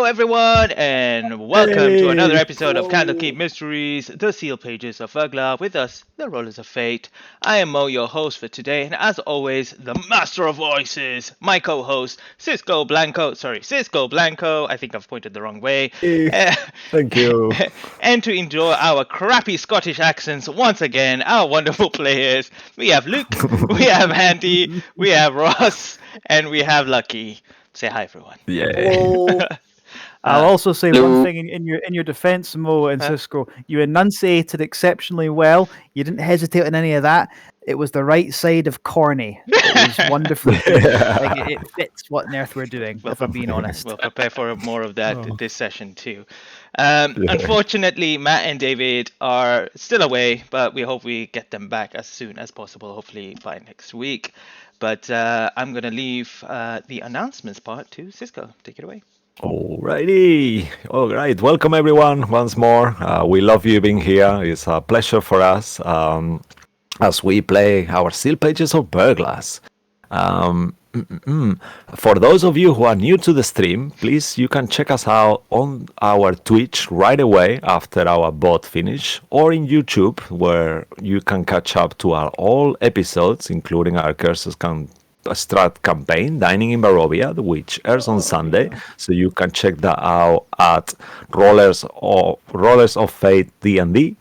Hello, everyone, and welcome to another Hey, episode of Candlekeep hello. Mysteries, the Seal Pages of Verglas. With us, the Rollers of Fate. I am Mo, your host for today, and as always, the Master of Voices, my co-host, Cisco Blanco. Sorry, Cisco Blanco. I think I've pointed the wrong way. Hey, Eh, thank you. and to enjoy our crappy Scottish accents once again, our wonderful players. We have Luke, we have Andy, we have Ross, and we have Lucky. Say hi, everyone. Yay. Hello. I'll uh, also say one Hello. thing in your defense, Mo and huh? Cisco. You enunciated exceptionally well. You didn't hesitate on any of that. It was the right side of corny. It was wonderfully good. Like it fits what on earth we're doing, we'll, if I'm pre- being honest. we'll prepare for more of that Oh, this session too. yeah. Unfortunately, Matt and David are still away, but we hope we get them back as soon as possible, hopefully by next week. But I'm going to leave the announcements part to Cisco. Take it away. Alrighty. All right. Welcome everyone once more. We love you being here. It's a pleasure for us as we play our Seal Pages of Verglas. For those of you who are new to the stream, please you can check us out on our Twitch right away after our bot finish, or in YouTube where you can catch up to our all episodes, including our Curses Can Strat campaign, Dining in Barovia, which airs on Sunday. So you can check that out at Rollers of Fate D&D.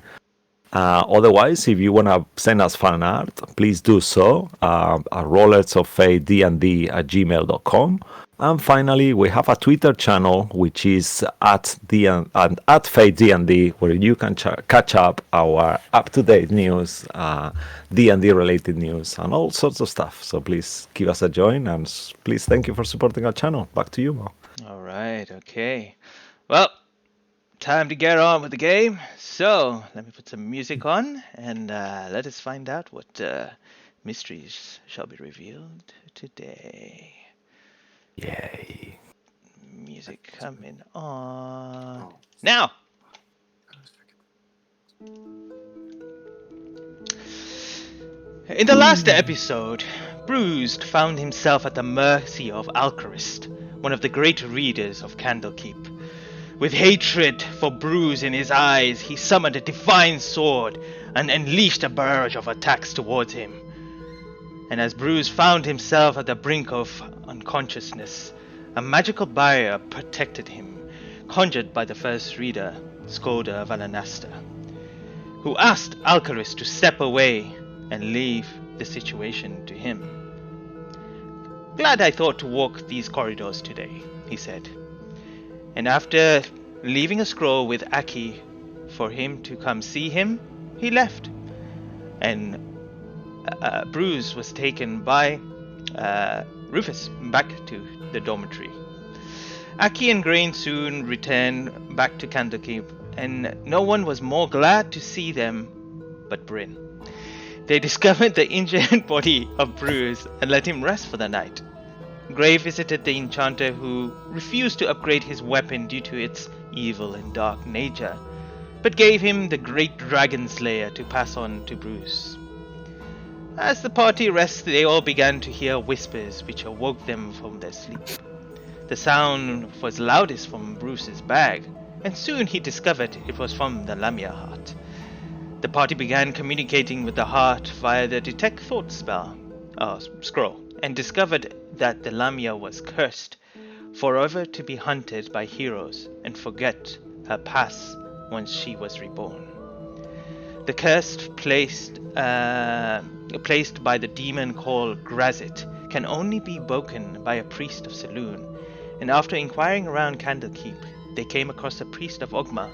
Otherwise, if you want to send us fan art, please do so at rollersoffatednd at gmail.com. And finally, we have a Twitter channel, which is at Fate D&D, where you can catch up our up-to-date news, D&D related news, and all sorts of stuff. So please give us a join, and please thank you for supporting our channel. Back to you, Mo. All right. Okay. Well, time to get on with the game. So let me put some music on and let us find out what mysteries shall be revealed today. Yay. Music coming on now. In the last episode, Bruised found himself at the mercy of Alcarist, one of the great readers of Candlekeep. With hatred for Bruise in his eyes, he summoned a divine sword and unleashed a barrage of attacks towards him. And as Bruce found himself at the brink of unconsciousness, a magical barrier protected him, conjured by the first reader, Skoda Valanasta, who asked Alcaris to step away and leave the situation to him. Glad I thought to walk these corridors today, he said. And after leaving a scroll with Aki for him to come see him, he left. And Bruce was taken by Rufus back to the dormitory. Aki and Grain soon returned back to Candlekeep, and no one was more glad to see them but Bryn. They discovered the injured body of Bruce and let him rest for the night. Gray visited the enchanter, who refused to upgrade his weapon due to its evil and dark nature, but gave him the great dragon slayer to pass on to Bruce. As the party rested, they all began to hear whispers which awoke them from their sleep. The sound was loudest from Bruce's bag, and soon he discovered it was from the Lamia heart. The party began communicating with the heart via the detect thought scroll, and discovered that the Lamia was cursed, forever to be hunted by heroes and forget her past once she was reborn. The curse placed by the demon called Grazit can only be broken by a priest of Saloon, and after inquiring around Candlekeep, they came across a priest of Ogma,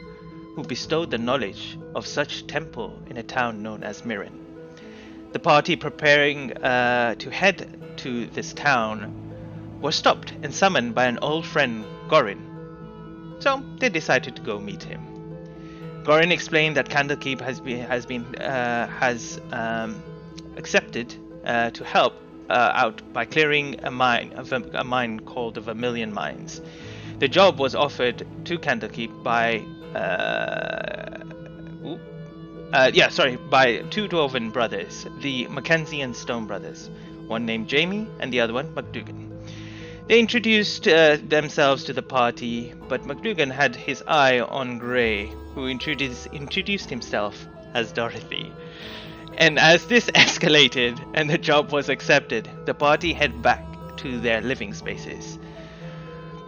who bestowed the knowledge of such temple in a town known as Mirren. The party preparing to head to this town were stopped and summoned by an old friend, Gorin. So they decided to go meet him. Gorin explained that Candlekeep has accepted to help out by clearing a mine called the Vermilion Mines. The job was offered to Candlekeep by by two dwarven brothers, the Mackenzie and Stone brothers, one named Jamie and the other one McDougan. They introduced themselves to the party, but McDougan had his eye on Gray, who introduced himself as Dorothy. And as this escalated and the job was accepted, the party head back to their living spaces.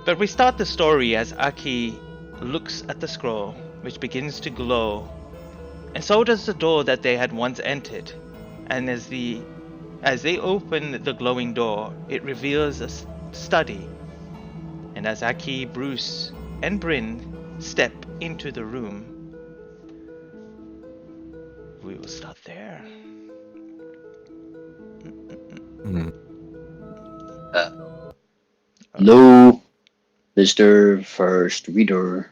But we start the story as Aki looks at the scroll, which begins to glow, and so does the door that they had once entered. And as they open the glowing door, it reveals a study. And as Aki, Bruce, and Bryn step into the room, we will start there. Hello, Mr. First Reader.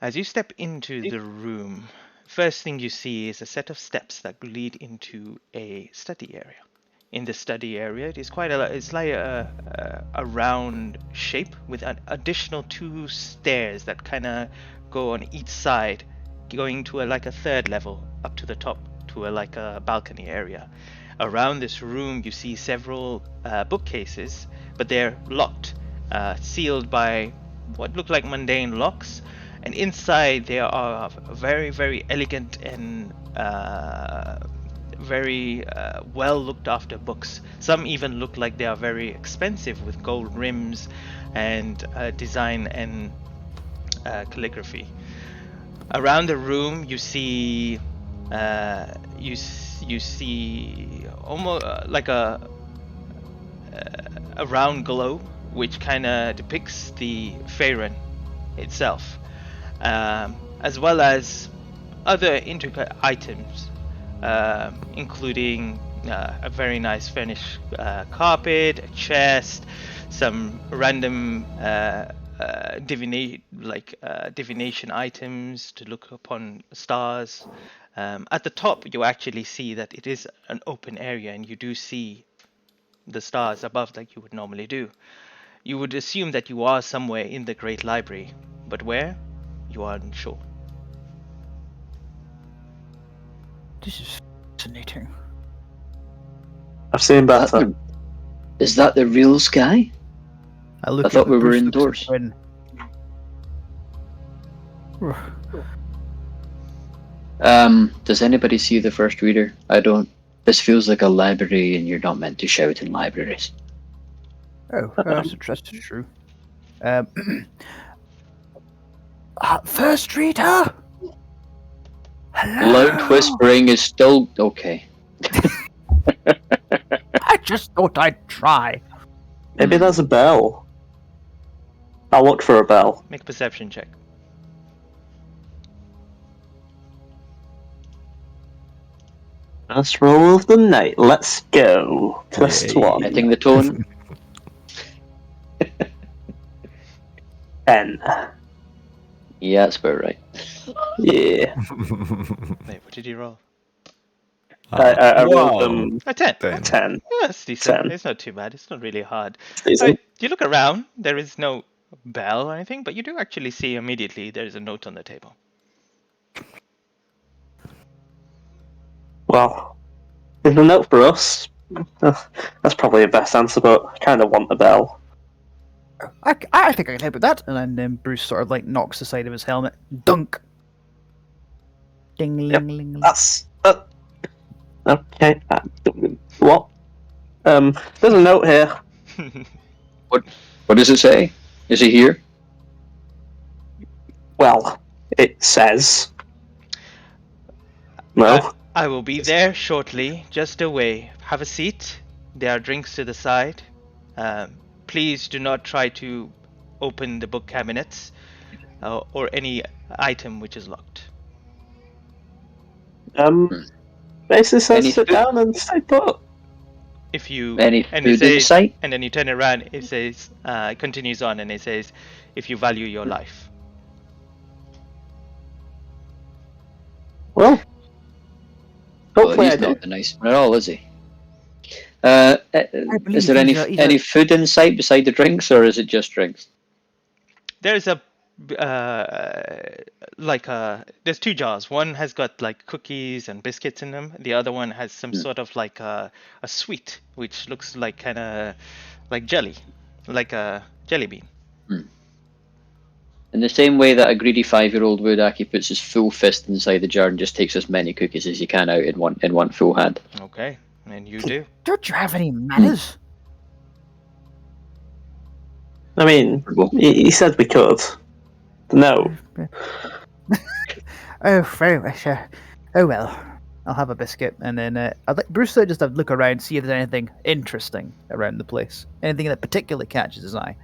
As you step into the room, first thing you see is a set of steps that lead into a study area. In the study area, it is it's like a round shape with an additional 2 stairs that kind of go on each side, going to like a third level up to the top to like a balcony area. Around this room, you see several bookcases, but they're locked, sealed by what look like mundane locks. And inside there are very, very elegant and very well looked after books. Some even look like they are very expensive with gold rims and design and calligraphy. Around the room you see you see almost like a round globe which kind of depicts the Faerun itself, as well as other intricate items, including a very nice finished carpet, a chest, some random divination items to look upon stars. At the top, you actually see that it is an open area, and you do see the stars above like you would normally do. You would assume that you are somewhere in the Great Library, but where? You are unsure. This is fascinating. I've seen better. Is that the real sky? I thought we were Bruce looks at indoors. Bryn. Does anybody see the First Reader? I don't. This feels like a library, and you're not meant to shout in libraries. Oh, that's true. First reader. Hello. Loud whispering is still okay. I just thought I'd try. Maybe there's a bell. I'll look for a bell. Make a perception check. First roll of the night. Let's go. Plus Yay. 1. Setting the tone. 10. Yeah, that's about right. Yeah. Wait, what did you roll? I rolled Wow. them A 10. 10. Yeah, that's decent. 10. It's not too bad. It's not really hard. Decent. You look around. There is no bell or anything, but you do actually see immediately there is a note on the table. Well, there's a note for us. That's probably the best answer, but I kind of want a bell. I think I can help with that. And then Bruce sort of like knocks the side of his helmet. Dunk. Ding ling Yep, ling ling. That's... okay. What? There's a note here. What does it say? Is he here? Well, it says... No. I will be there shortly, just away. Have a seat. There are drinks to the side. Please do not try to open the book cabinets or any item which is locked. Basically says Any sit food? down and stay put. If you Any and food it in says, sight? and then you turn around, it says, it continues on, and it says, if you value your life. Well, hopefully He's I do. not the nice one at all, is he? Is there believe he's a- any food in sight beside the drinks, or is it just drinks? There's a there's two jars. One has got like cookies and biscuits in them. The other one has some sort of like a sweet, which looks like kind of like jelly, like a jelly bean. In the same way that a greedy 5-year-old would, Aki puts his full fist inside the jar and just takes as many cookies as he can out in one full hand. Okay, and you do. Don't you have any manners? I mean, he said we could. No. Oh, very much. Oh well, I'll have a biscuit, and then I'd like Bruce to just have a look around, see if there's anything interesting around the place, anything that particularly catches his eye.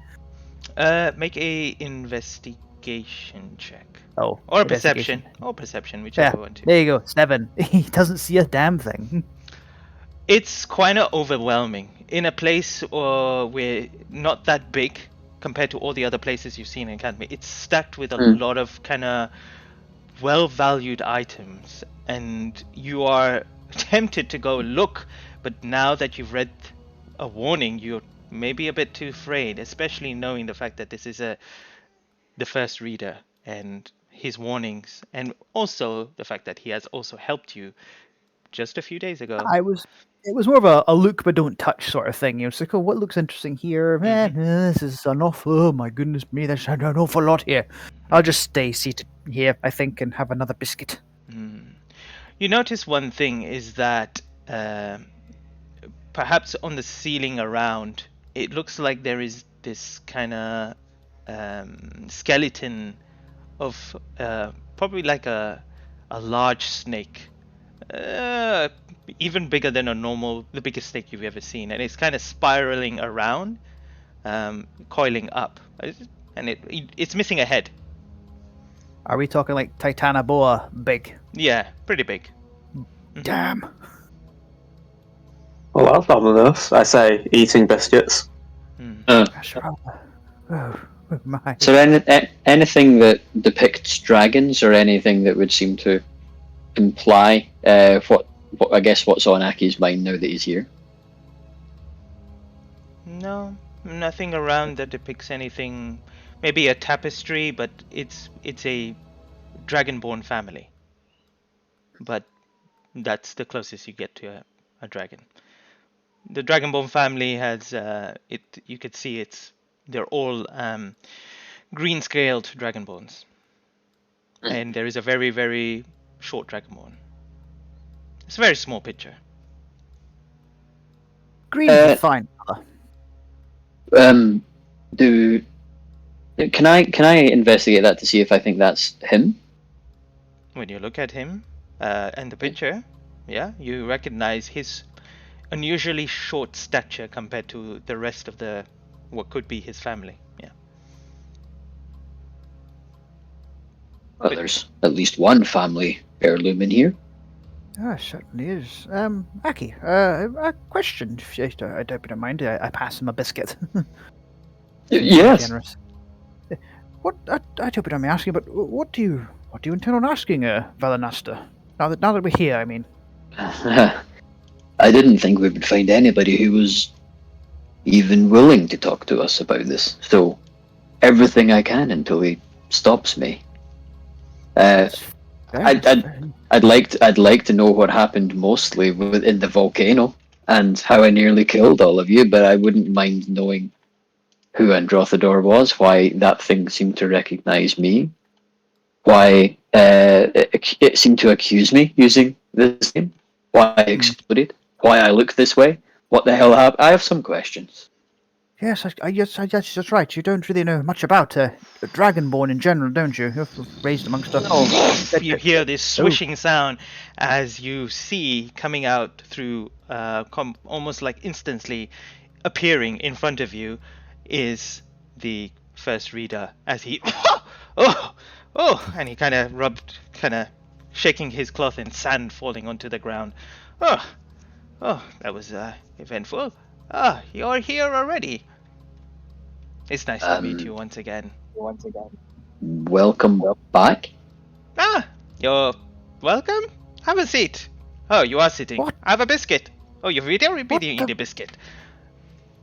Make a investigation check. Oh, Or investigation. perception. Or perception, whichever one. There you go, 7. He doesn't see a damn thing. It's kind of overwhelming. In a place where not that big compared to all the other places you've seen in Academy, it's stacked with a lot of kind of well-valued items. And you are tempted to go look, but now that you've read a warning, you're maybe a bit too afraid, especially knowing the fact that this is the first reader and his warnings, and also the fact that he has also helped you just a few days ago. It was more of a look but don't touch sort of thing. It's like, oh, what looks interesting here? This is an awful. Oh my goodness me, there's an awful lot here. I'll just stay seated here, I think, and have another biscuit. You notice one thing is that perhaps on the ceiling around, it looks like there is this kind of skeleton of probably like a large snake, even bigger than the biggest snake you've ever seen, and it's kind of spiraling around, coiling up, and it's missing a head. Are we talking like Titanoboa big? Yeah, pretty big. Damn. Well, that's not enough. I say, eating biscuits. Sure. Oh my. So anything that depicts dragons or anything that would seem to imply what I guess what's on Aki's mind now that he's here? No, nothing around that depicts anything. Maybe a tapestry, but it's a dragonborn family. But that's the closest you get to a dragon. The dragonborn family has you could see they're all green scaled dragonborns, and there is a very, very short dragonborn. It's a very small picture. Green is a fine colour. Can I investigate that to see if I think that's him? When you look at him and the picture, yeah, you recognize his unusually short stature compared to the rest of what could be his family. Yeah. Well, there's at least one family heirloom in here. Oh, certainly is. Aki, a question, if you I don't mind. I pass him a biscuit. Yes. Generous. What I hope you don't mind me asking, but what do you intend on asking, Valanasta? Now that we're here, I mean. I didn't think we would find anybody who was even willing to talk to us about this. So, everything I can until he stops me. I'd like to know what happened mostly in the volcano and how I nearly killed all of you, but I wouldn't mind knowing who Androthador was, why that thing seemed to recognize me, why it seemed to accuse me using this name, why I exploded, why I look this way, what the hell happened. I have some questions. Yes, I guess that's right. You don't really know much about Dragonborn in general, don't you? You're raised amongst us. You hear this swishing sound as you see coming out through, almost like instantly appearing in front of you, is the first reader as he and he kind of rubbed, shaking his cloth and sand falling onto the ground. Oh, that was eventful. You're here already. It's nice to meet you once again. Welcome back. You're welcome. Have a seat. Oh, you are sitting. What? Have a biscuit. Oh, you're eating the biscuit.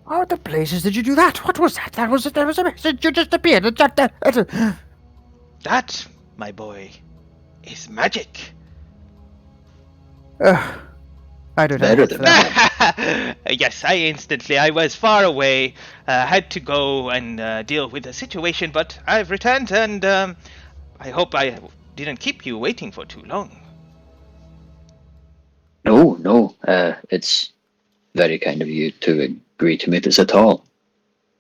How the blazes did you do that? What was that? That was a message. You just appeared. That, my boy, is magic. I don't have Better much than for that. Yes, I was far away, had to go and deal with the situation, but I've returned, and I hope I didn't keep you waiting for too long. No, no. It's very kind of you to agree to meet us at all.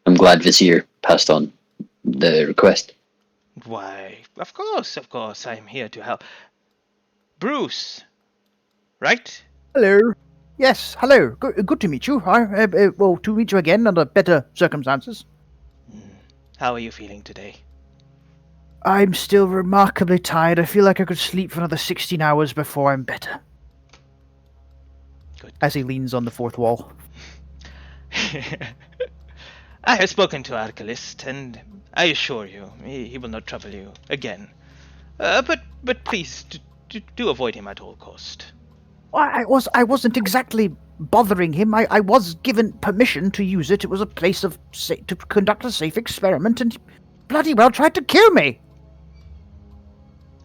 I'm glad Vizier passed on the request. Why, of course, I'm here to help. Bruce, right? Hello. Yes, hello. Good to meet you. Well, to meet you again under better circumstances. How are you feeling today? I'm still remarkably tired. I feel like I could sleep for another 16 hours before I'm better. Good. As he leans on the fourth wall. I have spoken to Arcalist, and I assure you, he will not trouble you again. But please, do avoid him at all cost. I wasn't exactly bothering him. I was given permission to use it. It was a place to conduct a safe experiment, and he bloody well tried to kill me.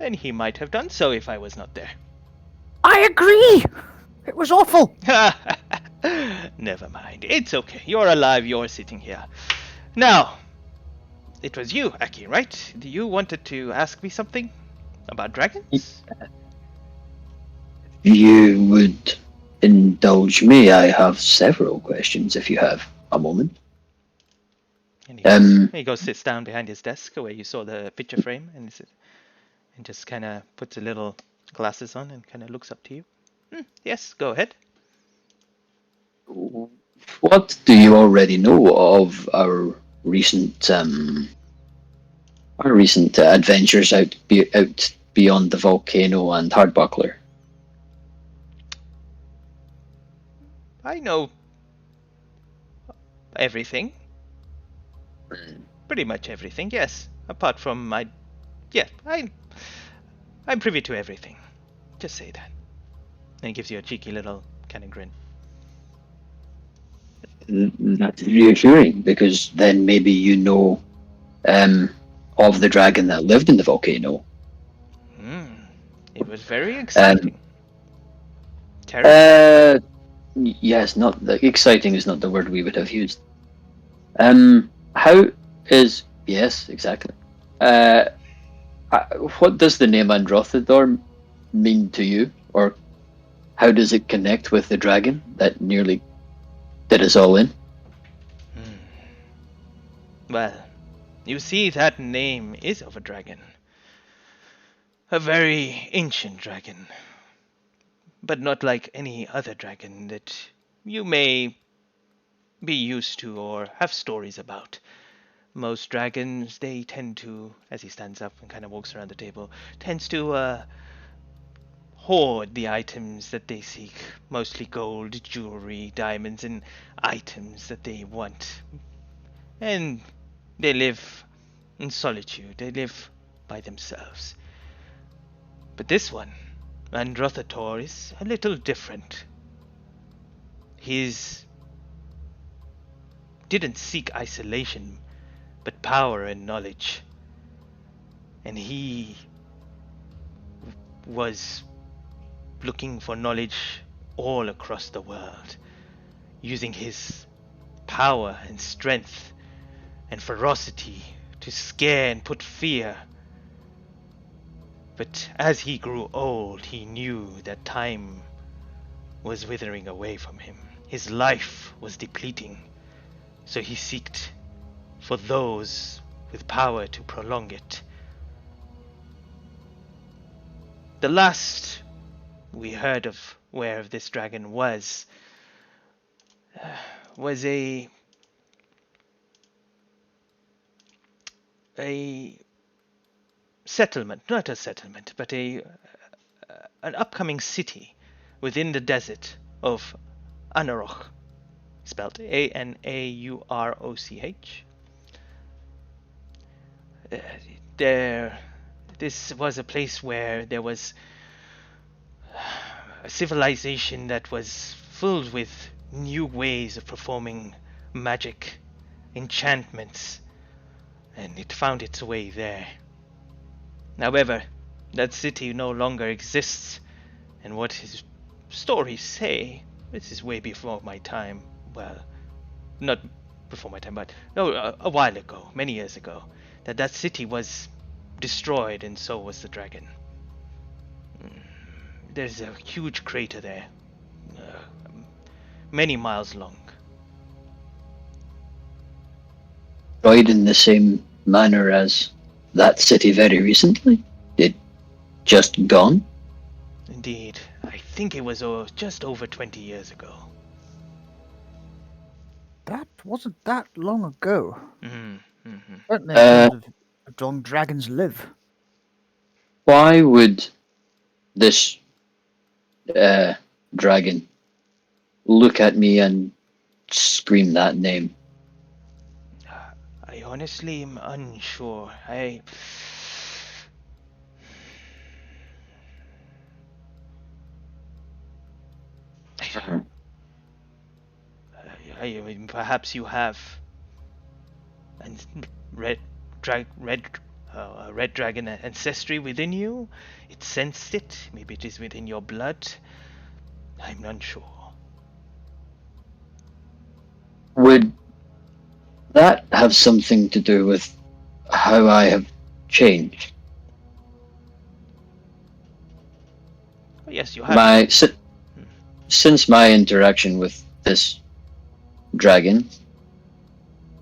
And he might have done so if I was not there. I agree. It was awful. Never mind. It's okay. You're alive. You're sitting here. Now, it was you, Aki, right? You wanted to ask me something about dragons? You would indulge me. I have several questions if you have a moment. And Um, he goes, sits down behind his desk where you saw the picture frame, and just kind of puts a little glasses on and kind of looks up to you. Yes, go ahead. What do you already know of our recent adventures out beyond the volcano and Hardbuckler? I know everything. Pretty much everything, yes. Apart from I'm privy to everything. Just say that. And he gives you a cheeky little kind of grin. That's reassuring, because then maybe you know of the dragon that lived in the volcano. It was very exciting. Terrible. Yes, not the exciting is not the word we would have used. How is yes, exactly. What does the name Androthedor mean to you, or how does it connect with the dragon that nearly did us all in? Well, you see, that name is of a dragon. A very ancient dragon. But not like any other dragon that you may be used to or have stories about. Most dragons, they tend to, as he stands up and kind of walks around the table, tends to hoard the items that they seek. Mostly gold, jewelry, diamonds, and items that they want. And they live in solitude. They live by themselves. But this one, Androthator, is a little different. He's didn't seek isolation, but power and knowledge. And he was looking for knowledge all across the world, using his power and strength and ferocity to scare and put fear. But as he grew old, he knew that time was withering away from him. His life was depleting, so he sought for those with power to prolong it. The last we heard of where this dragon was a settlement, not a settlement, but an upcoming city within the desert of Anaroch, spelled Anauroch. This was a place where there was a civilization that was filled with new ways of performing magic, enchantments, and it found its way there. However, that city no longer exists, and what his stories say, this is way before my time. Well, not before my time, but no, a while ago, many years ago, that city was destroyed, and so was the dragon. There's a huge crater there, many miles long. Destroyed in the same manner as that city very recently? It just gone? Indeed, I think it was just over 20 years ago. That wasn't that long ago. Mm-hmm. Certainly in terms of how long dragons live. Why would this dragon look at me and scream that name? I honestly am unsure. I mean, perhaps you have and red dragon ancestry within you. It sensed it. Maybe it is within your blood. I'm unsure. Would that have something to do with how I have changed? Oh, yes, you have. Since my interaction with this dragon,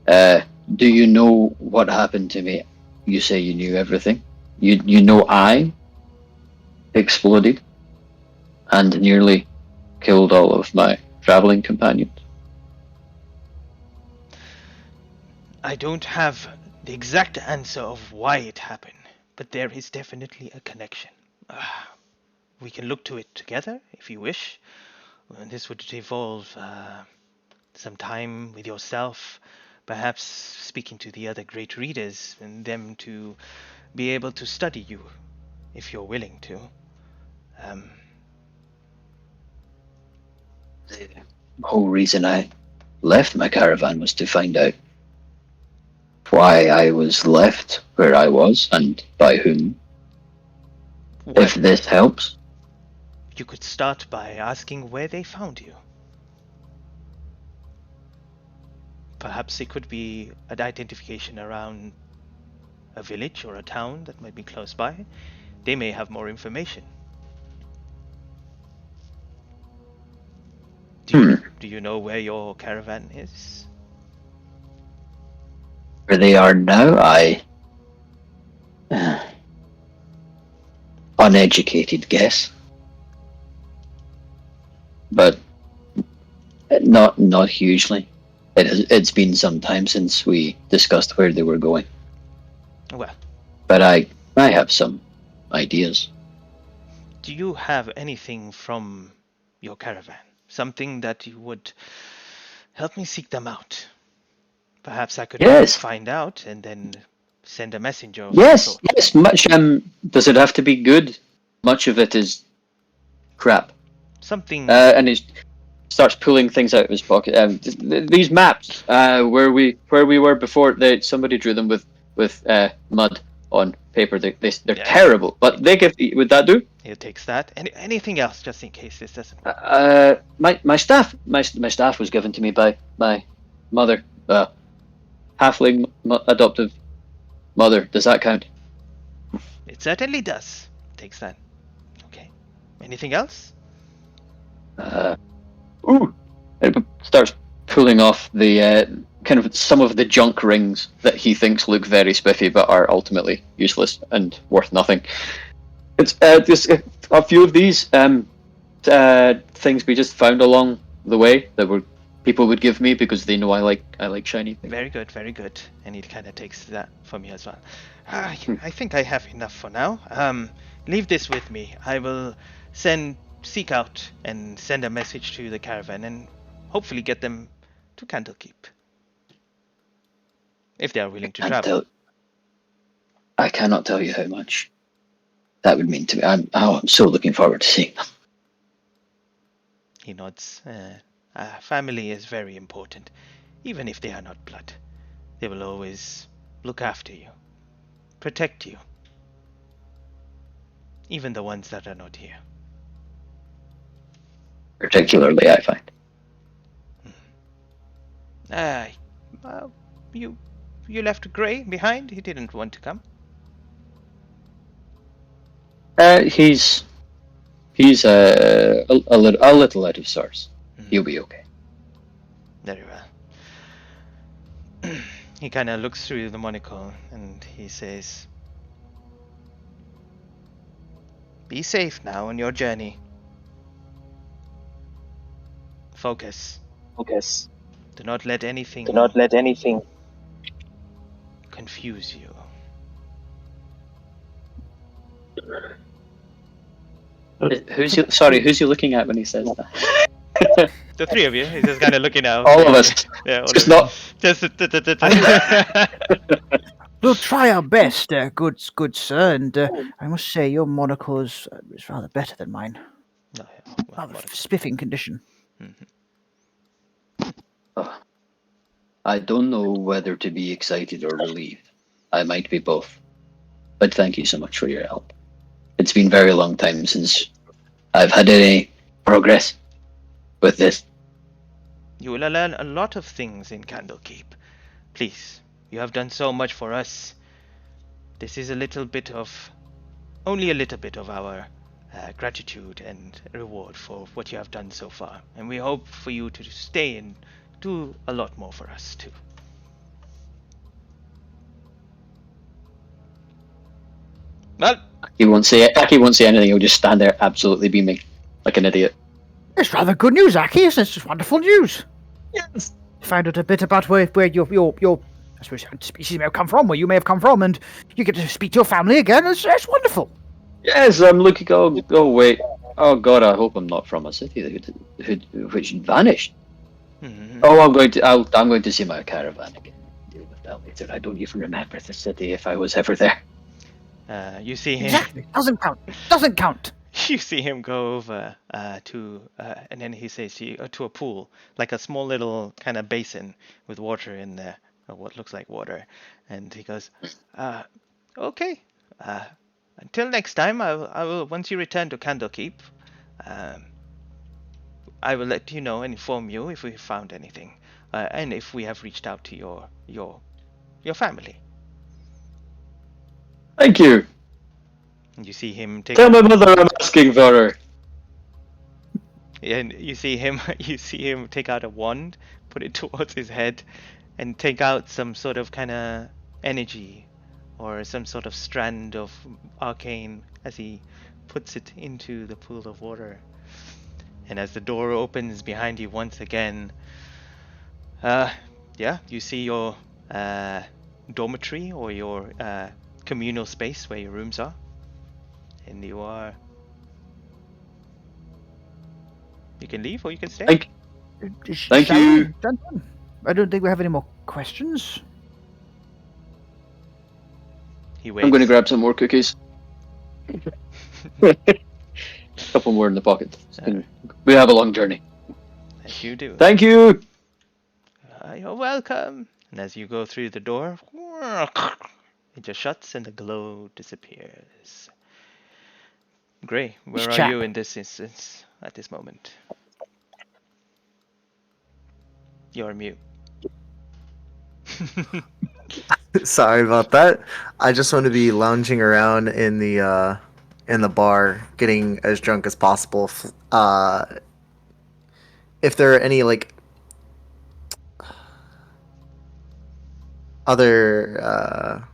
do you know what happened to me? You say you knew everything. You know I exploded and nearly killed all of my traveling companions. I don't have the exact answer of why it happened, but there is definitely a connection. We can look to it together if you wish. This would involve some time with yourself, perhaps speaking to the other great readers and them to be able to study you if you're willing to. The whole reason I left my caravan was to find out why I was left where I was and by whom. Well, If this helps. you could start by asking where they found you. Perhaps it could be an identification around a village or a town that might be close by. They may have more information. Do you know where your caravan is? Where they are now, uneducated guess, but not hugely. It's been some time since we discussed where they were going, Well, but I have some ideas. do you have anything from your caravan? Something that you would help me seek them out? Perhaps I could Yes, find out and then send a messenger of some yes, sort. yes. Much. Does it have to be good? Much of it is crap. Something. And he starts pulling things out of his pocket. These maps, where we were before, somebody drew them with mud on paper. They're Yeah. terrible, but they give. Would that do? It takes that. Anything else, just in case this doesn't work? My staff was given to me by my mother, halfling adoptive mother. Does that count? It certainly does. Takes that. Okay. Anything else? Ooh! It starts pulling off the kind of some of the junk rings that he thinks look very spiffy but are ultimately useless and worth nothing. It's just a few of these things we just found along the way that were people would give me because they know I like shiny things. Very good, very good. And he kind of takes that from you as well. I think I have enough for now. Leave this with me. I will seek out and send a message to the caravan and hopefully get them to Candlekeep. If they are willing to travel. I cannot tell you how much that would mean to me. I'm so looking forward to seeing them. He nods. Family is very important. Even if they are not blood. They will always look after you. Protect you. even the ones that are not here. Particularly, I find. You left Gray behind? He didn't want to come. He's a little out of sorts. He'll be okay. Very well. He kind of looks through the monocle and he says, "Be safe now on your journey. Focus. Focus. Do not let anything Do not let anything confuse you." Who's he looking at when he says that? The three of you. He's just kind of looking out. All of us. Yeah, all Just of you. not. Just. We'll try our best, good sir, and I must say your monocle is rather better than mine. No, yeah, well, Rather monocle. spiffing condition. I don't know whether to be excited or relieved. I might be both. But thank you so much for your help. It's been a very long time since I've had any progress with this. You will learn a lot of things in Candlekeep. Please, you have done so much for us. This is only a little bit of our gratitude and reward for what you have done so far. And we hope for you to stay and do a lot more for us too. Well, He won't say anything. He'll just stand there, absolutely beaming, like an idiot. It's rather good news, Aki. It's just wonderful news. Yes. Find out a bit about where your I suppose species may have come from, where you may have come from, and you get to speak to your family again. It's wonderful. Yes, I'm looking. Oh wait. Oh God, I hope I'm not from a city which vanished. Oh, I'm going to see my caravan again. Deal with that later. I don't even remember the city if I was ever there. you see him. Exactly. Doesn't count. Doesn't count. You see him go over and then he says to you, to a pool, like a small little kind of basin with water in there, or what looks like water. And he goes, okay. Until next time, I will. Once you return to Candlekeep, I will let you know and inform you if we found anything, and if we have reached out to your family. Thank you. And you see him take. Tell my mother I'm asking for her. And you see him take out a wand, put it towards his head, and take out some sort of kind of energy or some sort of strand of arcane as he puts it into the pool of water. And as the door opens behind you once again, you see your dormitory or your communal space where your rooms are. And you can leave or you can stay. Thank Shall you. we, gentlemen? I don't think we have any more questions. He waits. I'm going to grab some more cookies. Couple more in the pocket. We have a long journey. As you do. Thank you. You're welcome. And as you go through the door, it just shuts and the glow disappears. Gray, where are you in this instance at this moment? You're mute. Sorry about that. I just want to be lounging around in the bar, getting as drunk as possible. If there are any other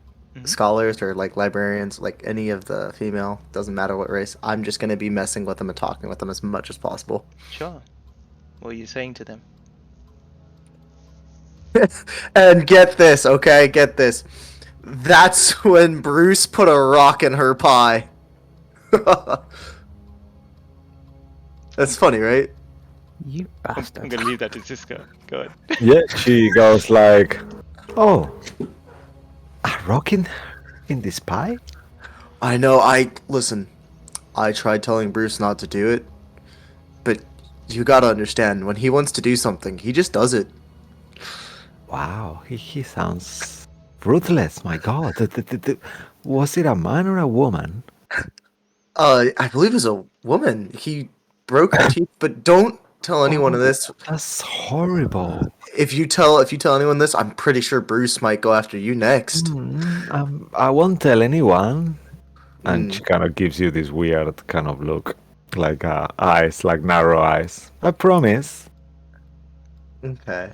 scholars or librarians, any of the female, doesn't matter what race, I'm just gonna be messing with them and talking with them as much as possible. Sure. What are you saying to them? And get this, okay? Get this. That's when Bruce put a rock in her pie. That's funny, right? You bastard. I'm gonna leave that to Cisco. Go ahead. Yeah, she goes like, "Oh, a rock in this pie?" I know, listen, I tried telling Bruce not to do it, but you gotta understand, when he wants to do something, he just does it. Wow, he sounds ruthless. My God, was it a man or a woman? I believe it was a woman. He broke her teeth, but don't tell anyone of this. That's horrible. If you tell anyone this, I'm pretty sure Bruce might go after you next. I won't tell anyone. And Mm, she kind of gives you this weird kind of look, like eyes, like narrow eyes. I promise. okay.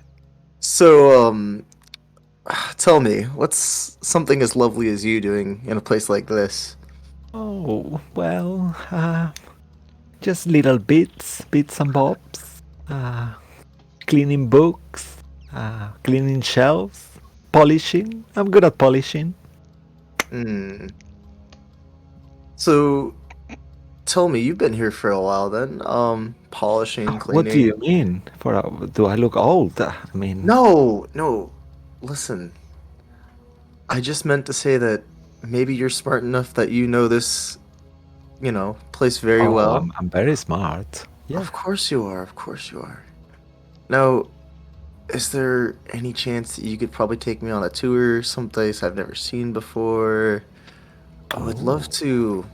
So, tell me, what's something as lovely as you doing in a place like this? Oh, well, just little bits and bobs. Cleaning books, cleaning shelves, polishing. I'm good at polishing. Hmm. So, tell me, you've been here for a while then. Polishing, What do cleaning. you mean? Do I look old? I mean, No, no. Listen, I just meant to say that maybe you're smart enough that you know this, place very oh, well. I'm very smart. Yeah. Of course you are. Of course you are. Now, is there any chance that you could probably take me on a tour someplace I've never seen before? I would love to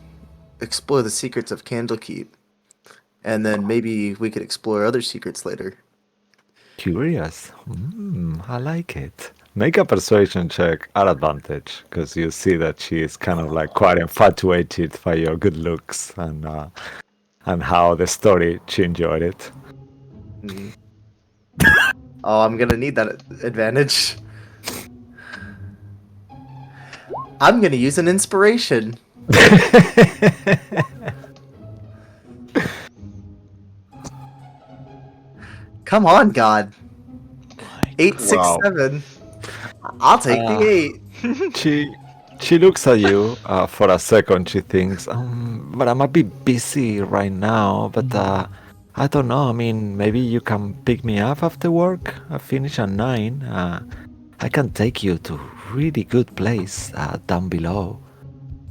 explore the secrets of Candlekeep, and then maybe we could explore other secrets later. Curious. I like it. Make a persuasion check at advantage, because you see that she is kind of like quite infatuated by your good looks and how the story she enjoyed it. Mm. Oh, I'm gonna need that advantage. I'm gonna use an inspiration. Come on, God. My 867. I'll take the 8. She looks at you for a second. She thinks, but I'm a bit busy right now. But I don't know. I mean, maybe you can pick me up after work. I finish at 9. I can take you to really good place down below.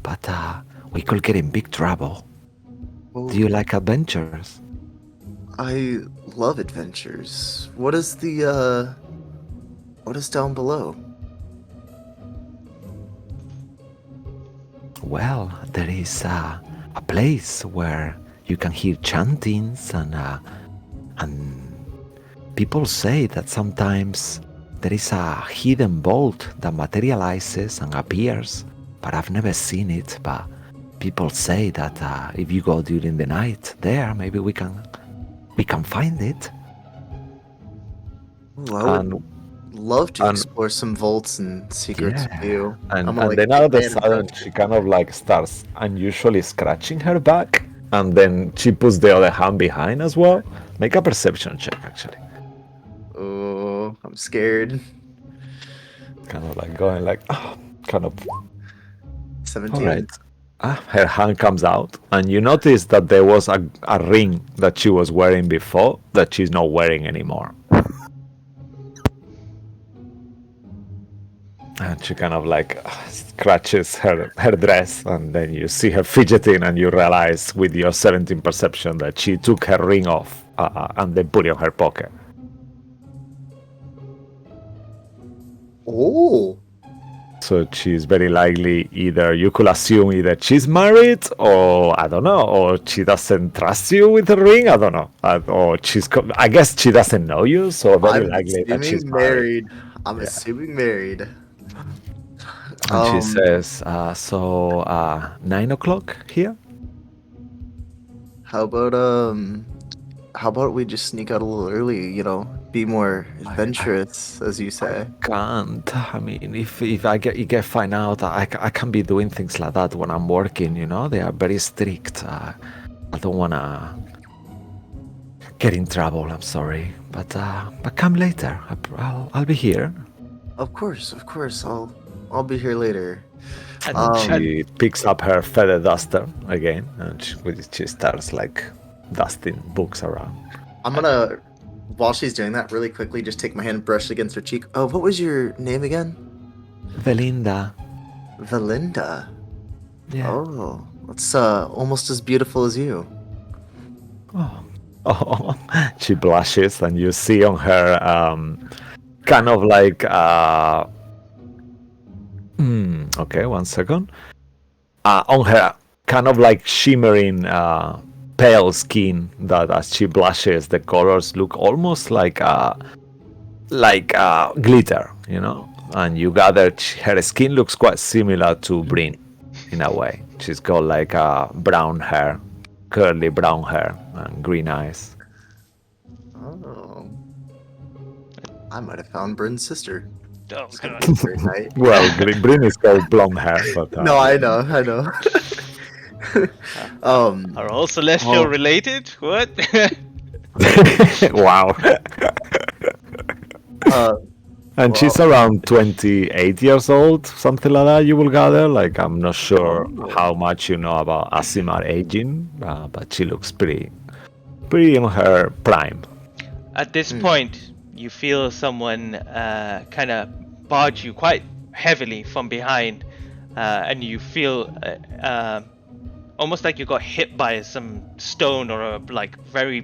But we could get in big trouble. Do you like adventures? I love adventures. What is down below? Well, there is a place where you can hear chantings and people say that sometimes there is a hidden vault that materializes and appears, but I've never seen it. But people say that if you go during the night there, maybe we can find it. Ooh, I would And love to and- explore some vaults and secrets with you. And, I'm and like, then all of a big fan sudden of she kind of like starts unusually scratching her back, and then she puts the other hand behind as well. Make a perception check, actually. Oh, I'm scared. Kind of like going like, kind of. 17. All right. Her hand comes out, and you notice that there was a ring that she was wearing before that she's not wearing anymore. And she kind of like scratches her dress, and then you see her fidgeting, and you realize with your 17 perception that she took her ring off and then put it in her pocket. Oh. So she's very likely you could assume either she's married, or I don't know, or she doesn't trust you with the ring, I don't know. Or I guess she doesn't know you, so very I'm likely that she's assuming married. I'm assuming married. And she says, 9 o'clock here? How about we just sneak out a little early, be more adventurous, as you say. Can't. I mean, if I get find out, I can't be doing things like that when I'm working. They are very strict. I don't wanna get in trouble. I'm sorry, but come later. I'll be here. Of course, I'll be here later. And She picks up her feather duster again, and she starts like dusting books around. I'm gonna, while she's doing that, really quickly just take my hand and brush it against her cheek. Oh, what was your name again? Belinda. Valinda. Yeah. Oh, that's almost as beautiful as you. Oh, she blushes, and you see on her kind of like okay, 1 second. On her kind of like shimmering pale skin that as she blushes, the colors look almost like glitter, you know. And you gather her skin looks quite similar to Bryn in a way. She's got like brown hair, curly brown hair, and green eyes. Oh. I might have found Bryn's sister. Oh It's gonna god. be a great night. Well, Bryn is got blonde hair, but No, I know. Are all celestial Oh. related? What? wow. uh, And she's around 28 years old, something like that, you will gather. Like, I'm not sure how much you know about Asimar aging, but she looks pretty in her prime. At this point, you feel someone kind of barge you quite heavily from behind, and you feel almost like you got hit by some stone or a like very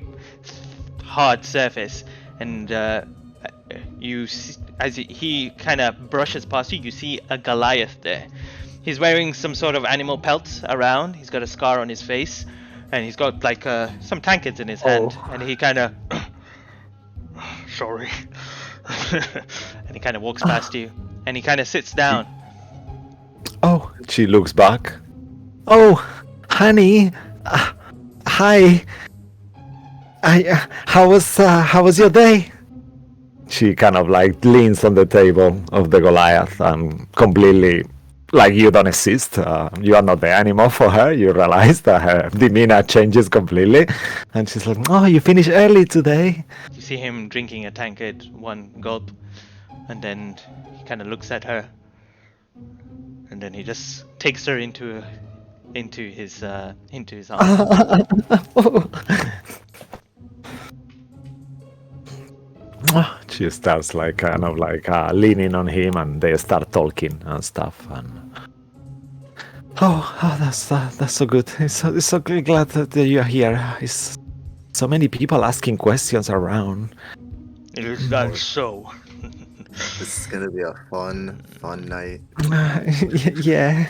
hard surface, and you see, as he kind of brushes past you, you see a Goliath there. He's wearing some sort of animal pelts around. He's got a scar on his face, and he's got like some tankards in his hand, and he kind of sorry, and he kind of walks past you, and he kind of sits down. Oh, she looks back. Oh, honey. Hi. How was your day? She kind of like leans on the table of the Goliath and completely like you don't exist. You are not the animal for her. You realize that her demeanor changes completely, and she's like, "Oh, you finished early today." You see him drinking a tankard, one gulp, and then he kind of looks at her, and then he just takes her into his arms. She starts like kind of like leaning on him, and they start talking and stuff. And that's so good. It's so glad that you are here. It's so many people asking questions around. Is that so? this is gonna be a fun night. Yeah.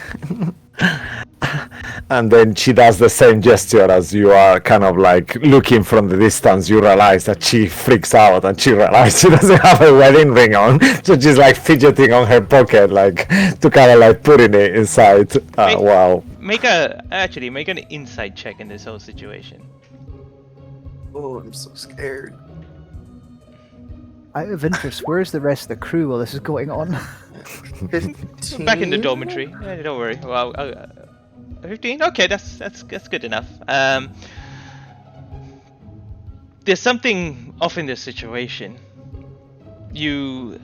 And then she does the same gesture as you are kind of like looking from the distance. You realize that she freaks out and she realizes she doesn't have a wedding ring on. So she's like fidgeting on her pocket, like to kind of like putting it inside. Wow. Make an insight check in this whole situation. Oh, I'm so scared. Out of interest, where's the rest of the crew while this is going on? 15? Back in the dormitory. Don't worry. Well, 15. Okay, that's good enough. There's something off in this situation. You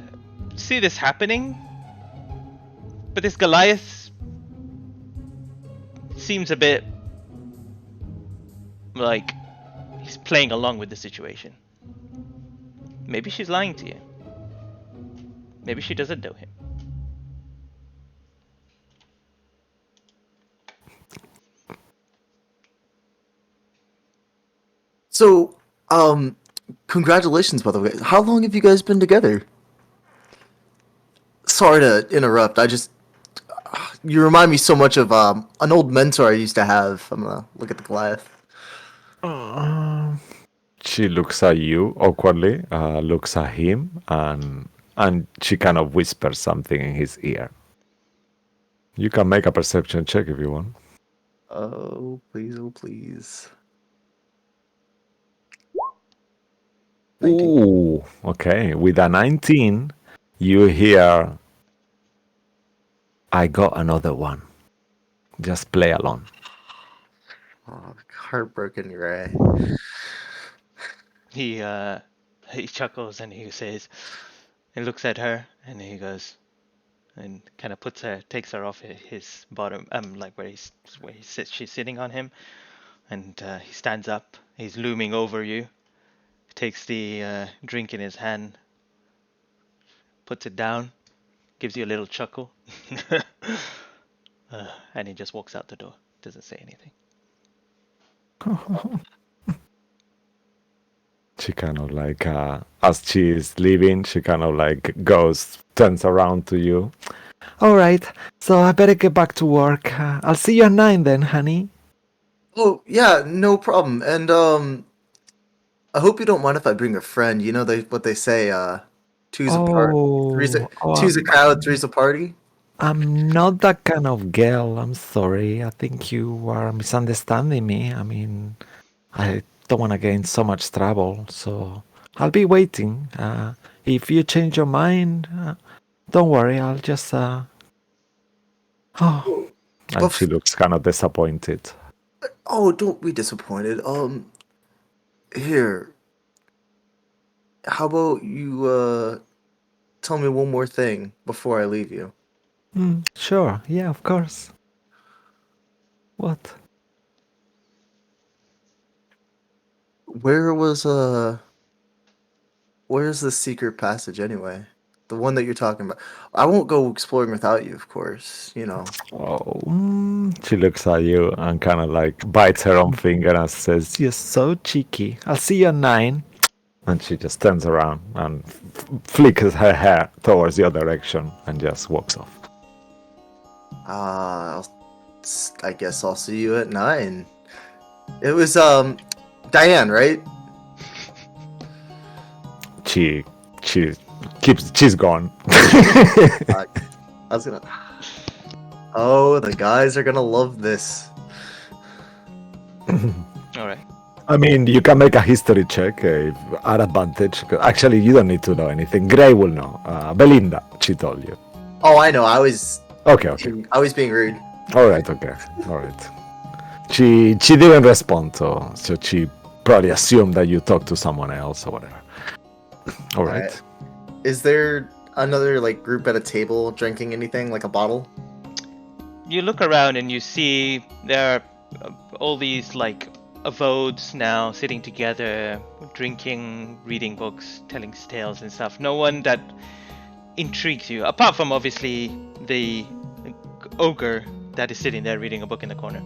see this happening, but this Goliath seems a bit like he's playing along with the situation. Maybe she's lying to you. Maybe she doesn't know him. So, congratulations, by the way. How long have you guys been together? Sorry to interrupt. You remind me so much of an old mentor I used to have. I'm gonna look at the Goliath. She looks at you awkwardly, looks at him, and she kind of whispers something in his ear. You can make a perception check if you want. Oh, please, oh, please. 19. Ooh, okay. With a 19, you hear, I got another one. Just play along. Oh, heartbroken, you're right. He chuckles and he says, he looks at her and he goes, and kind of takes her off his bottom, like where he sits. She's sitting on him, and he stands up. He's looming over you. Takes the drink in his hand, puts it down, gives you a little chuckle, and he just walks out the door. Doesn't say anything. She kind of like, as she's leaving, she kind of like turns around to you. All right, so I better get back to work. I'll see you at 9 then, honey. Oh yeah, no problem. And I hope you don't mind if I bring a friend. You know what they say, two's a part, two's a crowd, three's a party. I'm not that kind of girl. I'm sorry. I think you are misunderstanding me. I mean, I don't want to get in so much trouble, so I'll be waiting. If you change your mind, don't worry. I'll just. Oh, and she Bef- looks kind of disappointed. oh, don't be disappointed. Here, how about you tell me one more thing before I leave you? Sure. Yeah, of course. What? Where was where's the secret passage anyway? The one that you're talking about. I won't go exploring without you, of course. You know. Oh, she looks at you and kind of like bites her own finger and says, "You're so cheeky. I'll see you at 9." And she just turns around and flickers her hair towards your direction and just walks off. I guess I'll see you at 9. It was Diane, right? She she's gone. I was gonna. Oh, the guys are gonna love this. All right. I mean, you can make a history check at advantage. Actually, you don't need to know anything. Gray will know. Belinda, she told you. Oh, I know. I was Okay. I was being rude. All right. She didn't respond, so she probably assumed that you talked to someone else or whatever. All right. Is there another like group at a table drinking anything like a bottle? You look around and you see there are all these like avodes now sitting together, drinking, reading books, telling tales and stuff. No one that intrigues you, apart from obviously the ogre that is sitting there reading a book in the corner.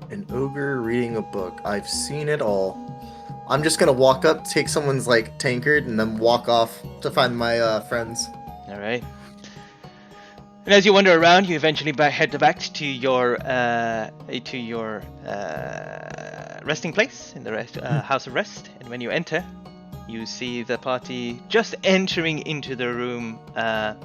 An ogre reading a book. I've seen it all. I'm just gonna walk up, take someone's like tankard, and then walk off to find my friends. All right. And as you wander around, you eventually head back to your resting place in the house of rest. And when you enter, you see the party just entering into the room.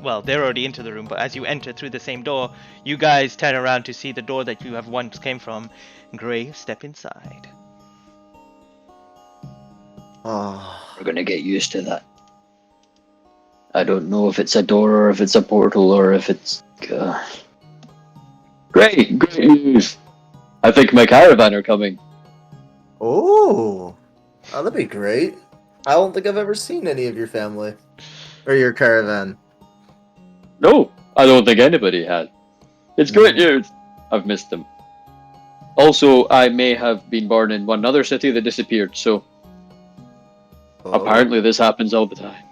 Well, they're already into the room, but as you enter through the same door, you guys turn around to see the door that you have once came from. Gray, step inside. Oh, We're gonna get used to that. I don't know if it's a door or if it's a portal or if it's. Great news! I think my caravan are coming. oh, that'd be great. I don't think I've ever seen any of your family or your caravan. No, I don't think anybody had. It's great news. I've missed them. Also, I may have been born in one other city that disappeared, so apparently this happens all the time.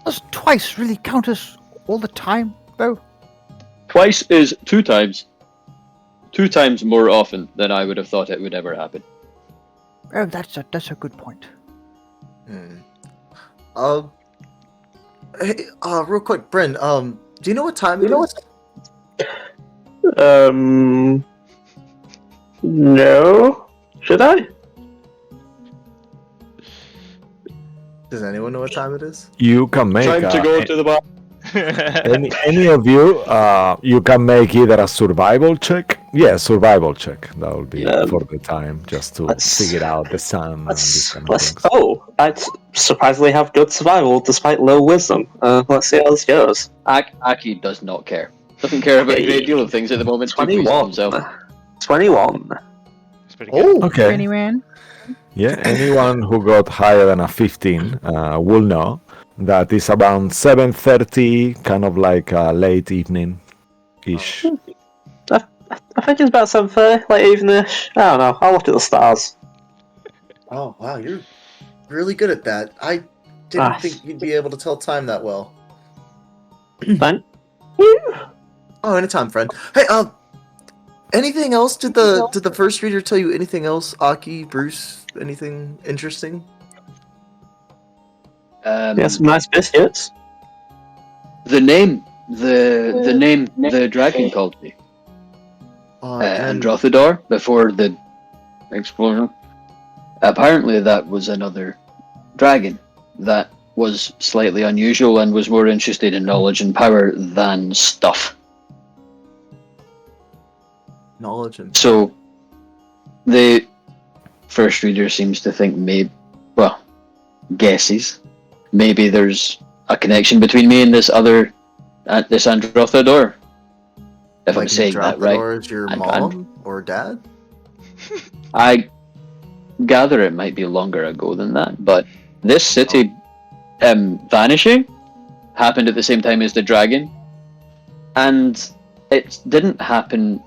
Does twice really count as all the time, though? Twice is 2 times. 2 times more often than I would have thought it would ever happen. Oh, that's a good point. Hey, real quick, Bryn. Do you know what time it is? No. Should I? Does anyone know what time it is? You can make Time to go to the bar. any of you. You can make either a survival check. Yeah, survival check. That will be for the time, just to figure out the sun and these kind of things. Oh, I'd surprisingly have good survival despite low wisdom. Let's see how this goes. Aki does not care. Doesn't care about a great deal of things at the moment. Too pleased with 21. himself. 21. It's pretty good. Okay. Anyone? Yeah, anyone who got higher than a 15 will know that it's around 7:30, kind of like late evening-ish. I think it's about 7:30, late evening-ish. I don't know. I'll look at the stars. Oh wow, you're really good at that. I didn't think you'd be able to tell time that well. Thank Oh, anytime, friend. Hey, anything else? Did the first reader tell you anything else? Aki, Bruce, anything interesting? Yeah, some nice biscuits. The name the dragon called me. And Androthedor, before the explosion. Apparently that was another dragon that was slightly unusual and was more interested in knowledge and power than stuff. knowledge and So the first reader seems to think guesses. Maybe there's a connection between me and this Androthedor. If I'm saying that right. Androthedor is your And- mom or dad? I gather it might be longer ago than that, but this city vanishing happened at the same time as the dragon, and it didn't happen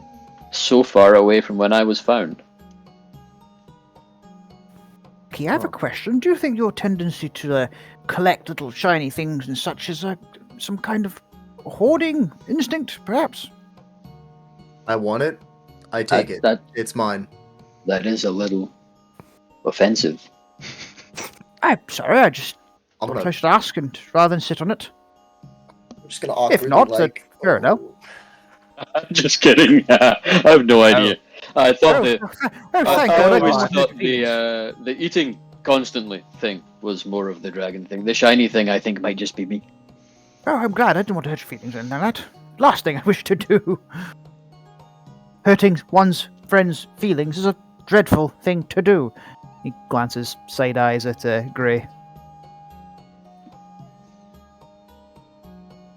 so far away from when I was found. Okay, I have a question. Do you think your tendency to collect little shiny things and such is some kind of hoarding instinct, perhaps? I want it. I take it. It's mine. That is a little offensive. I'm sorry, I just I'm thought gonna. I should ask and rather than sit on it. I'm just gonna awkwardly not, then like. fair enough. Just kidding. I have no idea. I thought Oh, I thank God. I always didn't thought want to the eating constantly thing was more of the dragon thing. The shiny thing, I think, might just be me. Oh, I'm glad. I didn't want to hurt your feelings and that. Last thing I wish to do. Hurting one's friend's feelings is a dreadful thing to do. He glances side eyes at Grey.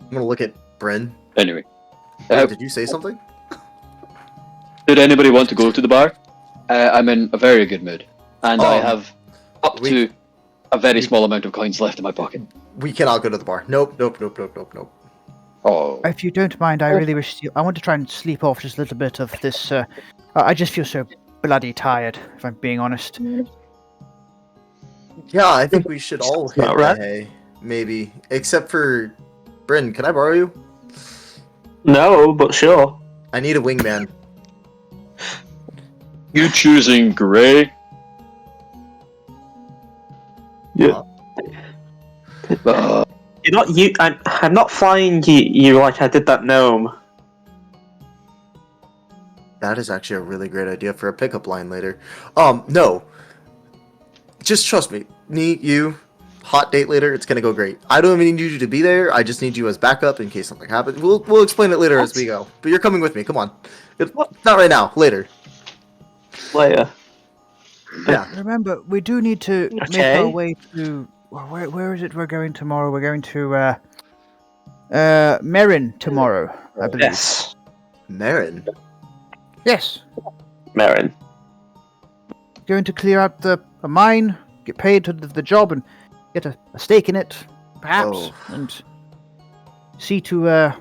I'm gonna look at Bryn. Anyway, Did you say something? did anybody want to go to the bar? I'm in a very good mood, and I have up to a very small amount of coins left in my pocket. We cannot go to the bar. Nope. Oh, If you don't mind, I really wish I want to try and sleep off just a little bit of this. I just feel so bloody tired, if I'm being honest. Yeah, I think we should all hit Not the right. hay. Maybe. Except for Bryn, can I borrow you? No, but sure. I need a wingman. you choosing Grey? Yeah. Uh, You're not you. I'm not flying you like I did that gnome. That is actually a really great idea for a pickup line later. No. Just trust me. Me, you, hot date later, it's gonna go great. I don't even need you to be there, I just need you as backup in case something happens. We'll explain it later as we go. But you're coming with me, come on. Not right now, later. Later. Yeah. Remember, we do need to make Okay. our way to. Where is it we're going tomorrow? We're going to Merrin tomorrow, I believe. Yes, Marin. Yes. Marin. Going to clear out a mine, get paid to the job, and get a stake in it, perhaps, Oh. and see to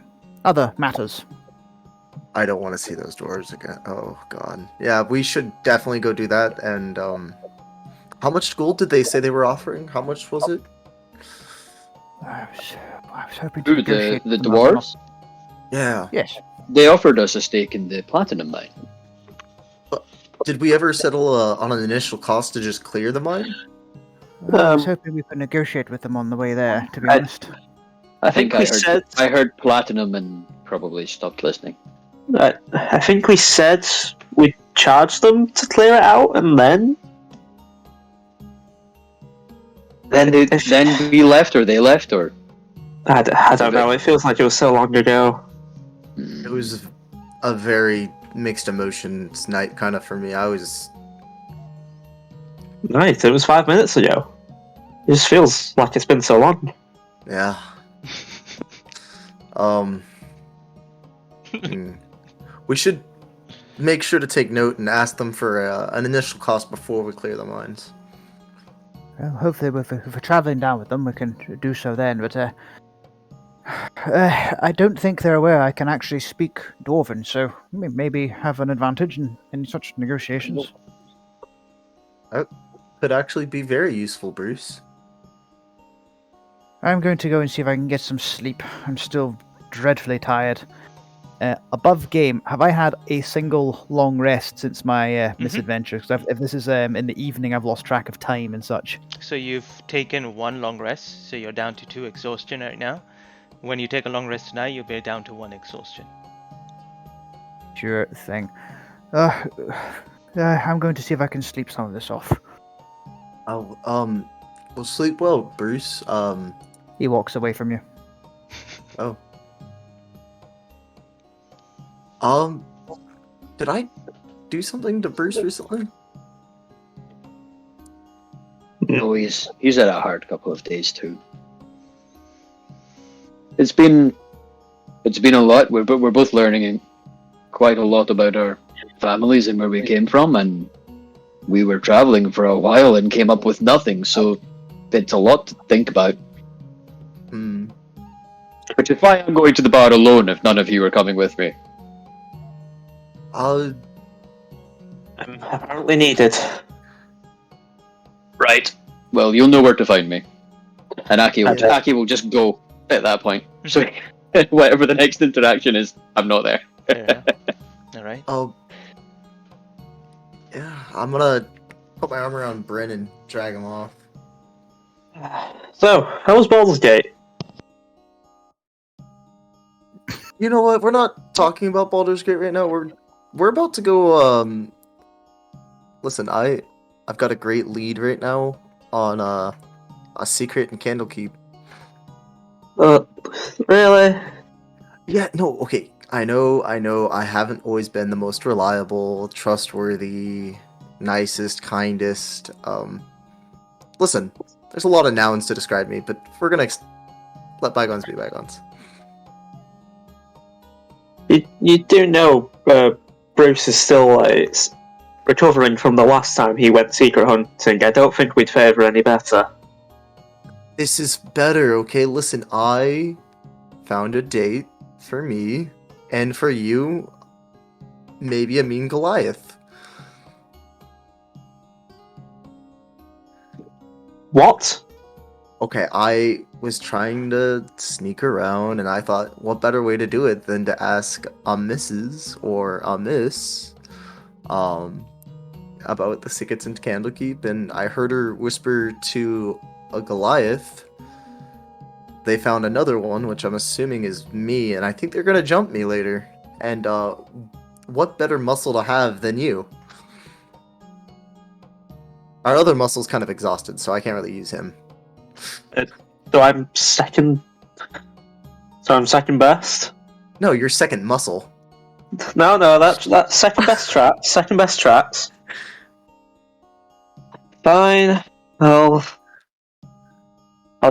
other matters. I don't want to see those doors again. Oh god. Yeah, we should definitely go do that. And how much gold did they say they were offering? How much was it? I was hoping to who, negotiate the with them. dwarves? Yeah. Yes. They offered us a stake in the platinum mine. Did we ever settle on an initial cost to just clear the mine? I was hoping we could negotiate with them on the way there, to be honest. I think we said. I heard platinum and probably stopped listening. I think we said we'd charge them to clear it out, and then. Then we left, or they left, or I don't know. It feels like it was so long ago. It was a very mixed emotions night kind of for me. I was Right, it was 5 minutes ago. It just feels like it's been so long. yeah. We should make sure to take note and ask them for an initial cost before we clear the mines. Well, hopefully, if we're travelling down with them, we can do so then. But I don't think they're aware I can actually speak Dwarven, so maybe have an advantage in such negotiations. Could actually be very useful, Bruce. I'm going to go and see if I can get some sleep. I'm still dreadfully tired. above game, have I had a single long rest since my misadventure? Because if this is in the evening, I've lost track of time and such. So you've taken 1 long rest, so you're down to 2 exhaustion right now. When you take a long rest tonight, you'll be down to 1 exhaustion. Sure thing. I'm going to see if I can sleep some of this off. Oh, well, sleep well, Bruce. He walks away from you. Oh. Did I do something to Bruce recently? No, he's had a hard couple of days too. It's been a lot. We're both learning quite a lot about our families and where we came from, and we were traveling for a while and came up with nothing. So it's a lot to think about. Hmm. Which is why I'm going to the bar alone if none of you are coming with me. I'm apparently needed. Right. Well, you'll know where to find me. And Aki will, Yeah. Aki will just go at that point. So whatever the next interaction is, I'm not there. Yeah. All right. Oh. Yeah, I'm gonna put my arm around Bryn and drag him off. So, how was Baldur's Gate? You know what? We're not talking about Baldur's Gate right now. We're about to go. Listen, I've got a great lead right now on a secret in Candlekeep. Really? Yeah, no, okay. I know. I haven't always been the most reliable, trustworthy, nicest, kindest. Listen, there's a lot of nouns to describe me, but we're gonna let bygones be bygones. You do know Bruce is still recovering from the last time he went secret hunting. I don't think we'd favour any better. This is better, okay? Listen, I found a date for me, and for you, maybe a mean Goliath. What? Okay, I was trying to sneak around, and I thought, what better way to do it than to ask a Mrs. or a Miss, about the secrets in Candlekeep, and I heard her whisper to a Goliath. They found another one, which I'm assuming is me, and I think they're gonna jump me later. And what better muscle to have than you? Our other muscle's kind of exhausted, so I can't really use him. So I'm second. So I'm second best. No, you're second muscle. No, that's second best tracks. Second best tracks. Fine. I'll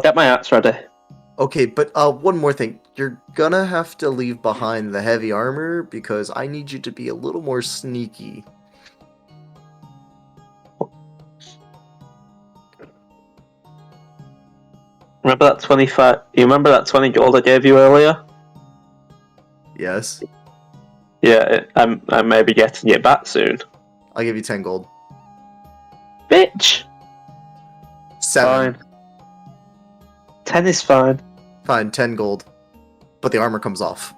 get my axe ready. Okay, but one more thing. You're gonna have to leave behind the heavy armor because I need you to be a little more sneaky. Remember that 25? You remember that 20 gold I gave you earlier? Yes? Yeah, I may be getting it back soon. I'll give you 10 gold. Bitch. 7. Fine. 10 is fine. Fine, 10 gold. But the armor comes off.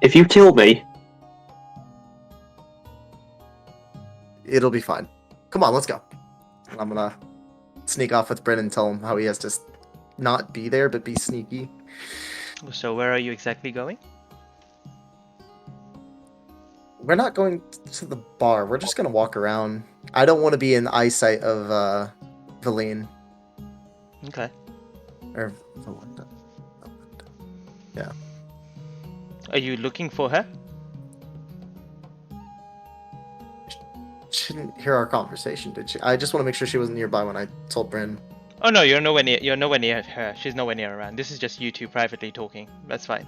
If you kill me, It'll be fine. Come on, let's go. I'm gonna sneak off with Brennan and tell him how he has to not be there, but be sneaky. So where are you exactly going? We're not going to the bar. We're just gonna walk around. I don't want to be in eyesight of Valine. Okay. Or Valinda. Yeah. Are you looking for her? She didn't hear our conversation, did she? I just want to make sure she wasn't nearby when I told Bryn. Oh no, you're nowhere near her. She's nowhere near around. This is just you two privately talking. That's fine.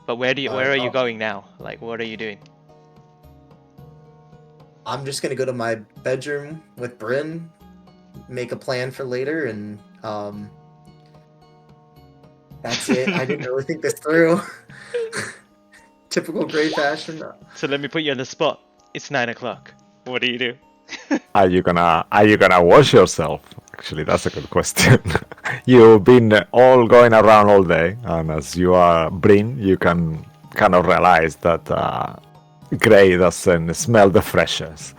But where are you going now? Like, what are you doing? I'm just gonna go to my bedroom with Bryn, make a plan for later, and that's it. I didn't really think this through. Typical Grey fashion. So let me put you on the spot. It's 9 o'clock. What do you do? Are you gonna wash yourself? Actually, that's a good question. You've been all going around all day, and as you are Bryn, you can kind of realize that Gray doesn't smell the freshest.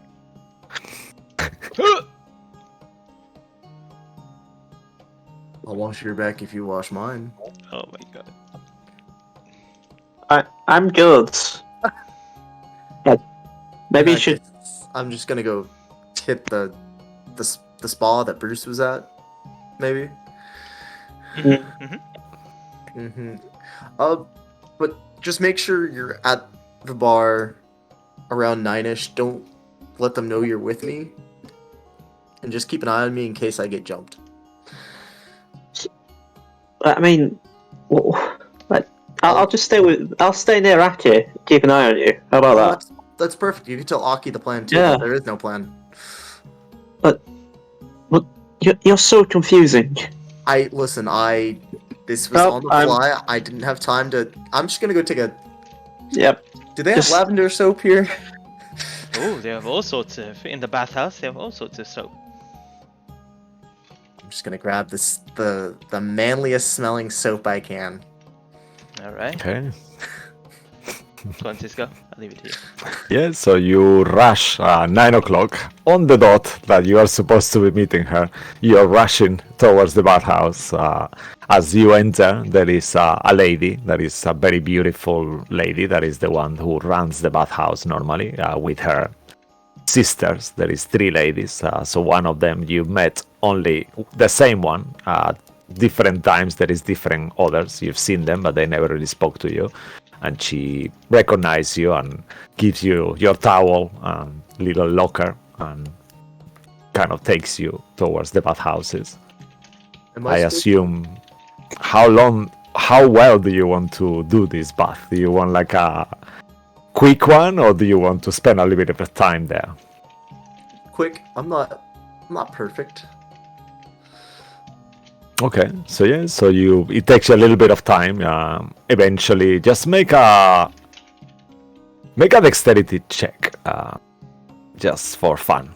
I'll wash your back if you wash mine. Oh my god. I'm good. Maybe In you that should. case, I'm just gonna go hit the spa that Bruce was at. Maybe. Mm-hmm. But just make sure you're at the bar around 9ish. Don't let them know you're with me. And just keep an eye on me in case I get jumped. I mean, I'll just stay with. I'll stay near Aki. Keep an eye on you. How about that? That's perfect. You can tell Aki the plan too. Yeah. There is no plan. You're so confusing. This was Well, on the fly. I didn't have time to. I'm just gonna go take a. Yep. Do they have Just- lavender soap here? Oh, they have all sorts of in the bathhouse. They have all sorts of soap. I'm just gonna grab the manliest smelling soap I can. All right, Okay. go on, Cisco. I'll leave it to you. Yeah, so you rush 9 o'clock on the dot that you are supposed to be meeting her. You are rushing towards the bathhouse. As you enter, there is a lady, that is a very beautiful lady, that is the one who runs the bathhouse normally with her sisters. There is 3 ladies, so one of them you met only the same one. Different times there is different others. You've seen them, but they never really spoke to you. And she recognizes you and gives you your towel and little locker and kind of takes you towards the bathhouses. I assume, how well do you want to do this bath? Do you want like a quick one, or do you want to spend a little bit of time there? Quick. I'm not perfect. Okay, so yeah, it takes you a little bit of time. Eventually, just make a dexterity check, just for fun,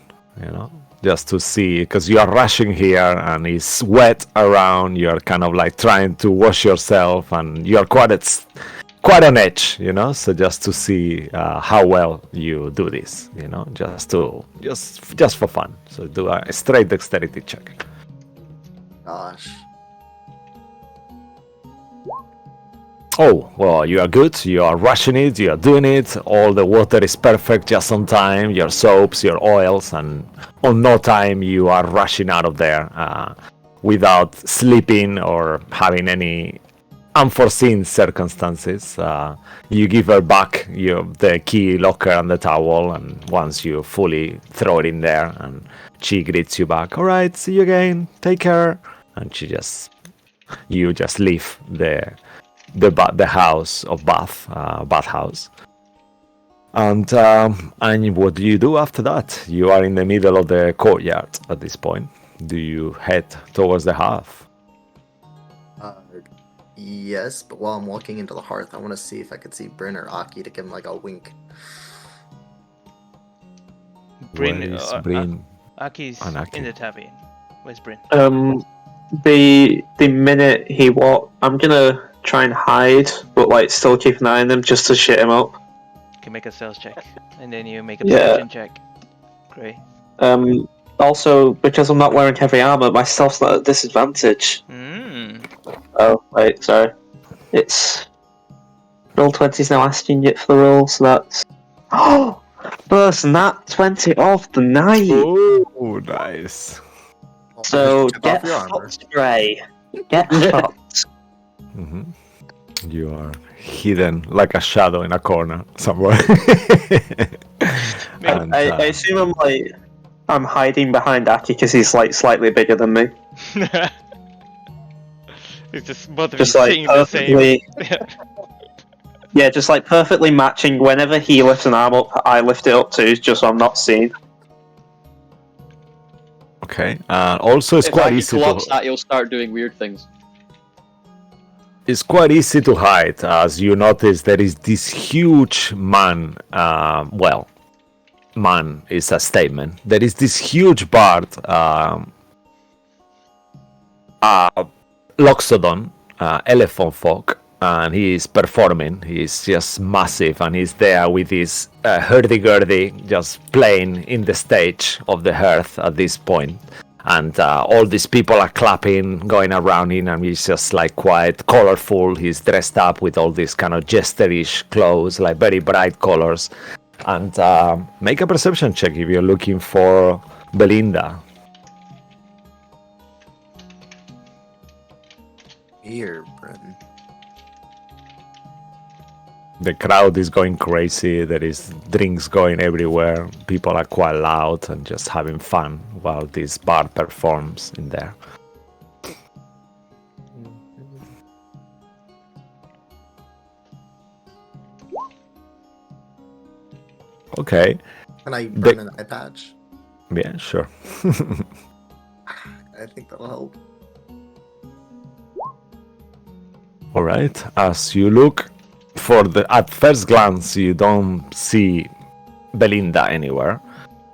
just to see, because you are rushing here and it's wet around. You're kind of like trying to wash yourself, and you're quite on edge, So just to see how well you do this, just for fun. So do a straight dexterity check. Gosh. Oh, well, you are good. You are rushing it. You are doing it. All the water is perfect, just on time. Your soaps, your oils, and on no time you are rushing out of there without sleeping or having any unforeseen circumstances. You give her back the key, locker, and the towel, and once you fully throw it in there, and she greets you back. All right, see you again. Take care. And you just leave the house of bathhouse. And what do you do after that? You are in the middle of the courtyard at this point. Do you head towards the hearth? Yes, but while I'm walking into the hearth, I want to see if I could see Bryn or Aki to give him like a wink. Bryn, Where is Bryn? Aki's And Aki. in the tavern. Where's Bryn? The minute he I'm gonna try and hide, but like still keep an eye on him just to shit him up. You can make a sales check, and then you make a Yeah. perception check. Great. Also, because I'm not wearing heavy armor, my stealth's not at a disadvantage. Oh, wait, sorry. It's Roll20's now asking it for the roll, so that's first nat 20 of the night. Oh, nice. So Take get off your armor. fucked, Gray. Get fucked. Hmm. You are hidden like a shadow in a corner somewhere. And, I assume I'm hiding behind Aki because he's like slightly bigger than me. It's just both of Just you like seeing the same. perfectly, yeah, just like perfectly matching. Whenever he lifts an arm up, I lift it up too, just so I'm not seen. okay. Also, it's If quite Aki easy clocks to. that, he'll start doing weird things. It's quite easy to hide, as you notice there is this huge man. Man is a statement. There is this huge bard Loxodon, elephant folk, and he's performing. He's just massive, and he's there with his hurdy-gurdy just playing in the stage of the hearth at this point. And all these people are clapping, going around him, and he's just like quite colorful. He's dressed up with all these kind of jesterish clothes, like very bright colors. And make a perception check if you're looking for Belinda. Here, Brenton. The crowd is going crazy. There is drinks going everywhere. People are quite loud and just having fun while this bard performs in there. Okay. Can I burn an eye patch? Yeah, sure. I think that'll help. All right. As you look at first glance, you don't see Belinda anywhere.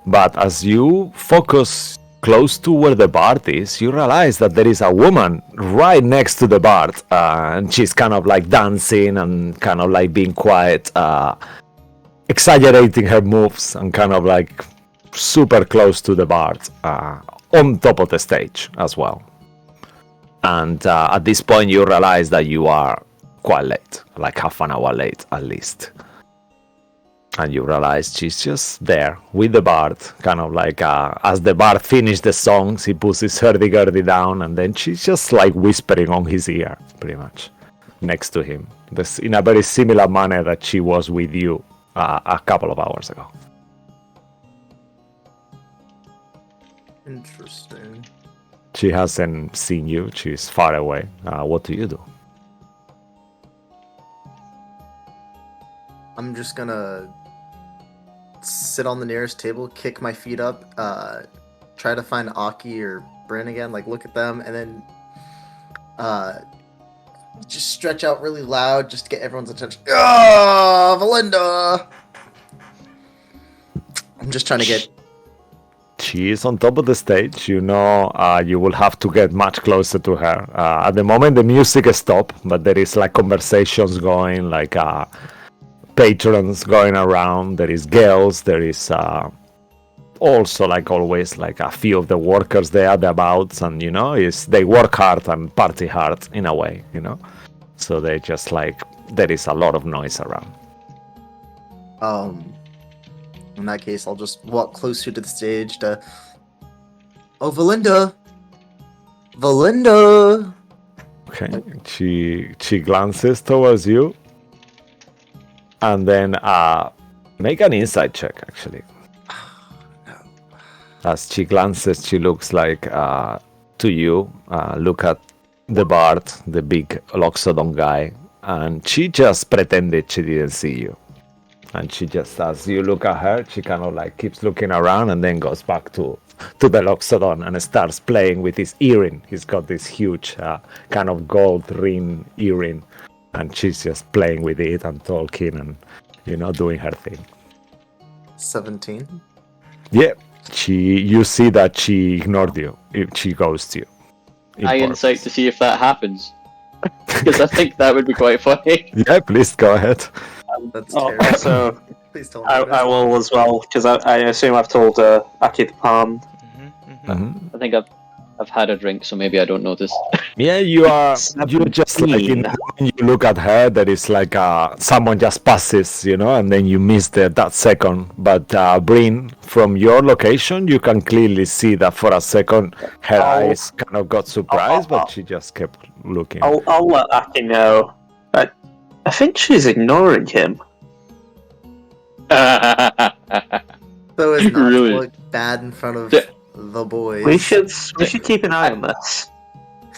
But as you focus close to where the bard is, you realize that there is a woman right next to the bard. And she's kind of like dancing and kind of like being quite exaggerating her moves and kind of like super close to the bard on top of the stage as well. And at this point, you realize that you are quite late, like half an hour late at least. And you realize she's just there with the bard, kind of like as the bard finished the songs, he puts his hurdy-gurdy down, and then she's just like whispering on his ear, pretty much, next to him, in a very similar manner that she was with you a couple of hours ago. Interesting. She hasn't seen you. She's far away. What do you do? I'm just gonna sit on the nearest table, kick my feet up, try to find Aki or Bryn again, like look at them, and then just stretch out really loud just to get everyone's attention. Ah, Valinda! I'm just trying to get... She is on top of the stage. You know, you will have to get much closer to her. At the moment, the music is stopped, but there is like conversations going, like patrons going around. There is girls. There is also, like always, like a few of the workers there, thereabouts, and you know, they work hard and party hard in a way, you know. So they just like there is a lot of noise around. In that case, I'll just walk closer to the stage to... Oh, Valinda! Valinda! Okay, she glances towards you, and then make an insight check, actually. No. As she glances, she looks like to you, look at the bard, the big Loxodon guy, and she just pretended she didn't see you. And she just, as you look at her, she kind of like keeps looking around and then goes back to the Loxodon and starts playing with his earring. He's got this huge kind of gold ring earring, and she's just playing with it and talking and, you know, doing her thing. 17? Yeah, you see that she ignored you. She ghosted you. I insight to see if that happens. Because I think that would be quite funny. Yeah, please go ahead. That's Oh, terrible. also, Please don't I will as well, because I assume I've told Aki the Palm. I think I've had a drink, so maybe I don't notice. Yeah, you're just like in, when you look at her, there is like someone just passes, you know, and then you miss that second. But Bryn, from your location, you can clearly see that for a second her eyes kind of got surprised, but she just kept looking. I'll let Aki know. I think she's ignoring him. So as not Really? to look bad in front of the boys. We should keep an eye on this.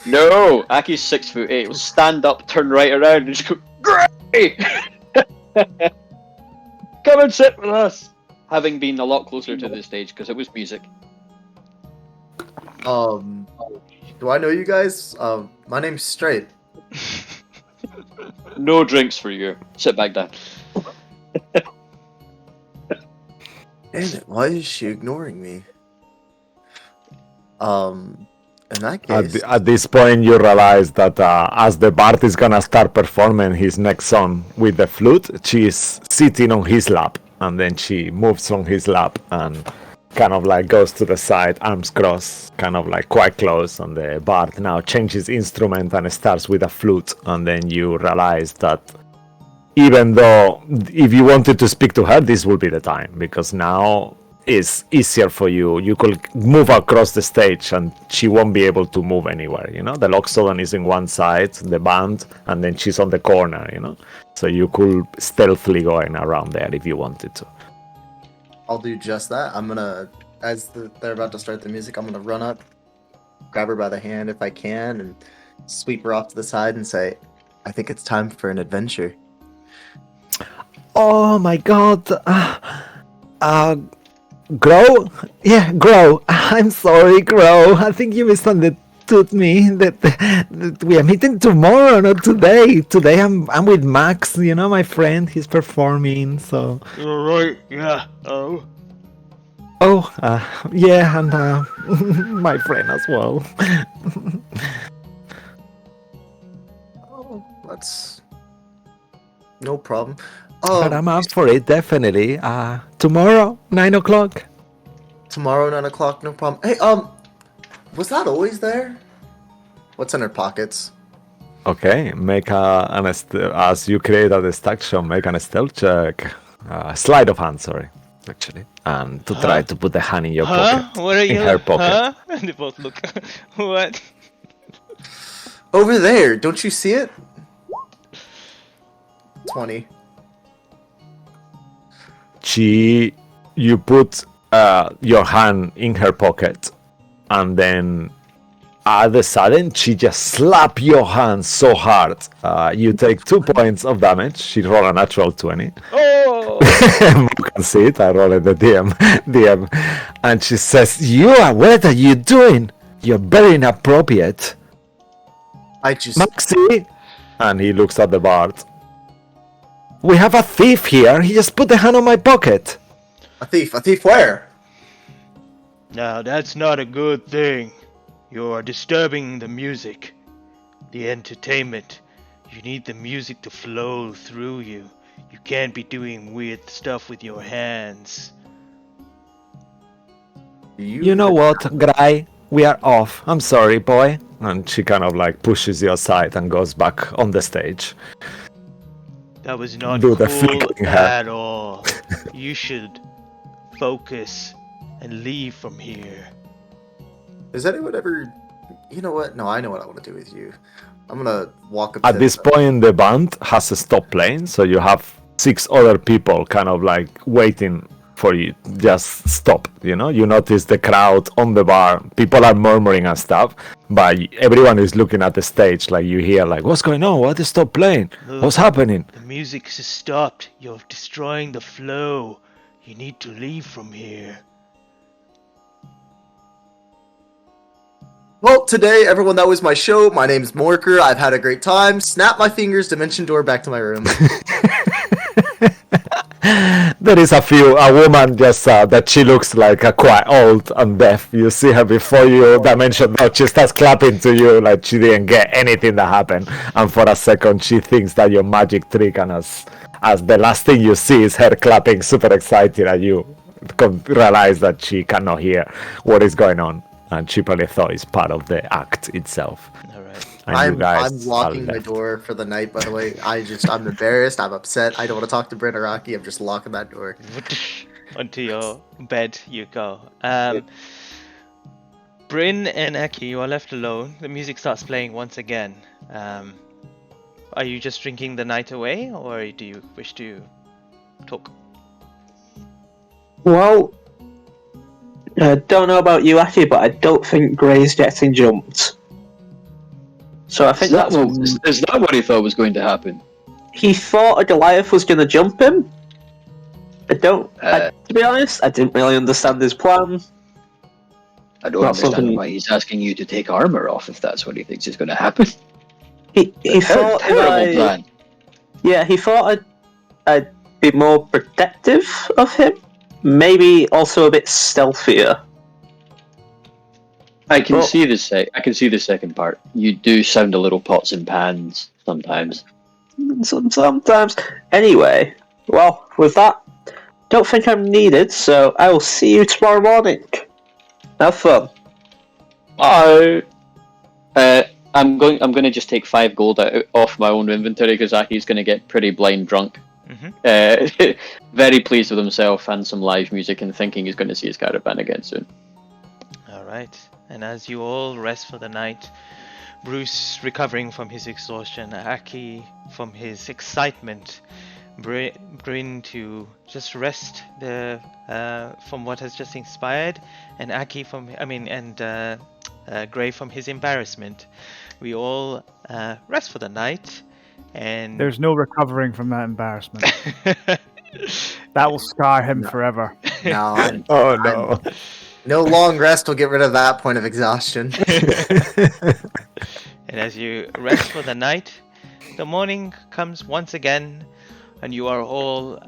No! Aki's 6'8". Will stand up, turn right around, and just go, "Great! Come and sit with us!" Having been a lot closer to the stage, because it was music. Do I know you guys? My name's Straight. No drinks for you. Sit back down. Damn it, why is she ignoring me? I In that case, At this point, you realize that as the bard is gonna start performing his next song with the flute, she's sitting on his lap, and then she moves on his lap and kind of like goes to the side, arms crossed, kind of like quite close, and the bard now changes instrument and starts with a flute, and then you realize that even though if you wanted to speak to her, this would be the time, because now it's easier for you. You could move across the stage and she won't be able to move anywhere, you know? The Loxodon is in one side, the band, and then she's on the corner, you know? So you could stealthily going around there if you wanted to. I'll do just that. I'm gonna, they're about to start the music, I'm gonna run up, grab her by the hand if I can, and sweep her off to the side and say, I think it's time for an adventure. Oh my god. Grow? Yeah, Grow. I'm sorry, Grow. I think you misunderstood me. That we are meeting tomorrow, not today. Today I'm with Max, you know, my friend. He's performing, so. Alright, yeah. Oh. Oh, yeah, and my friend as well. Oh, that's no problem. But I'm up for it, definitely. Tomorrow, 9 o'clock. Tomorrow, 9 o'clock, no problem. Hey, was that always there? What's in her pockets? Okay, make as you create a distraction, make an stealth check. Sleight of hand, sorry, actually. And to try to put the hand in your pocket. What are you? In her pocket. Huh? They both look. What? Over there, don't you see it? 20. You put your hand in her pocket, and then all of a sudden she just slap your hand so hard. You take 2 points of damage. She rolled a natural 20. Oh! You can see it. I rolled the DM, and she says, what are you doing? You're very inappropriate. I just... Maxi! And he looks at the bard. We have a thief here. He just put the hand on my pocket. A thief? A thief where? Now that's not a good thing. You are disturbing the music, the entertainment. You need the music to flow through you. You can't be doing weird stuff with your hands. You know what, Grai? We are off. I'm sorry, boy. And she kind of like pushes you aside and goes back on the stage. That was not Do the cool flicking at all. You should focus and leave from here. Has anyone ever... You know what? No, I know what I want to do with you. I'm gonna walk up At to this point, the band has stopped playing, so you have 6 other people kind of like waiting for you. Just stop, you know? You notice the crowd on the bar. People are murmuring and stuff, but everyone is looking at the stage. Like you hear, like, what's going on? Why they stop playing? Look, What's happening? The music has stopped. You're destroying the flow. You need to leave from here. Well, today, everyone, that was my show. My name's Morker. I've had a great time. Snap my fingers, dimension door, back to my room. There is a woman just that she looks like quite old and deaf. You see her before you dimension out. She starts clapping to you like she didn't get anything that happened. And for a second, she thinks that your magic trick, and as the last thing you see is her clapping super excited at you, realize that she cannot hear what is going on. And she probably thought it's part of the act itself. Alright. I'm locking my door for the night, by the way. I'm embarrassed. I'm upset. I don't want to talk to Bryn Araki. I'm just locking that door. Onto your bed you go. Bryn and Aki, you are left alone. The music starts playing once again. Are you just drinking the night away, or do you wish to talk? Well, I don't know about you, Aki, but I don't think Gray's getting jumped. So I think Is that what he thought was going to happen? he thought a Goliath was going to jump him. To be honest, I didn't really understand his plan. I don't understand why he's asking you to take armor off if that's what he thinks is going to happen. He thought Terrible plan. Yeah, he thought I'd be more protective of him. Maybe also a bit stealthier. I can see the second part. You do sound a little pots and pans sometimes. Sometimes. Anyway, well, with that, don't think I'm needed, so I will see you tomorrow morning. Have fun. Bye. I'm going to just take 5 gold off my own inventory because Aki's going to get pretty blind drunk. Very pleased with himself and some live music and thinking he's going to see his caravan again soon. Alright, and as you all rest for the night, Bruce recovering from his exhaustion, Aki from his excitement, Bryn to just rest from what has just inspired, and Aki Gray from his embarrassment. We all rest for the night, and There's no recovering from that embarrassment. That will scar him forever. No, no. no long rest will get rid of that point of exhaustion. And as you rest for the night, the morning comes once again, and you are all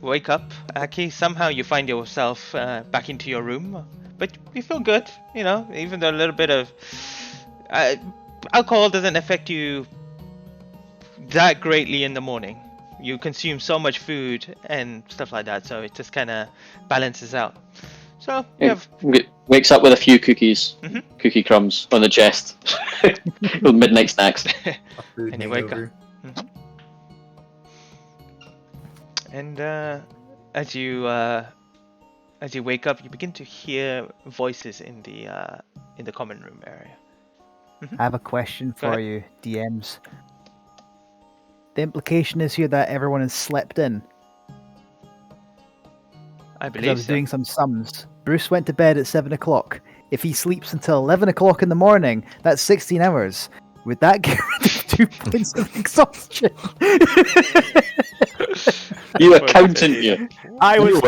wake up. Aki, somehow you find yourself back into your room, but you feel good, even though a little bit of alcohol doesn't affect you that greatly in the morning. You consume so much food and stuff like that, so it just kind of balances out. So you have Wakes up with a few cookies, cookie crumbs on the chest, with midnight snacks. and you wake up. And as you wake up, you begin to hear voices in the common room area. I have a question Go for ahead. you, DMs. The implication is here that everyone has slept in. I 'Cause believe I was so. doing some sums. Bruce went to bed at 7 o'clock. If he sleeps until 11 o'clock in the morning, that's 16 hours. Would that get rid of 2 points of exhaustion? You accountant, you. I was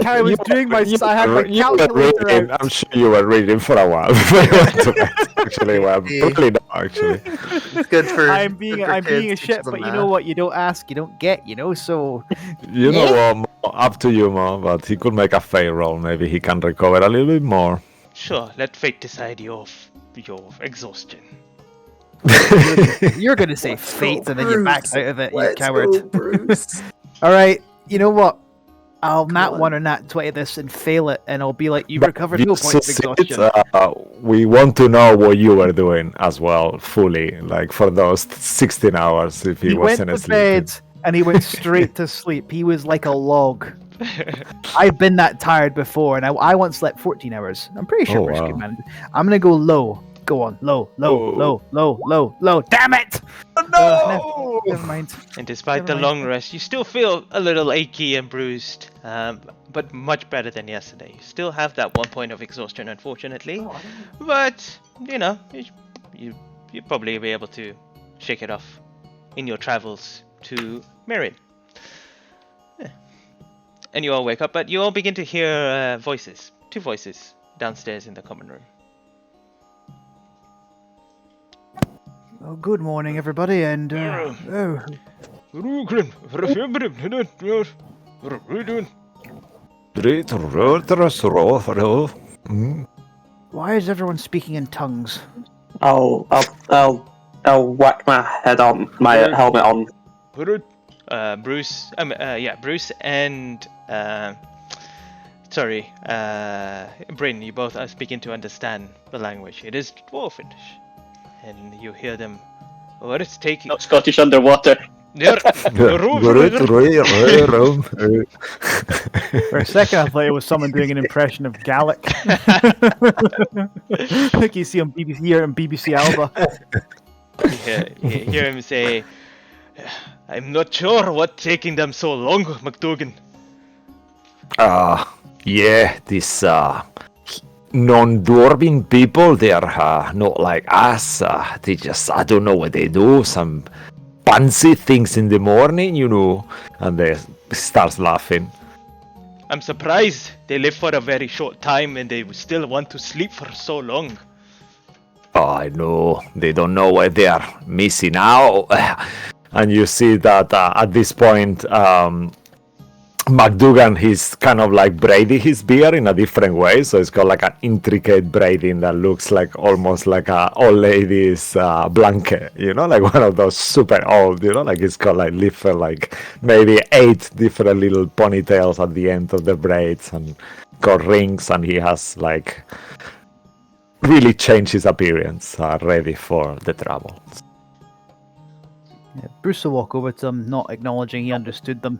doing my. I had my calculator out. I'm sure you were reading for a while before you went to bed. Actually, well, probably not. Actually, It's good for. I'm being a kids, shit, teaches them but you math. know what? You don't ask, you don't get. So you know what? Mo, up to you, Mo. But he could make a fail roll. Maybe he can recover a little bit more. Sure, let fate decide your exhaustion. you're gonna say fate, and then you back out of it, you Let's coward. go, Bruce. All right, you know what? I'll nat 1 or nat 20 this and fail it, and I'll be like, you've recovered no points of exhaustion. We want to know what you were doing as well, fully, like for those 16 hours. If he, He went wasn't to asleep. bed and he went straight to sleep. He was like a log. I've been that tired before, and I once slept 14 hours. I'm pretty sure Oh, Bruce wow. could manage. I'm gonna go low. Go on, low. Damn it! No! Never mind. And despite Never the mind. long rest, you still feel a little achy and bruised, but much better than yesterday. You still have that 1 point of exhaustion, unfortunately, but you'll probably be able to shake it off in your travels to Merin. Yeah. And you all wake up, but you all begin to hear voices, 2 voices downstairs in the common room. Oh, good morning, everybody, and why is everyone speaking in tongues? I'll whack my head on my helmet on. Bruce and Bryn, you both are speaking to understand the language. It is Dwarfish, and you hear them. What is taking? Not Scottish underwater. There- For a second, I thought it was someone doing an impression of Gallic. Like you see on BBC here on BBC Alba. You hear him say, "I'm not sure what's taking them so long, McDougan." Yeah, these non-dwarven people, they're not like us. They just, I don't know what they do. Some fancy things in the morning, and they starts laughing. I'm surprised they live for a very short time and they still want to sleep for so long. Oh, I know. They don't know what they are missing out. And you see that at this point, McDougan, he's kind of like braiding his beard in a different way, so it's got like an intricate braiding that looks like almost like a old lady's blanket, like one of those super old, like it's got like different, like maybe 8 different little ponytails at the end of the braids, and got rings, and he has like really changed his appearance, ready for the travel. Yeah, Bruce will walk over to them, not acknowledging he understood them,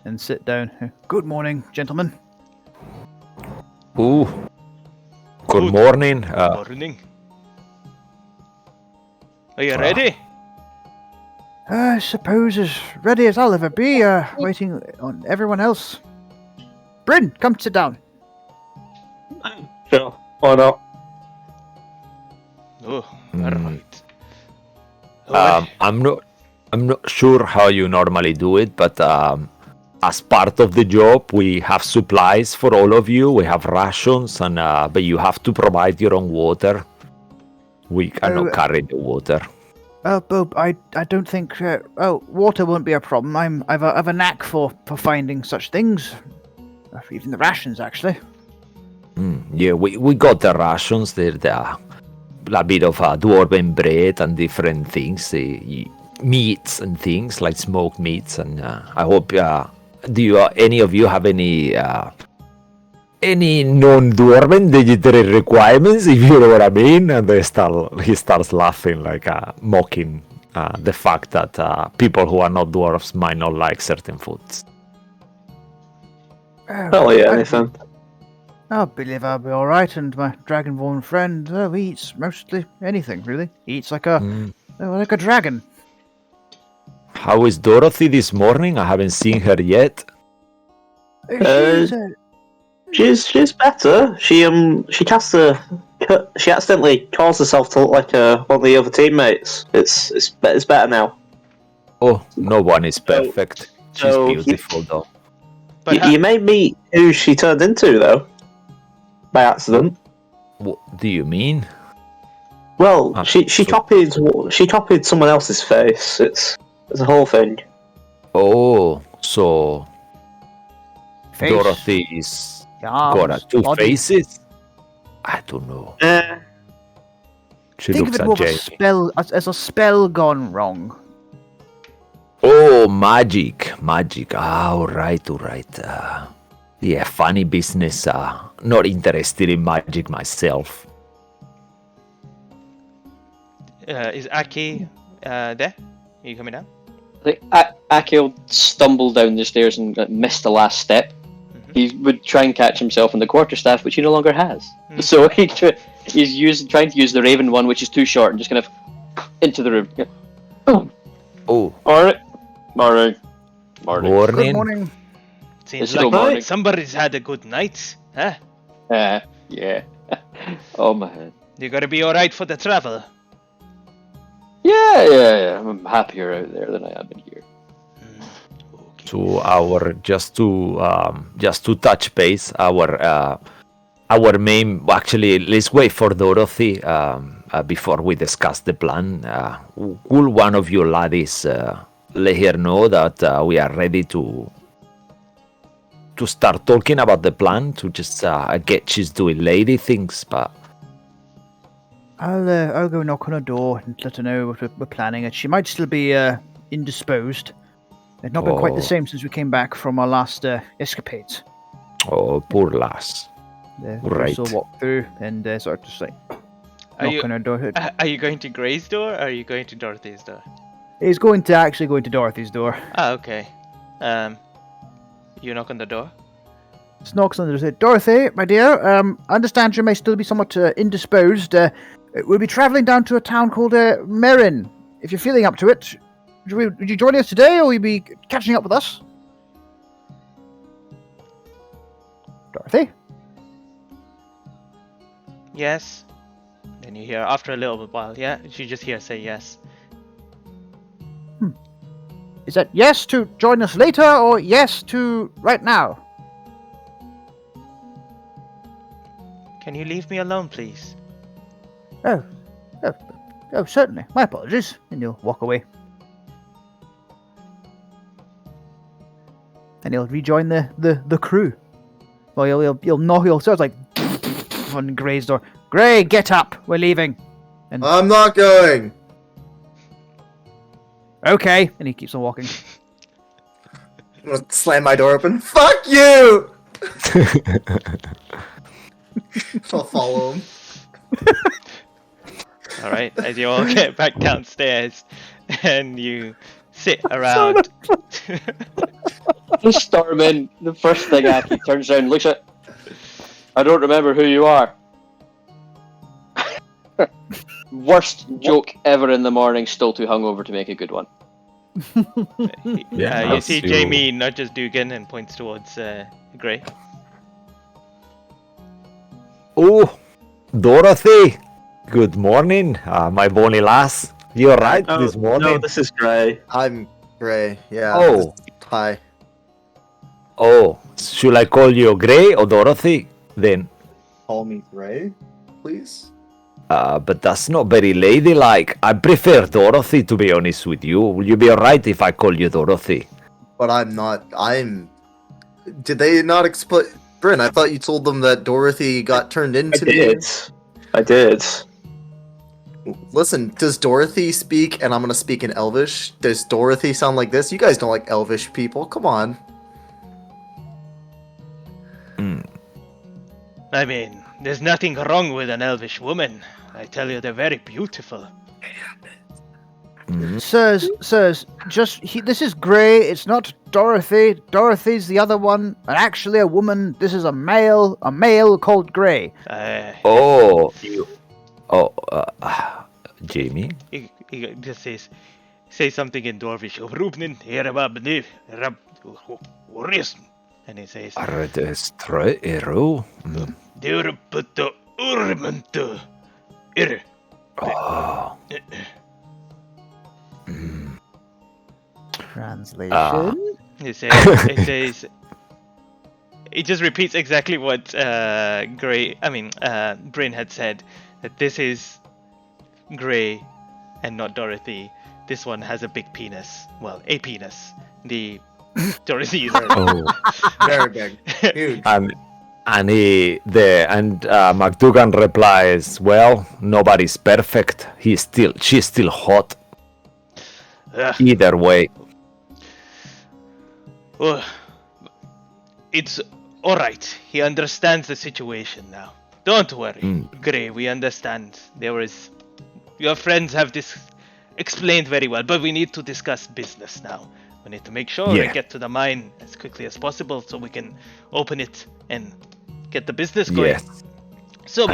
and sit down. Good morning, gentlemen. Ooh. Good morning. Morning. Are you ready? I suppose as ready as I'll ever be, waiting on everyone else. Bryn, come sit down. Sure, why not? Oh, alright. Oh, I'm not sure how you normally do it, but as part of the job, we have supplies for all of you. We have rations, and but you have to provide your own water. We cannot carry the water. Oh, Bob, I don't think. Water won't be a problem. I've a knack for finding such things. Even the rations, actually. Yeah, we got the rations. They're a bit of dwarven bread and different things, meats and things like smoked meats. And I hope. Do any of you have any non-dwarven dietary requirements, if you know what I mean? And he starts laughing, like mocking the fact that people who are not dwarves might not like certain foods. Anything. I believe I'll be all right. And my dragonborn friend, he eats mostly anything. Really, he eats like a dragon. How is Dorothy this morning? I haven't seen her yet. She's better. She accidentally caused herself to look like one of the other teammates. It's better now. Oh, no one is perfect. She's beautiful though. but You may meet who she turned into though, by accident. What do you mean? Well, she copied someone else's face. It's a whole thing. Oh, so Face, Dorothy's arms, got 2 body. faces? I don't know. She Think of looks it more at of a Jamie. spell, as a spell gone wrong. Oh, magic. All right. Yeah, funny business. Not interested in magic myself. is Aki there? Are you coming down? Akio stumbled down the stairs and missed the last step. He would try and catch himself in the quarterstaff, which he no longer has. So he's trying to use the raven one, which is too short, and just kind of into the room. Yeah. Oh, Alright. Morning. Good morning. Seems It's still like morning. somebody's had a good night, huh? Yeah. Oh my head. You gotta be alright for the travel. Yeah. I'm happier out there than I am in here. to our just to touch base. Our main, actually, let's wait for Dorothy before we discuss the plan. Will one of you laddies let her know that we are ready to start talking about the plan? To just get she's doing lady things, but I'll go knock on her door and let her know what we're planning. She might still be indisposed. It's not been quite the same since we came back from our last escapades. oh, poor lass. Right. So walk through and sort of just like Are knock on her door. Are you going to Gray's door or are you going to Dorothy's door? He's going to Dorothy's door. Ah, okay. You knock on the door? Just knocks on the door. Says, Dorothy, my dear, I understand you may still be somewhat indisposed. We'll be travelling down to a town called Merrin. If you're feeling up to it, would you join us today, or will you be catching up with us? Dorothy? Yes. Then you hear after a little while, yeah? You just hear say yes. Is that yes to join us later, or yes to right now? Can you leave me alone, please? Oh, certainly. My apologies. And you'll walk away. and he'll rejoin the crew. Well, he'll sort of like on Gray's door. Gray, get up, we're leaving. And I'm not going. okay, and he keeps on walking. I'm gonna slam my door open. Fuck you! I'll follow him. All right, as you all get back downstairs, and you sit around. Just storm in. The first thing Aki turns around, looks at. I don't remember who you are. Worst joke ever in the morning. Still too hungover to make a good one. You see Jamie nudges Dugan and points towards Gray. Oh, Dorothy. Good morning, my bonny lass. You're right this morning. No, this is Gray. I'm Gray. Yeah. Oh. Hi. Oh, should I call you Gray or Dorothy then? Call me Gray, please. But that's not very ladylike. I prefer Dorothy, to be honest with you. Will you be alright if I call you Dorothy? But I'm not. Did they not explain? Bryn, I thought you told them that Dorothy got turned into I did. Listen, does Dorothy speak, and I'm gonna speak in Elvish? Does Dorothy sound like this? You guys don't like Elvish people. Come on. I mean, there's nothing wrong with an elvish woman. I tell you, they're very beautiful. Sirs, this is Gray. It's not Dorothy. Dorothy's the other one, and actually a woman. This is a male called Gray. Jamie? He just says something in Dwarvish. And he says, Oh. Translation. It just repeats exactly what Bryn had said, that this is Gray and not Dorothy. This one has a big penis. Well, a penis. The Dorothy is very big, huge. And McDougan replies, "Well, nobody's perfect. She's still hot. Either way." Well, it's all right. He understands the situation now. Don't worry, Gray. We understand. Your friends have explained very well, but we need to discuss business now. We need to make sure we get to the mine as quickly as possible so we can open it and get the business going. Yes. So,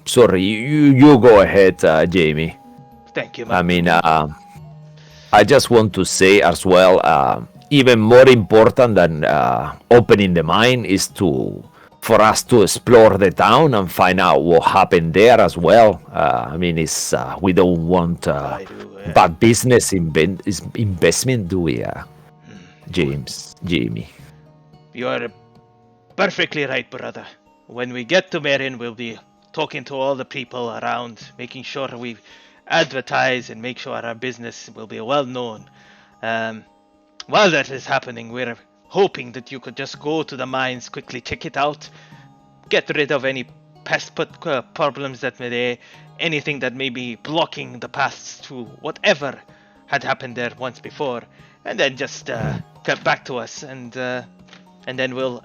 sorry. You go ahead, Jamie. Thank you. I mean, I just want to say as well, even more important than opening the mine is for us to explore the town and find out what happened there as well. We don't want bad business investment, do we, Jamie? You are perfectly right, brother. When we get to Marin, we'll be talking to all the people around, making sure we advertise and make sure our business will be well known. While that is happening, we're hoping that you could just go to the mines, quickly check it out, get rid of any pest problems that anything that may be blocking the paths to whatever had happened there once before, and then just get back to us, and then we'll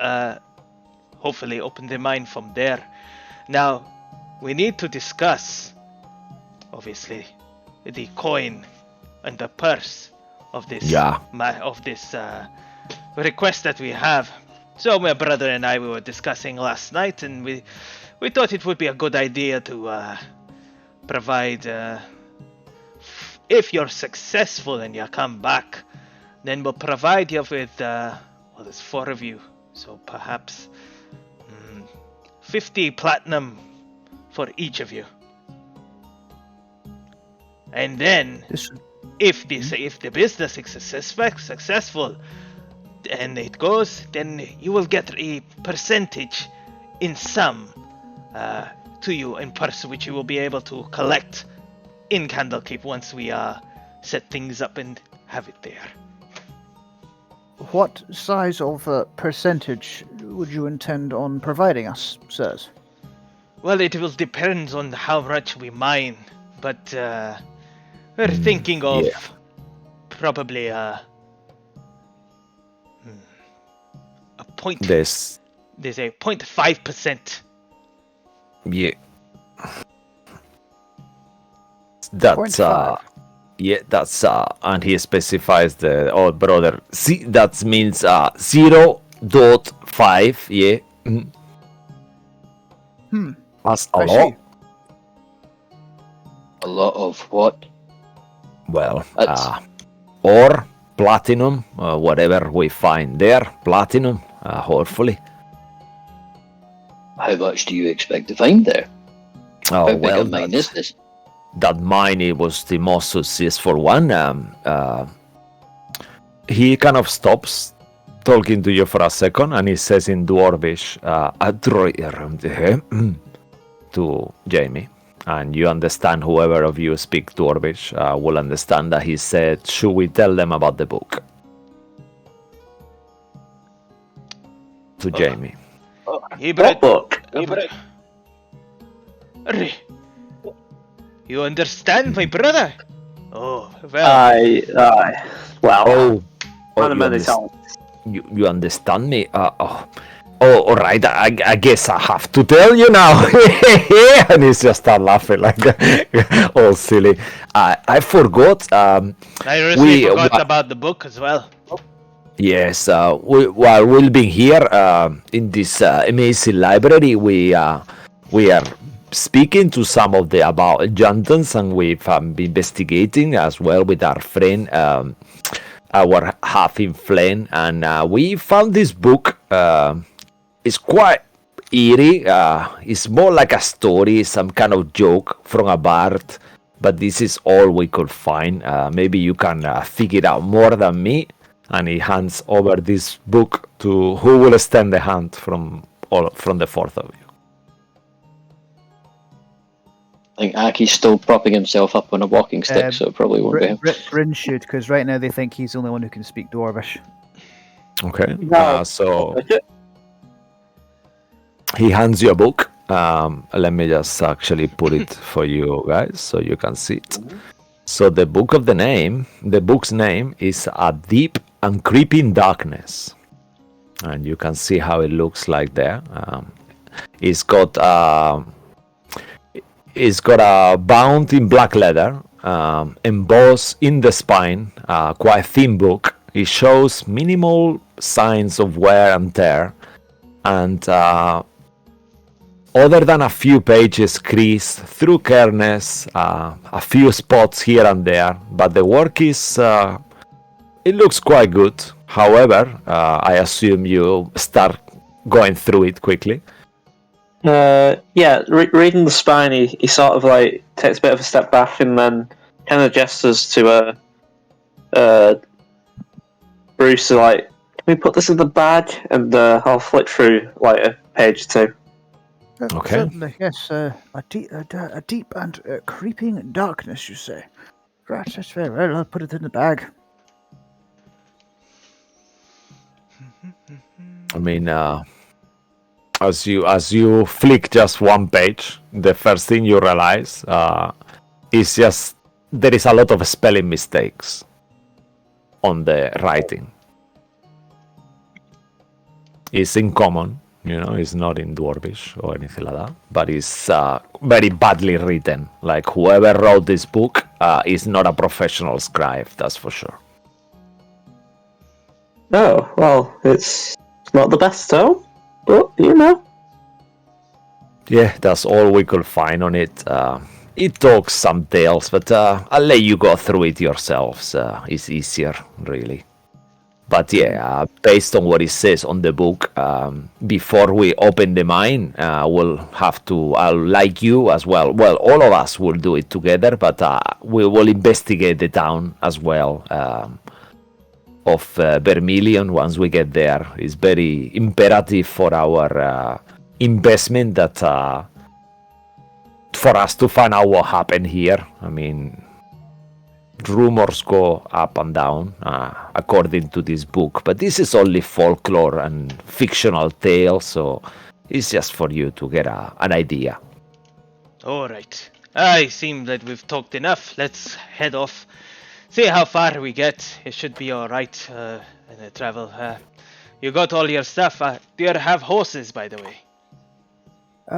hopefully open the mine from there. Now, we need to discuss, obviously, the coin and the purse of this request that we have. So my brother and I, we were discussing last night, and we thought it would be a good idea to provide, if you're successful and you come back, then we'll provide you with, there's 4 of you, so perhaps 50 platinum for each of you. And then, if the business is successful, and it goes, then you will get a percentage in sum to you in purse, which you will be able to collect in Candlekeep once we set things up and have it there. What size of percentage would you intend on providing us, sirs? Well, it will depend on how much we mine, but we're thinking of probably a point. There's a 0.5%. Yeah. That's 0.5. yeah, that's and he specifies the brother. See, that means 0.5. Yeah. That's a I lot. see. A lot of what? Well, That's- or platinum, whatever we find there, platinum, hopefully. How much do you expect to find there? Oh, How big well, a mine is this? that mine it was the most successful one. He kind of stops talking to you for a second, and he says in Dwarvish, to Jamie. And you understand, whoever of you speak Dwarvish will understand that he said, should we tell them about the book? To Jamie. What book? You understand, my brother? Oh, well. Aye. Well, Oh, one of you, many underst- talents. you understand me? All right. I guess I have to tell you now. And he's just start laughing like all silly. I forgot. I really forgot about the book as well. Yes. While we've been here in this amazing library, we are speaking to some of the about Jantons, and we've been investigating as well with our friend, our half-in Flynn, and we found this book. It's quite eerie. It's more like a story, some kind of joke from a bard, but this is all we could find. Maybe you can figure it out more than me. And he hands over this book to who will stand the hand from the fourth of you. I think Aki's still propping himself up on a walking stick, so it probably won't be him. Bryn should, because right now they think he's the only one who can speak Dwarvish. Okay. No. So he hands you a book. Let me just actually put it for you guys so you can see it. So the book's name is A Deep and Creeping Darkness. And you can see how it looks like there. It's got a bound in black leather, embossed in the spine, quite thin book. It shows minimal signs of wear and tear, and other than a few pages creased through carelessness, a few spots here and there, but the work is it looks quite good. However, I assume you start going through it quickly. Reading the spine, he sort of like takes a bit of a step back and then kind of gestures to Bruce to like, can we put this in the bag? And I'll flick through like a page or two. Okay. Certainly, yes. A deep and creeping darkness, you say? Right, that's very well. I'll put it in the bag. I mean, as you flick just one page, the first thing you realize is just there is a lot of spelling mistakes on the writing. It's in common, it's not in Dwarvish or anything like that, but it's very badly written. Like whoever wrote this book is not a professional scribe, that's for sure. Oh, well, it's not the best though, but Yeah, that's all we could find on it. It talks some tales, but I'll let you go through it yourselves. It's easier, really. But yeah, based on what it says on the book, before we open the mine, I'll like you as well. Well, all of us will do it together, but we will investigate the town as well of Vermilion once we get there. It's very imperative for our investment that for us to find out what happened here. I mean, rumors go up and down according to this book, but this is only folklore and fictional tale, so it's just for you to get an idea. Alright. I seem that we've talked enough. Let's head off. See how far we get. It should be alright in the travel. You got all your stuff. Do you have horses, by the way?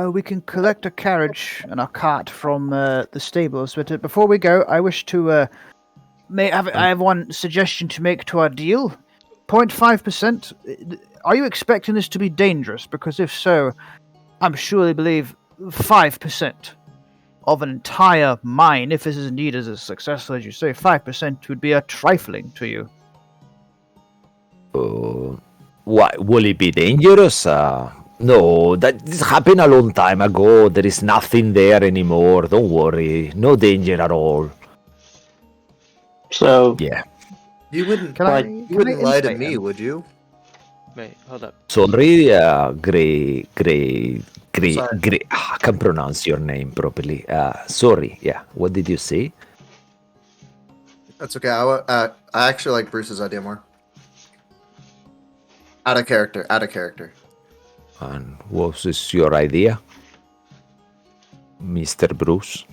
We can collect a carriage and a cart from the stables, but before we go, I wish to I have one suggestion to make to our deal. 0.5%. Are you expecting this to be dangerous? Because if so, I'm surely believe 5% of an entire mine, if this is indeed as successful as you say, 5% would be a trifling to you. Why will it be dangerous? No, this happened a long time ago. There is nothing there anymore. Don't worry. No danger at all. So, Yeah. You wouldn't, Can I- you can wouldn't I lie to insight me, him? would you? Wait, hold up. Sorry, Sorry. I can't pronounce your name properly. Sorry, yeah. What did you say? That's okay. I actually like Bruce's idea more. Out of character. Out of character. And what is your idea, Mr. Bruce?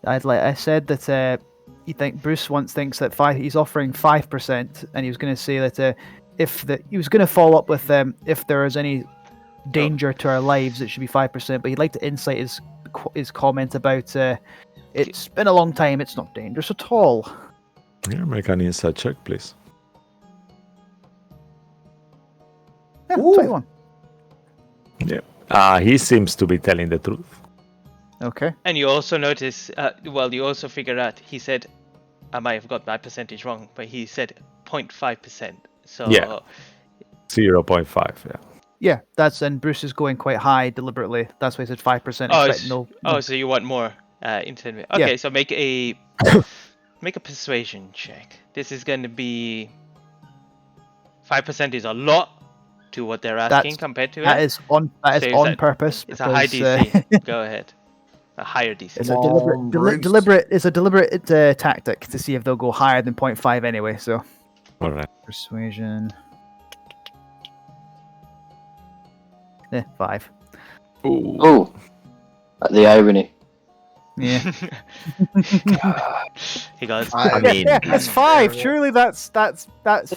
I said that you think Bruce thinks that he's offering 5%, and he was going to say that he was going to follow up with if there is any danger to our lives, it should be 5%. But he'd like to insight his comment about it's been a long time, it's not dangerous at all. Yeah, make an insight check, please. Yeah, Ooh. 21. Yeah. He seems to be telling the truth. Okay. And you also notice, you also figure out, he said, I might have got my percentage wrong, but he said 0.5%. So, Yeah. 0.5, yeah. Yeah, and Bruce is going quite high deliberately. That's why he said 5%. So you want more incentive. Okay, so make a persuasion check. This is going to be 5% is a lot to what they're asking compared to that it. is on So purpose. It's a high because, DC. Go ahead. A higher DC. It's a deliberate tactic to see if they'll go higher than 0.5 anyway. So All right. persuasion. 5. Ooh. Oh, the irony. Yeah. He goes, I mean, that's 5. Surely that's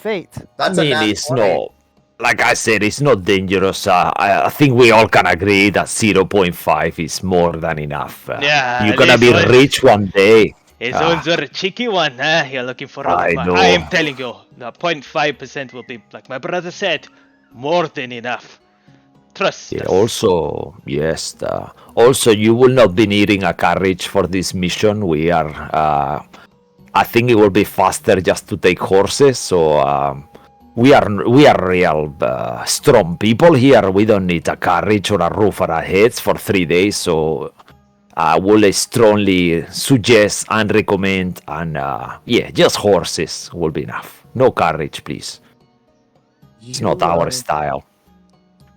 fate. That's I a mean, nat it's 20. not. Like I said, it's not dangerous. I think we all can agree that 0.5 is more than enough. Yeah, You're at gonna least be once. rich one day. his ones are a cheeky one, huh? You're looking for a I know. I am telling you, the 0.5% will be, like my brother said, more than enough. Trust Yeah, us. also, yes. Also, you will not be needing a carriage for this mission. We are. I think it will be faster just to take horses. So we are real strong people here. We don't need a carriage or a roof on our heads for 3 days. So I will strongly suggest and recommend, and just horses will be enough. No carriage, please. It's not our style.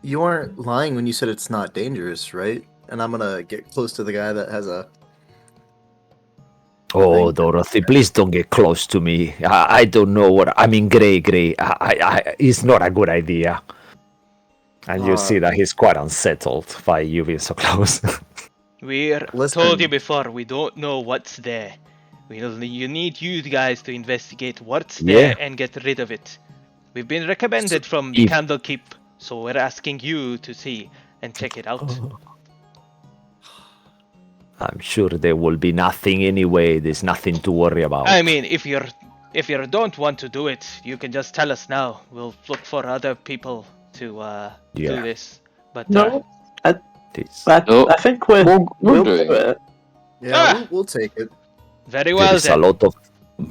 You aren't lying when you said it's not dangerous, right? And I'm gonna get close to the guy that has a. Oh, Dorothy, please don't get close to me. I don't know what I mean. Gray. It's not a good idea. And you see that he's quite unsettled by you being so close. Listen. Told you before, we don't know what's there. You need you guys to investigate what's there and get rid of it. We've been recommended from the Candlekeep, so we're asking you to see and check it out. I'm sure there will be nothing anyway. There's nothing to worry about. I mean, if you don't want to do it, you can just tell us now. We'll look for other people to do this. But No, I No, think we'll we're do doing it. Yeah, we'll take it. very well There's a then. lot of.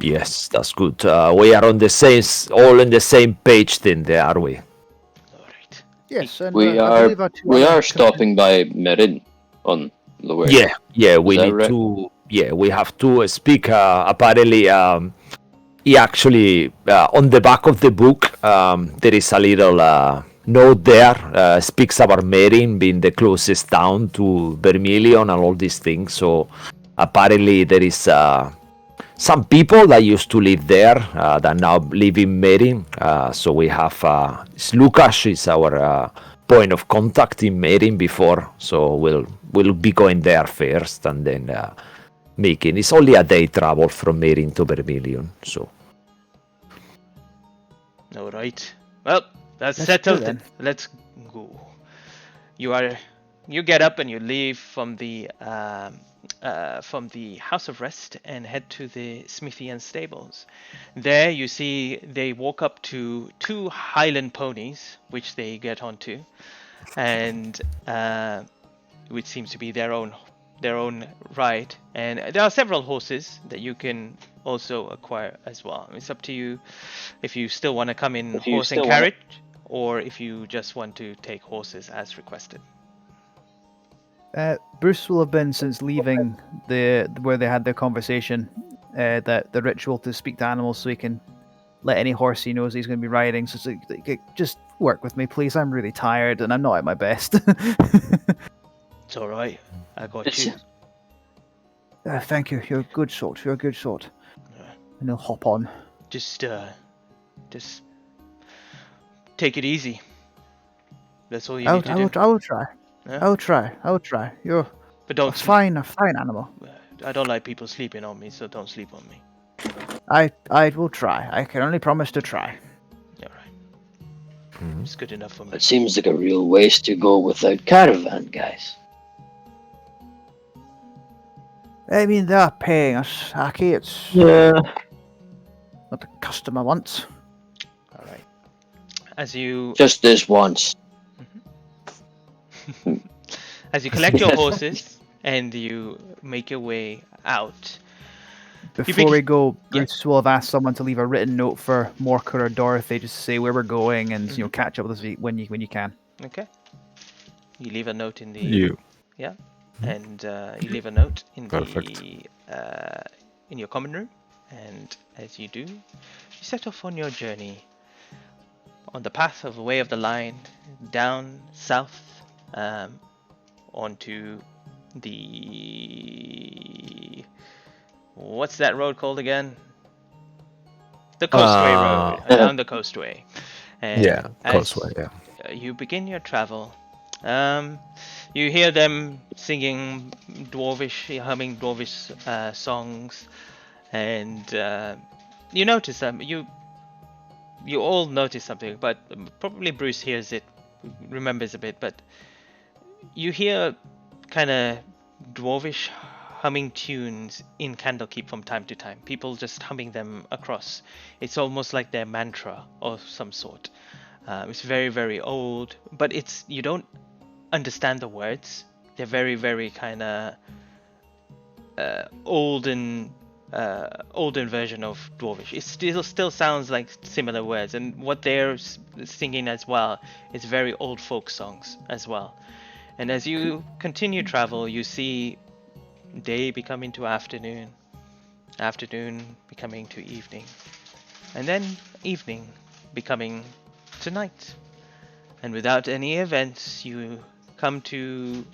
Yes, that's good. We are on the same, all on the same page then, are we? All right. Yes, and we I are believe our two we other are stopping by Merin on the way. Yeah, we that need right? to. Yeah, we have to speak. Apparently, he actually on the back of the book there is a little note there. Speaks about Merin being the closest town to Vermilion and all these things. So apparently there is some people that used to live there that now live in Merin. So we have Lukas is our point of contact in Merin before. So we'll be going there first and then making. It's only a day travel from Merin to Vermilion. So. All right. Well, that's Let's settled. go then. Let's go. You get up and you leave from the House of Rest and head to the Smithian stables. There you see they walk up to 2 Highland ponies, which they get onto, and which seems to be their own ride. And there are several horses that you can also acquire as well. It's up to you if you still want to come in horse and carriage, or if you just want to take horses as requested. Bruce will have been since leaving where they had their conversation, that the ritual to speak to animals, so he can let any horse he knows he's going to be riding. So just work with me, please. I'm really tired and I'm not at my best. It's all right. I got you. Thank you. You're a good sort. You're a good sort. And he'll hop on. Just take it easy. That's all you need to do. I will try. Yeah? I will try. You're But a don't. fine animal. I don't like people sleeping on me, so don't sleep on me. I will try. I can only promise to try. All right. It's good enough for me. It seems like a real waste to go without caravan, guys. I mean, they are paying us, Aki. It's Yeah. what the customer wants. All right. As you Just this once. collect your horses and you make your way out. Before we go, Yeah. Bruce will have asked someone to leave a written note for Morker or Dorothy, just to say where we're going and catch up with us when you can. Okay. You leave a note in the and you leave a note in Perfect. in your common room, and as you do, you set off on your journey on the path of the Way of the Line down south onto the what's that road called again? The Coastway Road, down the Coastway. And Yeah, as Causeway, yeah. you begin your travel, you hear them singing humming dwarvish songs, and you notice them. You all notice something, but probably Bruce hears it, remembers a bit. But you hear kind of dwarvish humming tunes in Candlekeep from time to time. People just humming them across. It's almost like their mantra of some sort. It's very, very old, but you don't understand the words. They're very, very kind of olden version of Dwarvish. It still sounds like similar words, and what they're singing as well is very old folk songs as well. And as you continue travel, you see day becoming to afternoon, afternoon becoming to evening, and then evening becoming to night. And without any events, you come to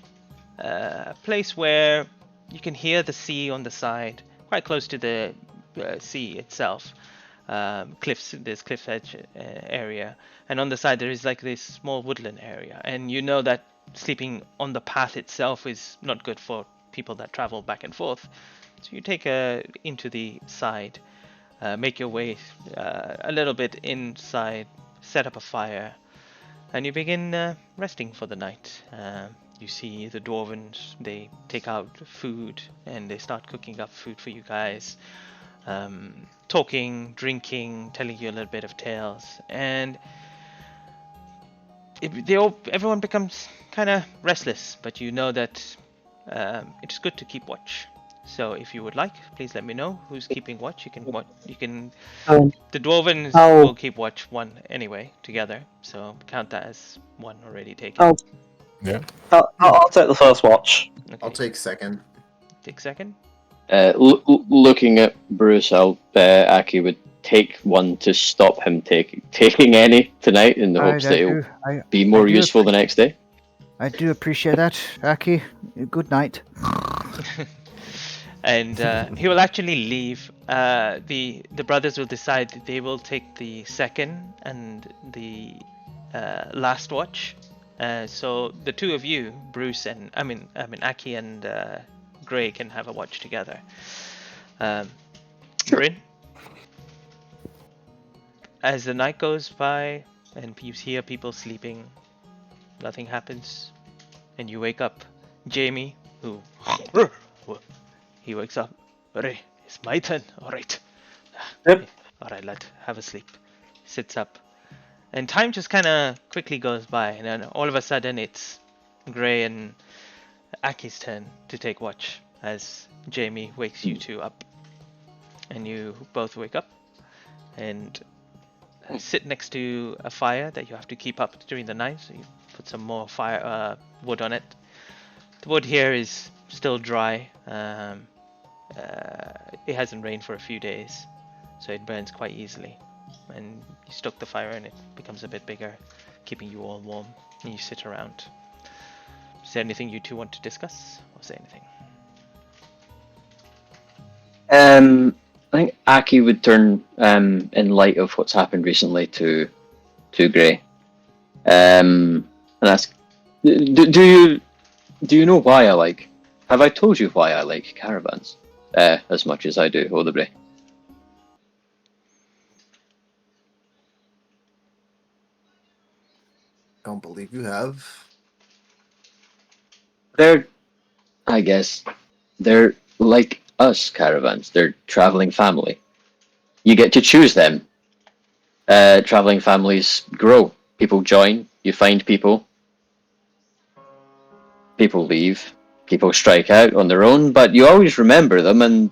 a place where you can hear the sea on the side, quite close to the sea itself. There's cliff edge area, and on the side there is like this small woodland area, and you know that sleeping on the path itself is not good for people that travel back and forth. So you take into the side, make your way a little bit inside, set up a fire, and you begin resting for the night. You see the dwarvens, they take out food and they start cooking up food for you guys, talking, drinking, telling you a little bit of tales, and everyone becomes kind of restless, but you know that it's good to keep watch. So if you would like, please let me know who's keeping watch. You can the dwarvens will keep watch one anyway together, so count that as one already taken. Yeah. I'll take the first watch. Okay. I'll take second. Take second. Looking at Bruce, Aki would take one to stop him taking any tonight in the hopes that he'll be more useful the next day. I do appreciate that, Aki. Good night. And he will actually leave. The brothers will decide that they will take the second and the last watch. So the two of you, Bruce and I mean Aki and Gray, can have a watch together. Bryn, as the night goes by and you hear people sleeping, nothing happens, and you wake up. Jamie, who he wakes up. Alright, it's my turn. Alright. Yep. Alright, lad, have a sleep. Sits up. And time just kind of quickly goes by, and then all of a sudden it's Gray and Aki's turn to take watch as Jamie wakes you two up. And you both wake up and sit next to a fire that you have to keep up during the night, so you put some more wood on it. The wood here is still dry. It hasn't rained for a few days, so it burns quite easily. And you stoke the fire and it becomes a bit bigger, keeping you all warm. And you sit around. Is there anything you two want to discuss, or say anything? I think Aki would turn, in light of what's happened recently, to Gray, and ask, "Do you know why I like? Have I told you why I like caravans as much as I do, Odebre?" Don't believe you have. I guess, they're like us caravans. They're traveling family. You get to choose them. Traveling families grow. People join. You find people. People leave. People strike out on their own, but you always remember them. And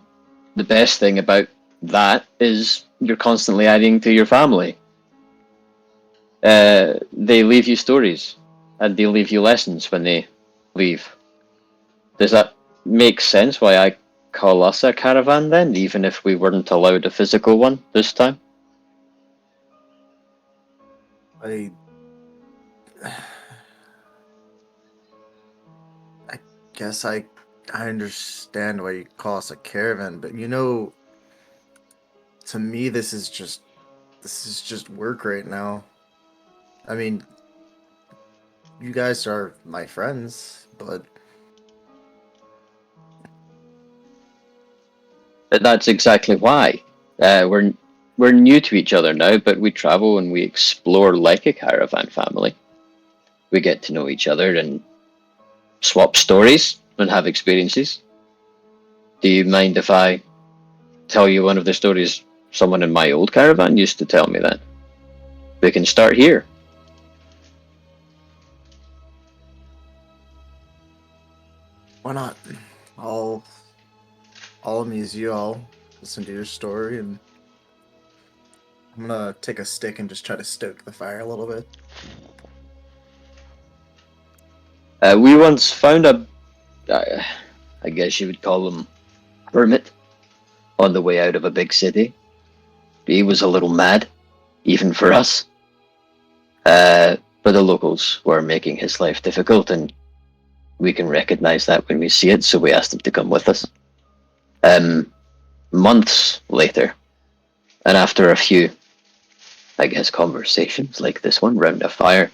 the best thing about that is you're constantly adding to your family. They leave you stories, and they leave you lessons when they leave. Does that make sense why I call us a caravan then, even if we weren't allowed a physical one this time? I guess I understand why you call us a caravan, but to me this is just work right now. I mean, you guys are my friends, but That's exactly why. We're new to each other now, but we travel and we explore like a caravan family. We get to know each other and swap stories and have experiences. Do you mind if I tell you one of the stories someone in my old caravan used to tell me then? We can start here. why not? I'll amuse you. I'll listen to your story, and I'm gonna take a stick and just try to stoke the fire a little bit. We once found I guess you would call him, hermit on the way out of a big city. He was a little mad, even for us. But the locals were making his life difficult, and we can recognize that when we see it, so we asked him to come with us. Months later, and after a few, I guess, conversations like this one round a fire,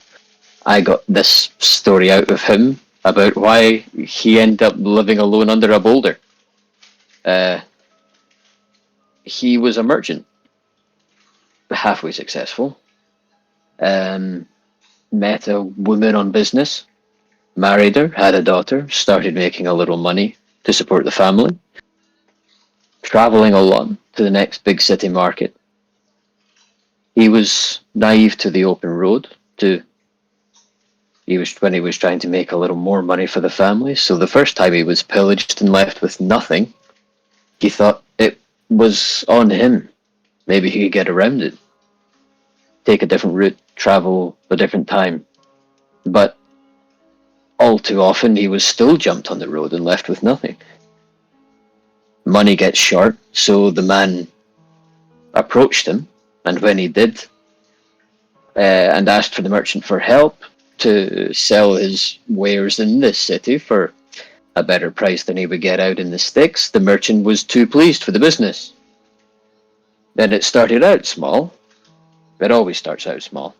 I got this story out of him about why he ended up living alone under a boulder. He was a merchant, halfway successful. Met a woman on business, married her, had a daughter, started making a little money to support the family, traveling a lot to the next big city market. He was naive to the open road, when he was trying to make a little more money for the family. So the first time he was pillaged and left with nothing, he thought it was on him. Maybe he could get around it, take a different route, travel a different time. But all too often he was still jumped on the road and left with nothing. Money gets short, so the man approached him, and when he did, and asked for the merchant for help to sell his wares in this city for a better price than he would get out in the sticks, the merchant was too pleased for the business. Then it started out small. It always starts out small.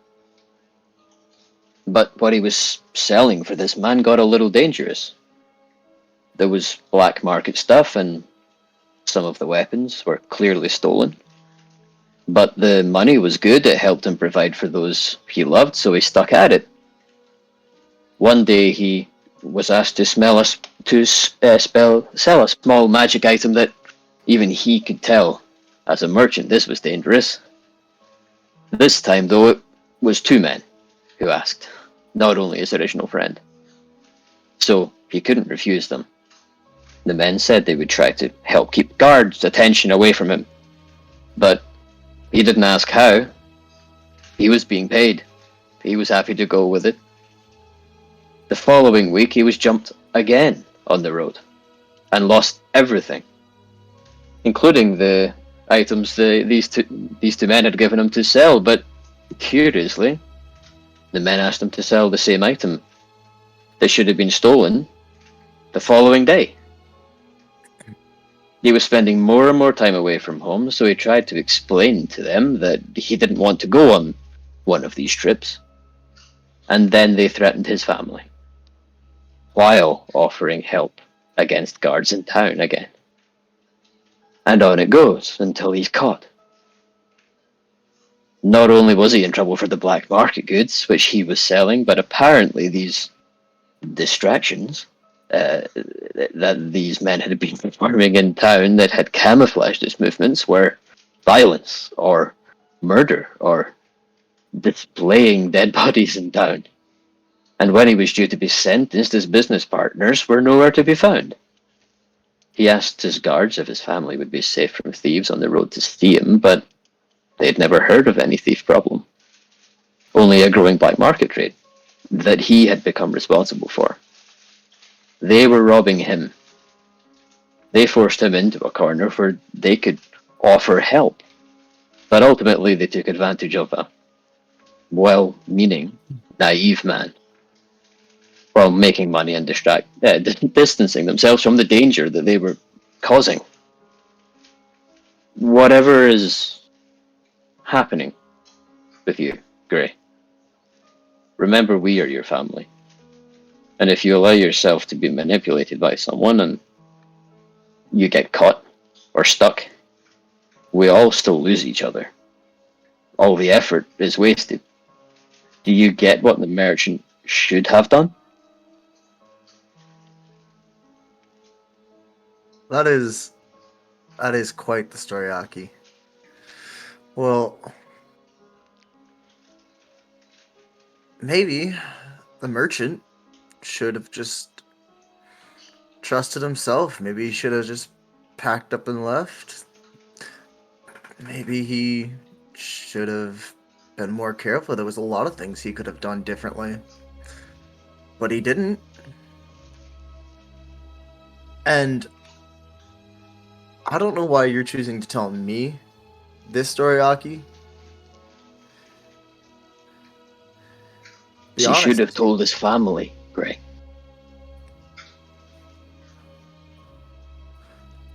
But what he was selling for this man got a little dangerous. There was black market stuff, and some of the weapons were clearly stolen. But the money was good, it helped him provide for those he loved, so he stuck at it. One day he was asked to sell a small magic item that even he could tell, as a merchant, this was dangerous. This time, though, it was two men who asked, not only his original friend. So he couldn't refuse them. The men said they would try to help keep guards' attention away from him. But he didn't ask how. He was being paid. He was happy to go with it. The following week, he was jumped again on the road and lost everything, including the items these two men had given him to sell. But curiously, the men asked him to sell the same item that should have been stolen the following day. He was spending more and more time away from home, so he tried to explain to them that he didn't want to go on one of these trips. And then they threatened his family, while offering help against guards in town again. And on it goes until he's caught. Not only was he in trouble for the black market goods, which he was selling, but apparently these distractions that these men had been performing in town that had camouflaged his movements were violence or murder or displaying dead bodies in town. And when he was due to be sentenced, his business partners were nowhere to be found. He asked his guards if his family would be safe from thieves on the road to see him, but they'd never heard of any thief problem. Only a growing black market trade that he had become responsible for. They were robbing him. They forced him into a corner where they could offer help. But ultimately they took advantage of a well-meaning, naive man while making money and distancing themselves from the danger that they were causing. Whatever is happening with you, Gray, remember we are your family. And if you allow yourself to be manipulated by someone and you get caught or stuck, we all still lose each other. All the effort is wasted. Do you get what the merchant should have done? That is quite the story, Aki. Well, maybe the merchant should have just trusted himself. Maybe he should have just packed up and left. Maybe he should have been more careful. There was a lot of things he could have done differently. But he didn't. And I don't know why you're choosing to tell me this story, Aki. Be He honest. should have told his family, Gray.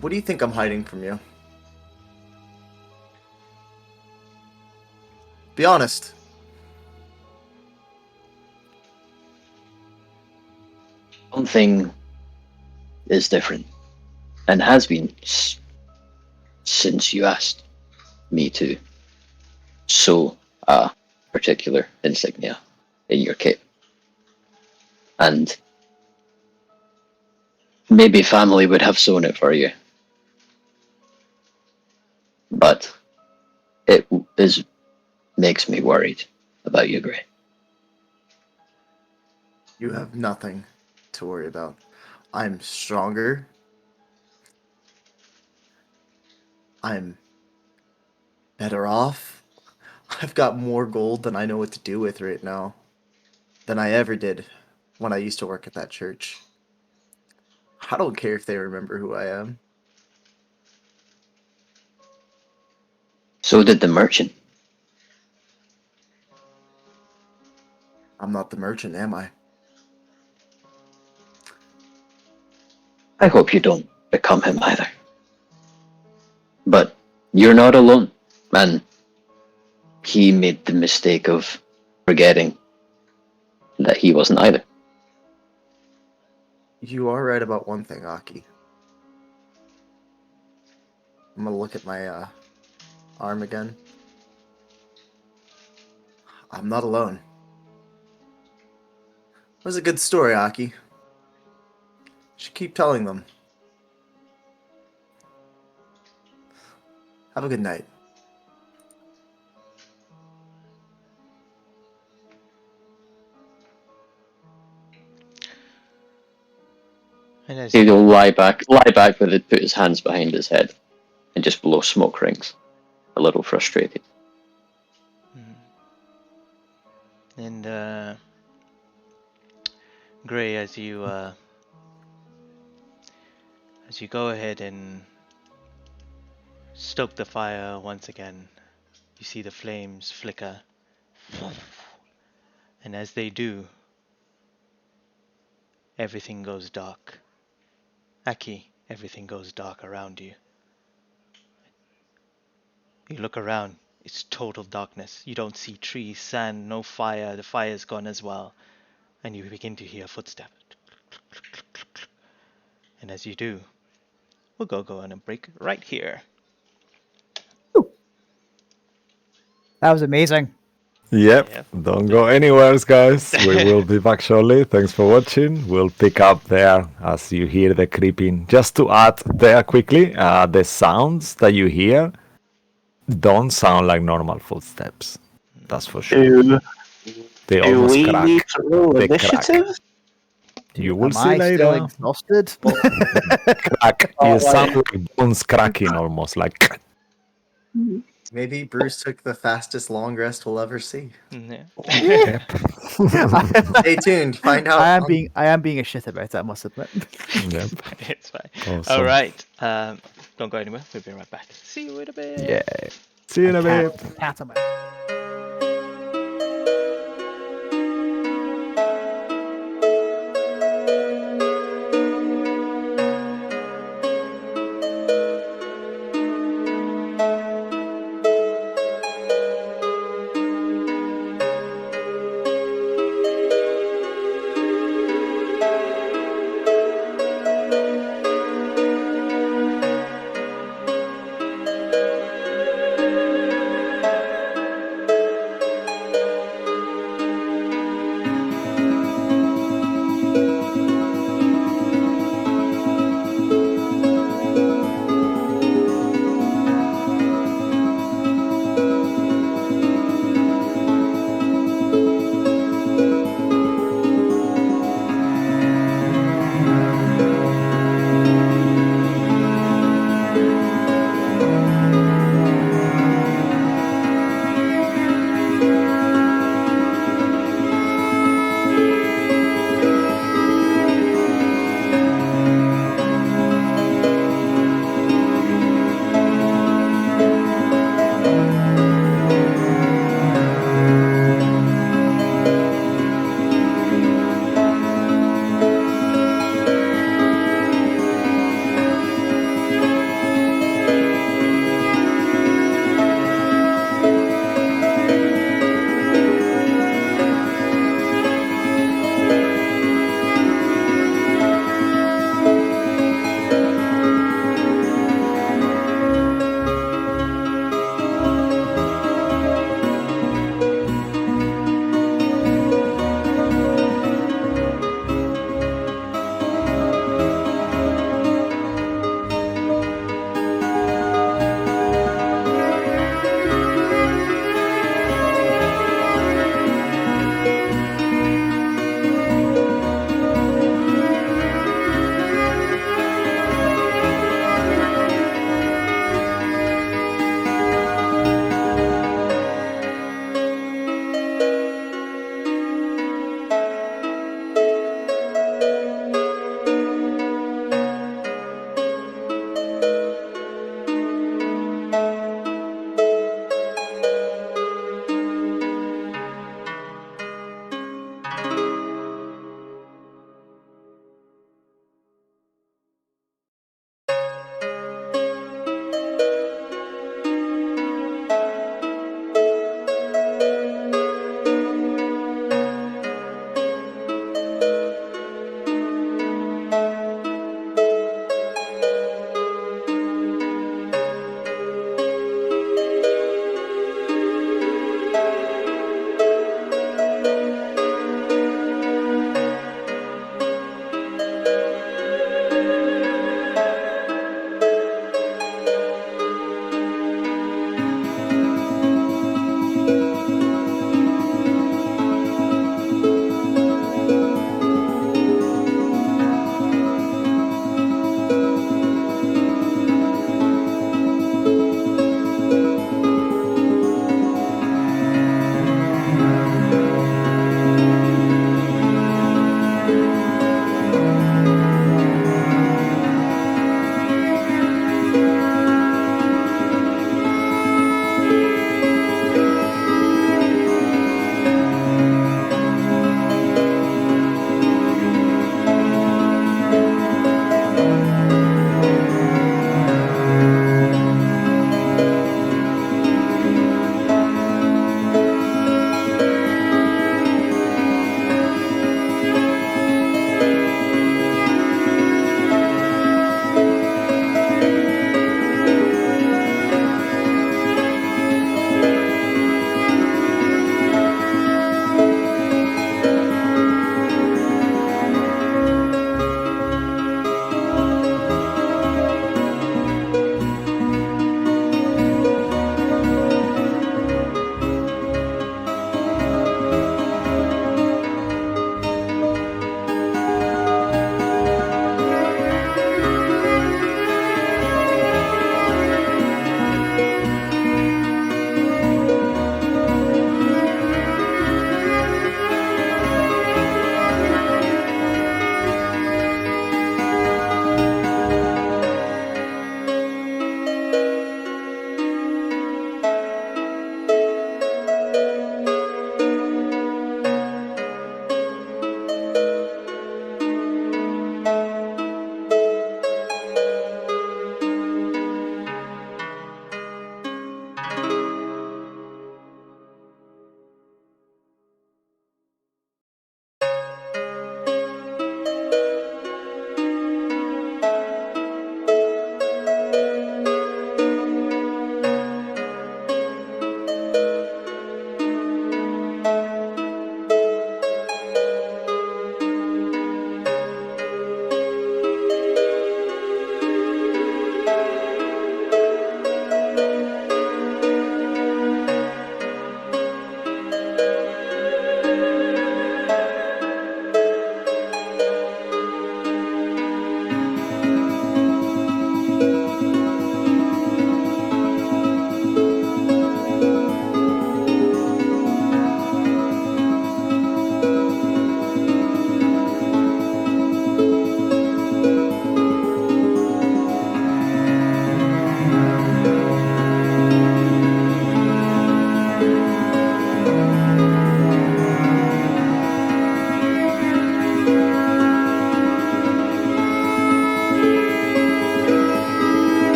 What do you think I'm hiding from you? Be honest. Something is different, and has been since you asked me to sew a particular insignia in your cape. And maybe family would have sewn it for you. But it makes me worried about you, Gray. You have nothing to worry about. I'm stronger. I'm better off. I've got more gold than I know what to do with right now than I ever did when I used to work at that church. I don't care if they remember who I am. So did the merchant. I'm not the merchant, am I? I hope you don't become him either. But you're not alone, and he made the mistake of forgetting that he wasn't either. You are right about one thing, Aki. I'm gonna look at my arm again. I'm not alone. It was a good story, Aki. Should keep telling them. Have a good night. And as He'll lie back with it, put his hands behind his head, and just blow smoke rings, a little frustrated. And Gray, as you go ahead and stoke the fire once again, you see the flames flicker. And as they do, everything goes dark. Aki, everything goes dark around you. You look around, it's total darkness. You don't see trees, sand, no fire. The fire's gone as well. And you begin to hear footsteps. And as you do, we'll go on a break right here. That was amazing. Yep. Don't go anywhere, guys. We will be back shortly. Thanks for watching. We'll pick up there as you hear the creeping. Just to add there quickly, the sounds that you hear don't sound like normal footsteps. That's for sure. They Do almost we crack. need to roll They initiative? You will Am see I still later. exhausted? Crack. You sound like bones cracking almost, like. Maybe Bruce took the fastest long rest we'll ever see. Yep. Stay tuned. Find out. I am being a shit about it, I must admit. Yep. It's fine. Awesome. All right. Don't go anywhere. We'll be right back. See you in a bit. Yeah. See you in a bit. Cat on my-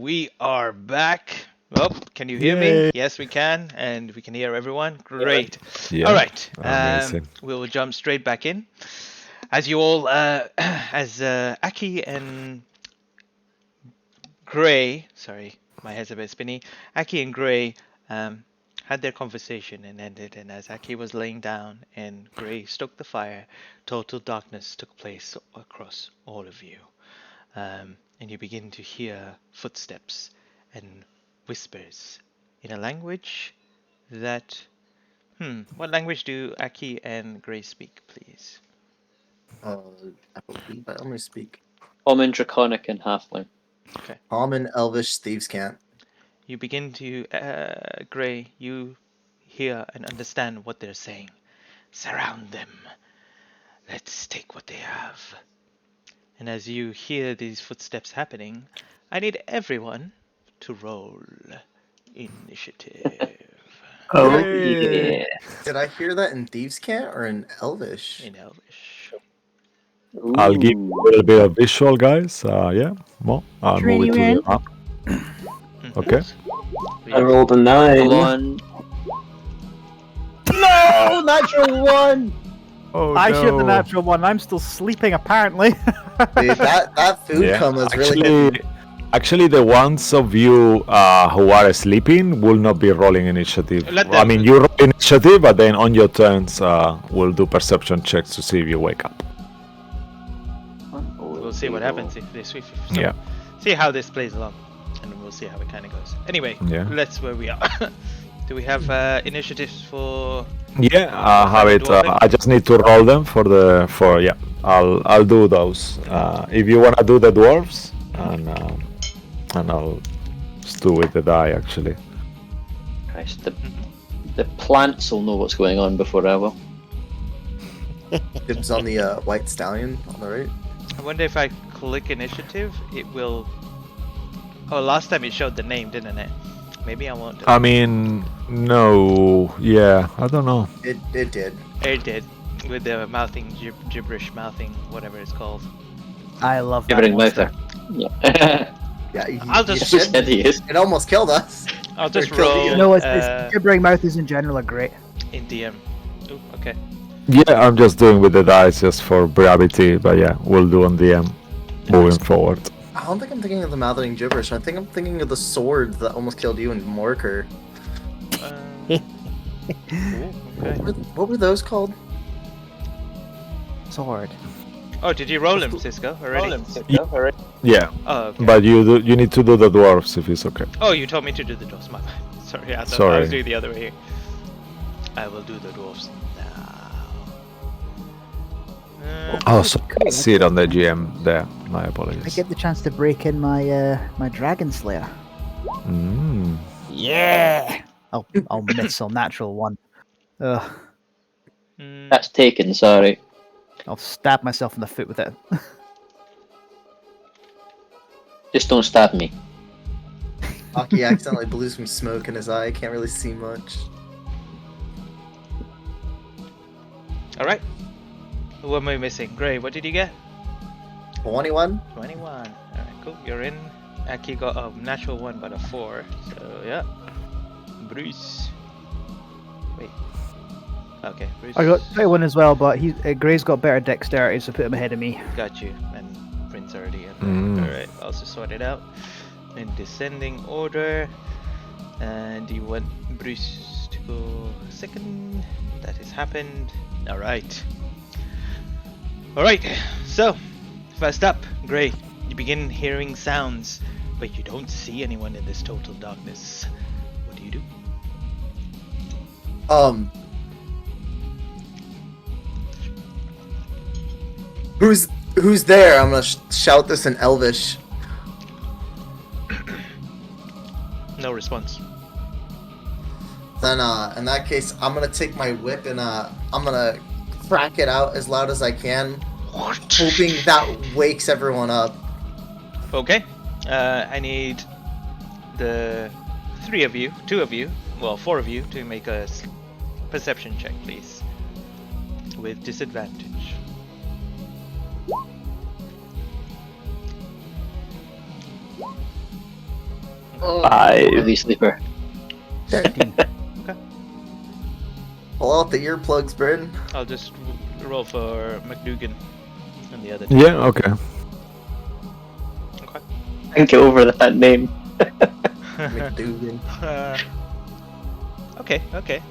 we are back. Oh, can you hear me? Yay. Yes, we can, and we can hear everyone. Great. Yeah. All right. Amazing. We will jump straight back in. As you all, as Aki and Gray, sorry, my head's a bit spinny. Aki and Gray had their conversation and ended, and as Aki was laying down and Gray stoked the fire, total darkness took place across all of you. And you begin to hear footsteps and whispers in a language that... what language do Aki and Gray speak, please? I believe I only speak Common, Draconic, and Halfling. Common, Elvish, Thieves' Cant. You begin to, Gray, you hear and understand what they're saying. Surround them. Let's take what they have. And as you hear these footsteps happening, I need everyone to roll initiative. Oh, yeah. Did I hear that in Thieves' Cant or in Elvish? In Elvish. I'll give you a little bit of visual, guys. Yeah. Well, I'll move it to the map. Okay. I rolled a 9. Come on. No, natural 1. Oh, I shared the natural one. I'm still sleeping, apparently. Dude, that food Yeah. coma is really good. Actually, the ones of you who are sleeping will not be rolling initiative. Let I them- mean, you roll initiative, but then on your turns, we'll do perception checks to see if you wake up. We'll see what happens if they switch. So Yeah. See how this plays along, and we'll see how it kind of goes. Anyway, Yeah. that's where we are. Do we have initiatives for? Yeah, I have it. I just need to roll them for yeah. I'll do those. If you wanna do the dwarves, and I'll just do with the die actually. Christ, the plants will know what's going on before I will. Dibs on the white stallion on the right. I wonder if I click initiative, it will. Oh, last time it showed the name, didn't it? Maybe I won't. I mean, no, yeah, I don't know. It did. It did with the mouthing, gibberish mouthing, whatever it's called. I love that Gibbering monster. mouther. Yeah. Yeah, I'll just- you Said he is. It almost killed us. I'll just Or kill roll. you. No, it's gibbering mouths in general are great. In DM. Ooh, okay. Yeah, I'm just doing with the dice just for brevity, but yeah, we'll do on DM moving forward. I don't think I'm thinking of the mouthing gibberish. I think I'm thinking of the sword that almost killed you in Morker. Ooh, okay. What were those called? Sword. Oh, did you roll him, Cisco, already? Yeah, Oh, okay. but you need to do the dwarves if it's okay. Oh, you told me to do the dwarves. My bad. Sorry, I thought I Sorry. was doing the other way here. I will do the dwarves now. Oh, so I see it on the GM there. My I apologies. get the chance to break in my my Dragon Slayer. Mm. Yeah. I'll miss on natural one. Ugh. That's taken, sorry. I'll stab myself in the foot with it. Just don't stab me. Aki accidentally blew some smoke in his eye. Can't really see much. All right. What am I missing? Gray, what did you get? 21. 21. All right, cool. You're in. Aki got a natural one, but a 4. So yeah. Bruce. Wait. Okay, Bruce. I got 21 as well, but Gray's got better dexterity, so put him ahead of me. Got you. And Prince already in there. Mm. Alright, I'll also sort it out in descending order. And you want Bruce to go second. That has happened. Alright. Alright, so first up, Gray. You begin hearing sounds, but you don't see anyone in this total darkness. What do you do? Who's there? I'm gonna shout this in Elvish. No response. Then, in that case, I'm gonna take my whip and I'm gonna crack it out as loud as I can, hoping that wakes everyone up. Okay. I need the 2 of you, well, 4 of you, to make a perception check, please. With disadvantage. Heavy sleeper. 13. Pull out the earplugs, Bryn. I'll just roll for McDougan and the other two. Yeah, okay. Okay. Can't get over that name. McDougan. Okay.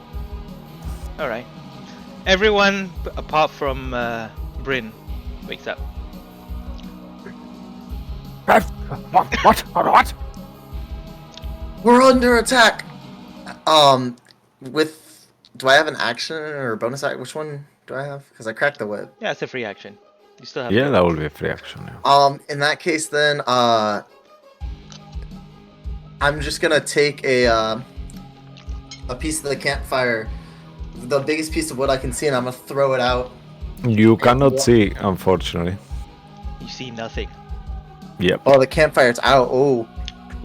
Alright. Everyone apart from Bryn wakes up. What? We're under attack. Do I have an action or a bonus action? Which one do I have? Because I cracked the whip. Yeah, it's a free action. You still have Yeah, to- that will be a free action. Yeah. In that case, then, I'm just gonna take a piece of the campfire, the biggest piece of wood I can see, and I'm gonna throw it out. You cannot see, unfortunately. You see nothing. Yep. Oh, the campfire's out. Oh,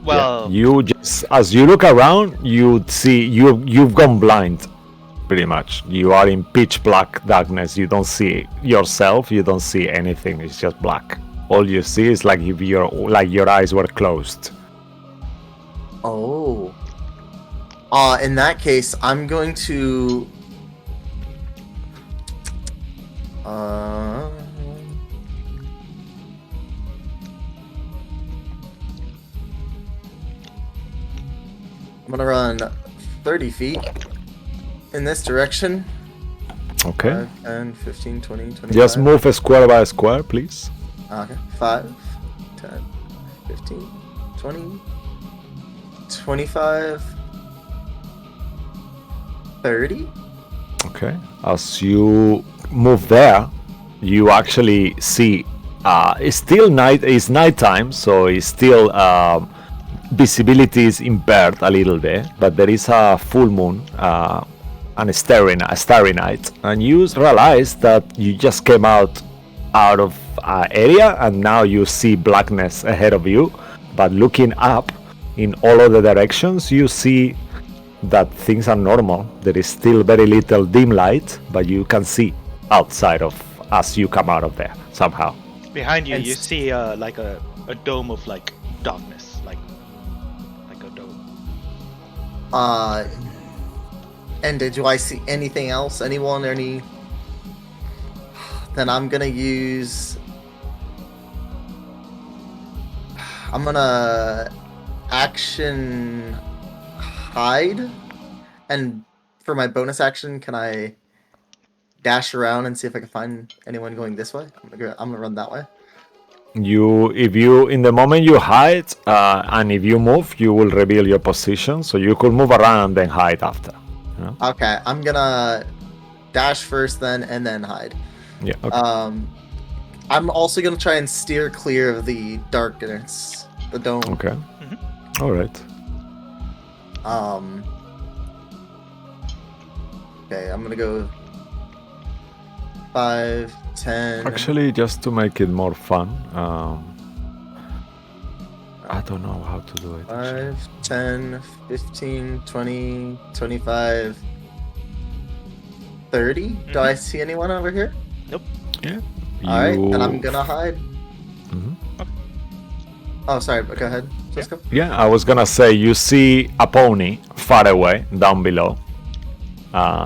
Well, You just, as you look around, you see you've gone blind, pretty much. You are in pitch black darkness. You don't see yourself. You don't see anything. It's just black. All you see is like if your eyes were closed. oh. In that case, I'm going to. I'm gonna run 30 feet in this direction. Okay. 5, 10, 15, 20, 25. Just move a square by a square, please. Okay. 5, 10, 15, 20, 25, 30. Okay. As you move there, you actually see. It's still night. It's nighttime, so it's still visibility is impaired a little bit. But there is a full moon and a starry night, and you realize that you just came out of area, and now you see blackness ahead of you. But looking up in all other directions, you see that things are normal. There is still very little dim light, but you can see outside of as you come out of there somehow. behind you, And you s- see like a dome of like darkness, like a dome. And do I see anything else? Anyone? Any? Then I'm gonna use. I'm gonna action hide, and for my bonus action, can I dash around and see if I can find anyone going this way? I'm gonna run that way. If you in the moment you hide and if you move, you will reveal your position, so you could move around and then hide after. Okay, I'm gonna dash first, and then hide. Yeah. Okay. I'm also gonna try and steer clear of the darkness, the dome. Okay. All right. Okay, I'm gonna go 5, 10. Actually, just to make it more fun, I don't know how to do it. actually. 5, 10, 15, 20, 25, 30. Do I see anyone over here? Yeah. Alright, You- and I'm gonna hide. Mhm. Oh, sorry, but go ahead. Let's go. Yeah, I was gonna say you see a pony far away down below.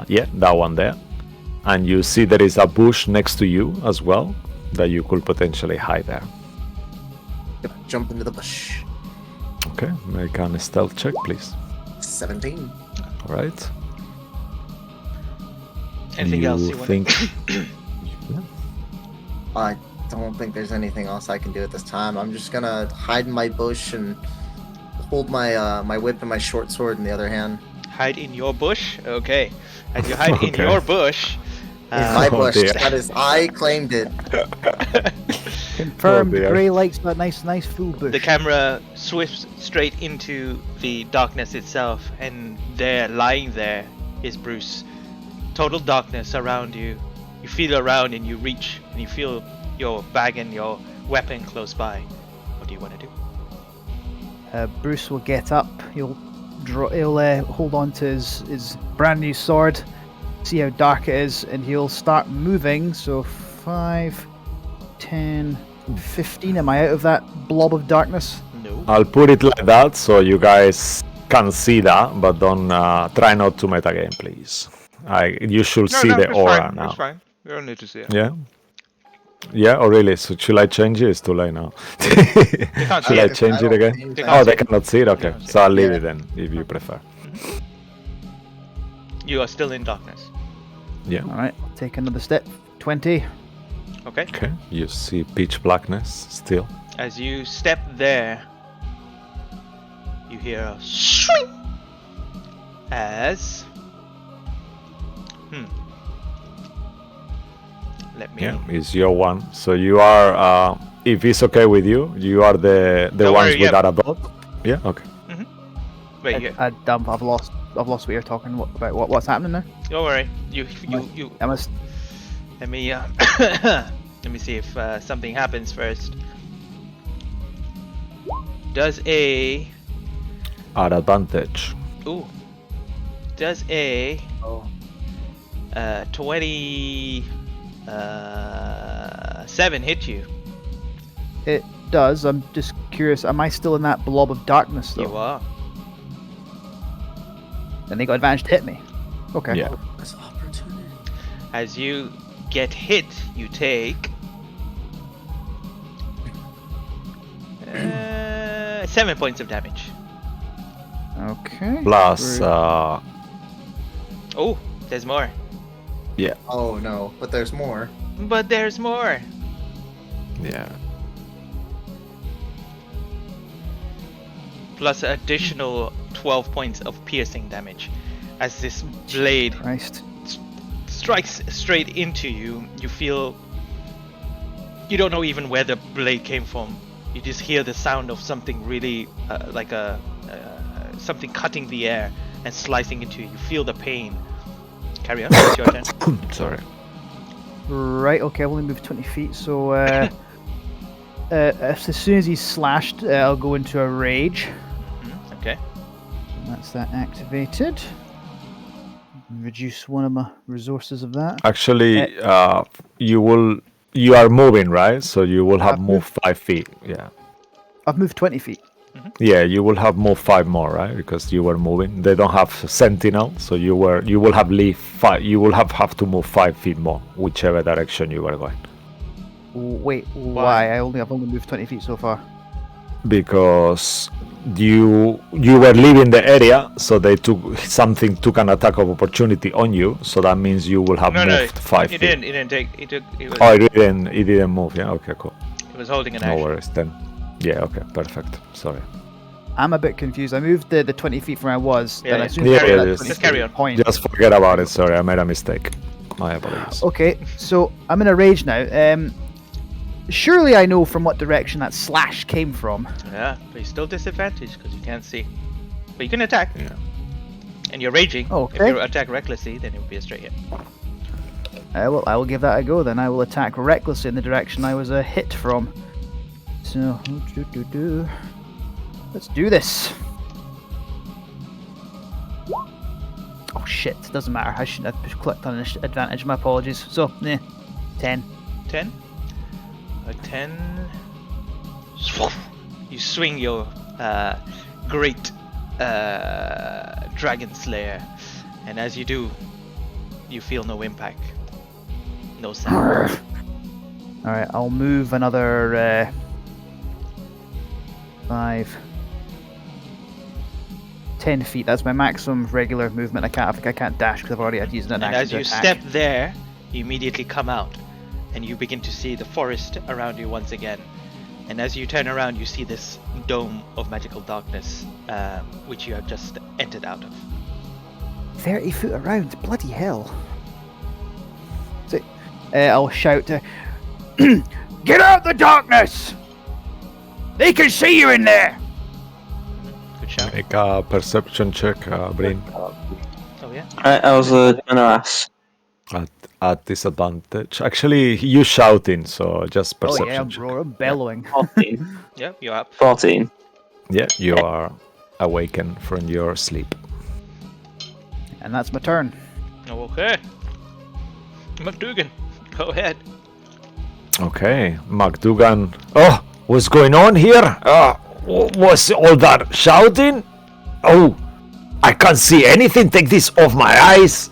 Yeah, that one there. And you see there is a bush next to you as well that you could potentially hide there. Gonna jump into the bush. Okay, make a stealth check, please. 17. All right. Anything else you want? think? I don't think there's anything else I can do at this time. I'm just gonna hide in my bush and hold my my whip and my short sword in the other hand. Hide in your bush? Okay. As you hide in Okay. your bush. In my Oh, bush. dear. That is, I claimed it. Confirmed. Oh, dear. Grey lights, but nice full bush. The camera swifts straight into the darkness itself, and there, lying there, is Bruce. Total darkness around you. You feel around and you reach, and you feel your bag and your weapon close by. What do you want to do? Bruce will get up. He'll hold on to his brand new sword, see how dark it is, and he'll start moving. So 5, 10, 15. Am I out of that blob of darkness? No. I'll put it like that so you guys can see that, but don't try not to metagame, please. You should see the it's aura fine. now. It's fine. We don't need to see it. Yeah. Yeah. Oh, really? So should I change it? It's too late now. You can't see Should I it. change it again? They can't Oh, see they it. cannot see it. Okay, can't see so I'll leave Yeah. it then, if you prefer. You are still in darkness. Yeah. All right, I'll take another step. 20. Okay. Okay. You see pitch blackness still. As you step there, you hear a swing as. Let me. Yeah, it's your one. So you are, if it's okay with you, you are the Don't ones worry, yeah. without a dot. Yeah. Okay. Wait, you, I've lost what you're talking about. What's happening there? don't worry. You. I must. Let me. Let me see if something happens first. Does a. At advantage. Ooh. Does a. 27 hit you? It does. I'm just curious. Am I still in that blob of darkness though? You are. Then they got advantage to hit me. Okay. Yeah. That's opportunity. As you get hit, you take 7 points of damage. Okay. Plus, Great. Oh, there's more. yeah. Oh no, but there's more. But there's more. Yeah. Plus additional 12 points of piercing damage. As this blade Christ. strikes straight into you, you feel. You don't know even where the blade came from. You just hear the sound of something really like something cutting the air and slicing into you. You feel the pain. Carry on. It's your turn. Sorry. Right. Okay. I've only moved 20 feet, so as soon as he's slashed, I'll go into a rage. Okay. That's that activated. Reduce one of my resources of that. Actually, you are moving, right? So you will have I've moved 5 feet. Yeah. I've moved 20 feet. Yeah, you will have moved 5 more, right? Because you were moving. They don't have sentinel, so you will have leave 5. You will have to move 5 feet more, whichever direction you were going. Wait, why? I've only moved 20 feet so far. Because you were leaving the area, so they took an attack of opportunity on you. So that means you will have moved 5 feet. It didn't take. It took. It was. Oh, it didn't move. Yeah. Okay. Cool. It was holding an No action. worries then. Yeah. Okay. Perfect. Sorry. I'm a bit confused. I moved the 20 feet from where I was. Yeah, then yeah. as soon Yeah, as I got yeah, that just 20 carry feet on. point. Just forget about it. Sorry, I made a mistake. My apologies. Okay, so I'm in a rage now. Surely I know from what direction that slash came from. Yeah, but you're still disadvantaged because you can't see. But you can attack. Yeah. And you're raging. Okay. If you attack recklessly, then it would be a straight hit. I will give that a go then. I will attack recklessly in the direction I was hit from. So, let's do this. Oh shit, doesn't matter. I shouldn't have clicked on advantage. My apologies. So, 10. 10. A 10. You swing your great dragon slayer, and as you do, you feel no impact, no sound. Alright, I'll move another 5. 10 feet. That's my maximum regular movement. I can't dash because I've already had used an And action as to you attack. step there, you immediately come out, and you begin to see the forest around you once again. And as you turn around, you see this dome of magical darkness, which you have just entered out of. 30 foot around. Bloody hell. So, I'll shout, get out the darkness! They can see you in there! Good shout. Make a perception check, Bryn. Oh yeah. I was a generous. At disadvantage. Actually, you shouting, so just Oh perception yeah, I'm check. roaring, bellowing. 14. Yeah, you're up. 14. Yeah, you are awakened from your sleep. And that's my turn. Okay. McDougan, go ahead. Okay, McDougan. Oh, what's going on here? was all that shouting? Oh, I can't see anything. Take this off my eyes.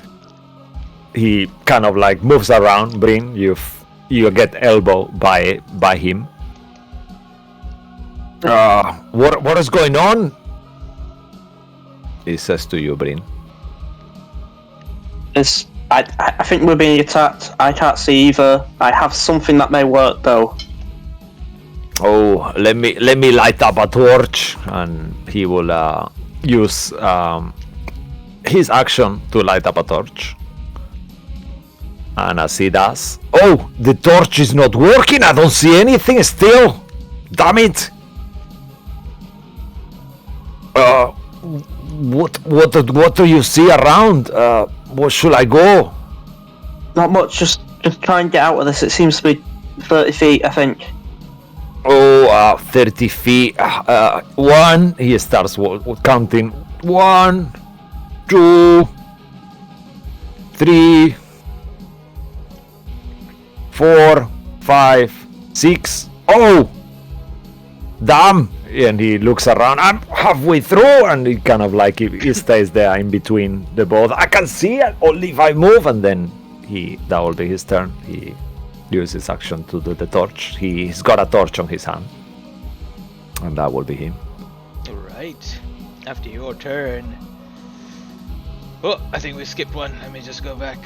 He kind of like moves around. Bryn, you get elbowed by him. What is going on? He says to you, Bryn. I think we're being attacked. I can't see either. I have something that may work though. Oh, let me light up a torch, and he will use his action to light up a torch. And as he does, oh, the torch is not working. I don't see anything still. Damn it! What do you see around? Where should I go? Not much. Just try and get out of this. It seems to be 30 feet, I think. Oh, 30 feet. One. He starts counting. 1, 2, 3, 4, 5, 6. Oh, damn! And he looks around. I'm halfway through, and he kind of like he stays there in between the both. I can see it only if I move, and then that will be his turn. He uses action to do the torch. He's got a torch on his hand, and that will be him. Alright, after your turn. Oh, I think we skipped one. Let me just go back.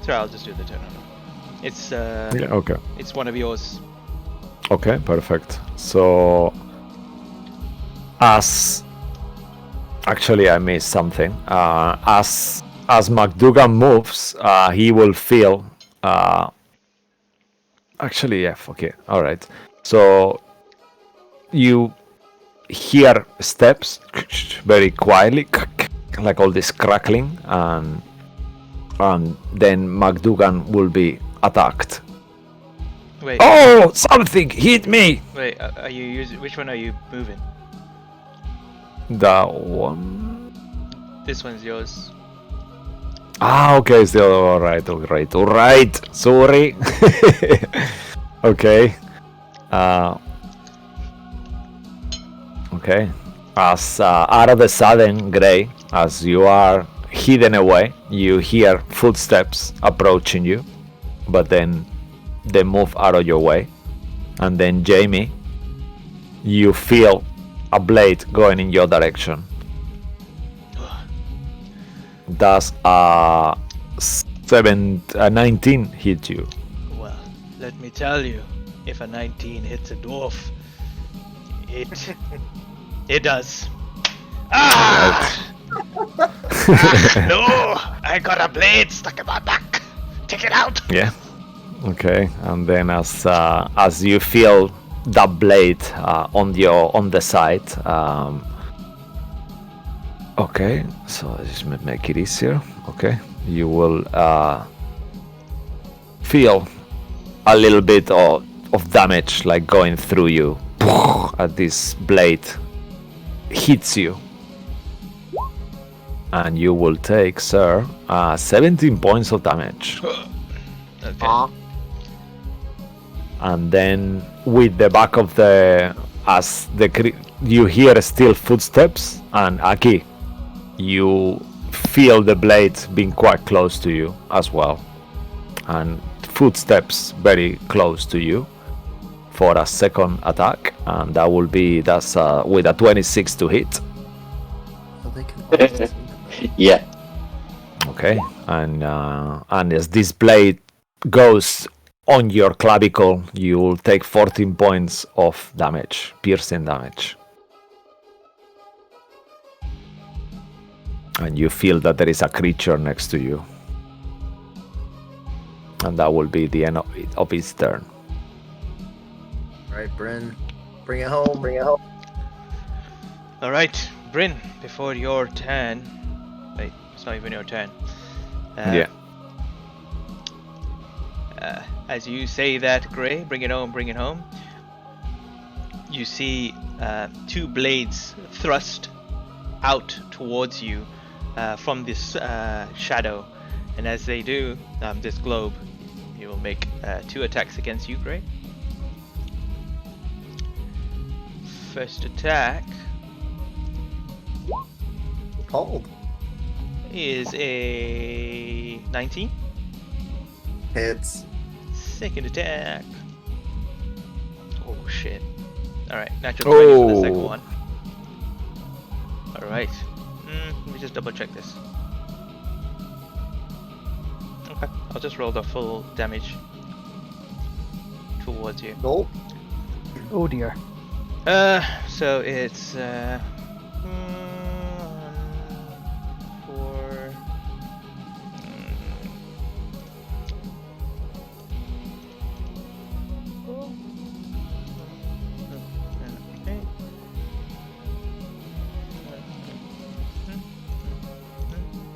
Sorry, I'll just do the turn. It's Yeah, okay. It's one of yours. Okay, perfect. So, actually, I missed something. As McDougan moves, he will feel. Actually, yeah. Okay, all right. So you hear steps very quietly, like all this crackling, and then McDougan will be attacked. Wait. Oh, something hit me! Wait, are you using? Which one are you moving? That one. This one's yours. Ah, okay, it's the other. All right. Sorry. Okay. Okay. As out of the sudden, Gray, as you are hidden away, you hear footsteps approaching you, but then they move out of your way. And then, Jamie, you feel a blade going in your direction. Does 19 hit you? Well, let me tell you, if a 19 hits a dwarf, it does. Ah! No! I got a blade stuck in my back. Take it out. Yeah. Okay. And then as you feel that blade on the side, okay. So just make it easier. Okay. You will feel a little bit of damage, like going through you. As this blade hits you, and you will take, sir, 17 points of damage. Okay. And then with the back of you hear still footsteps, and Aki, you feel the blade being quite close to you as well, and footsteps very close to you for a second attack, and that's with a 26 to hit. So they can all see them. Yeah. Okay, and as this blade goes on your clavicle, you will take 14 points of damage, piercing damage. And you feel that there is a creature next to you. And that will be the end of its turn. Alright, Bryn. Bring it home. Bring it home. Alright, Bryn, before your turn. Wait, it's not even your turn. Yeah. As you say that, Gray, bring it home, you see two blades thrust out towards you from this shadow. And as they do, this globe, you will make 2 attacks against you, Gray. first attack Cold. is a 19. Hits. Second attack. Oh shit. Alright, natural 20 for the second one. Alright. Let me just double check this. Okay, I'll just roll the full damage towards you. Nope. Oh dear. So it's 4.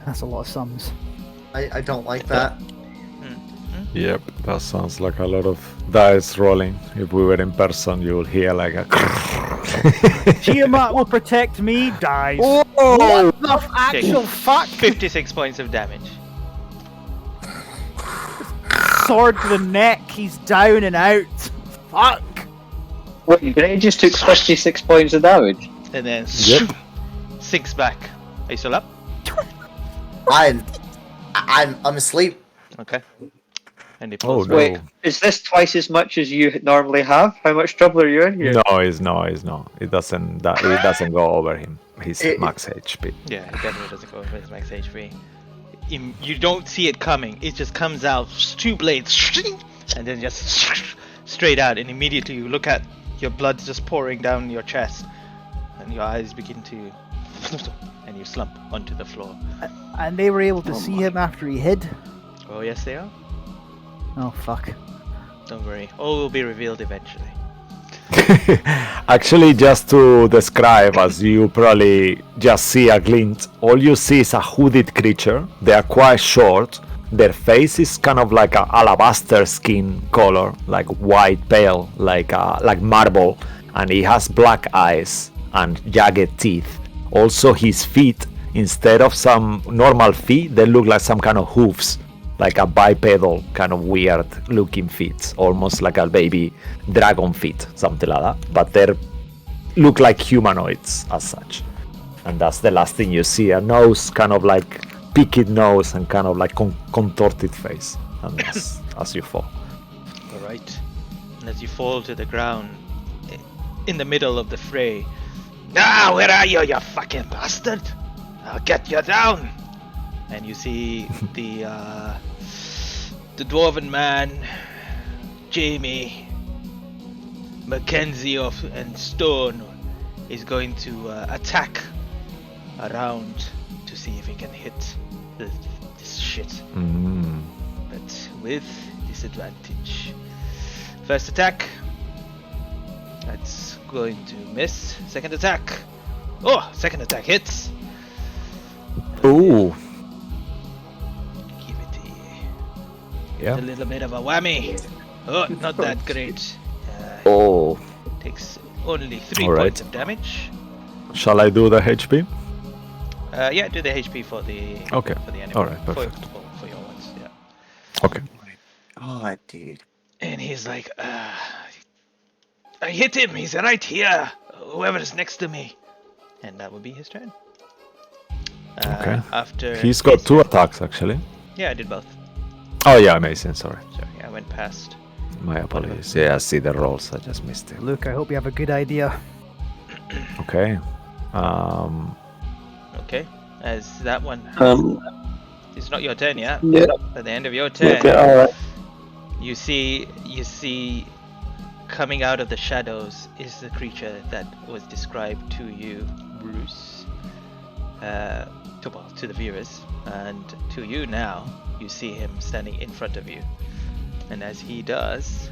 That's a lot of sums. I don't like that. Yep, that sounds like a lot of dice rolling. If we were in person, you would hear like a. Tiamat will protect me, dies. Oh! What the actual fuck? 56 points of damage. Sword to the neck, he's down and out. Fuck. Wait, Gray just took 56 points of damage. And then Yep. sinks back. Are you still up? I'm asleep. Okay. And he Oh pulls no! back. Wait, is this twice as much as you normally have? How much trouble are you in here? No, it's not. It doesn't. It doesn't go over him. His max HP. Yeah, it definitely doesn't go over his max HP. You don't see it coming. It just comes out, 2 blades, and then just straight out. And immediately you look at your blood just pouring down your chest, and your eyes begin to, and you slump onto the floor. And they were able to see him after he hid. Oh yes, they are. Oh fuck. Don't worry. All will be revealed eventually. Actually, just to describe, as you probably just see a glint, all you see is a hooded creature. They are quite short. Their face is kind of like a alabaster skin color, like white pale, like marble, and he has black eyes and jagged teeth. Also, his feet, instead of some normal feet, they look like some kind of hooves, like a bipedal kind of weird looking feet, almost like a baby dragon feet, something like that. But they look like humanoids as such. And that's the last thing you see, a nose, kind of like peaked nose and kind of like contorted face. And that's as you fall. Alright. And as you fall to the ground, in the middle of the fray, "Ah, where are you, you fucking bastard? I'll get you down!" And you see the dwarven man, Jamie, Mackenzie and Stone is going to attack around to see if he can hit this shit. But with disadvantage. First attack. That's going to miss. Second attack. Oh, second attack hits. Ooh. Give it Yeah. a little bit of a whammy. Oh, not that great. Oh. Takes only 3 All right. points of damage. Shall I do the HP? Yeah, do the HP for the Okay. for the enemy. Alright, perfect. For your ones, yeah. Okay. God, dude. And he's like, I hit him. He's right here. Whoever's next to me. And that would be his turn. Okay. After He's got 2 attacks actually. Yeah, I did both. Oh yeah, amazing. Sorry. Sorry, I went past. My apologies. Yeah, I see the rolls. I just missed it. Luke, I hope you have a good idea. Okay. Okay. As that one, it's not your turn yet. Yeah. At the end of your turn, Okay, alright. you see coming out of the shadows is the creature that was described to you, Bruce. To the viewers, and to you now, you see him standing in front of you. And as he does,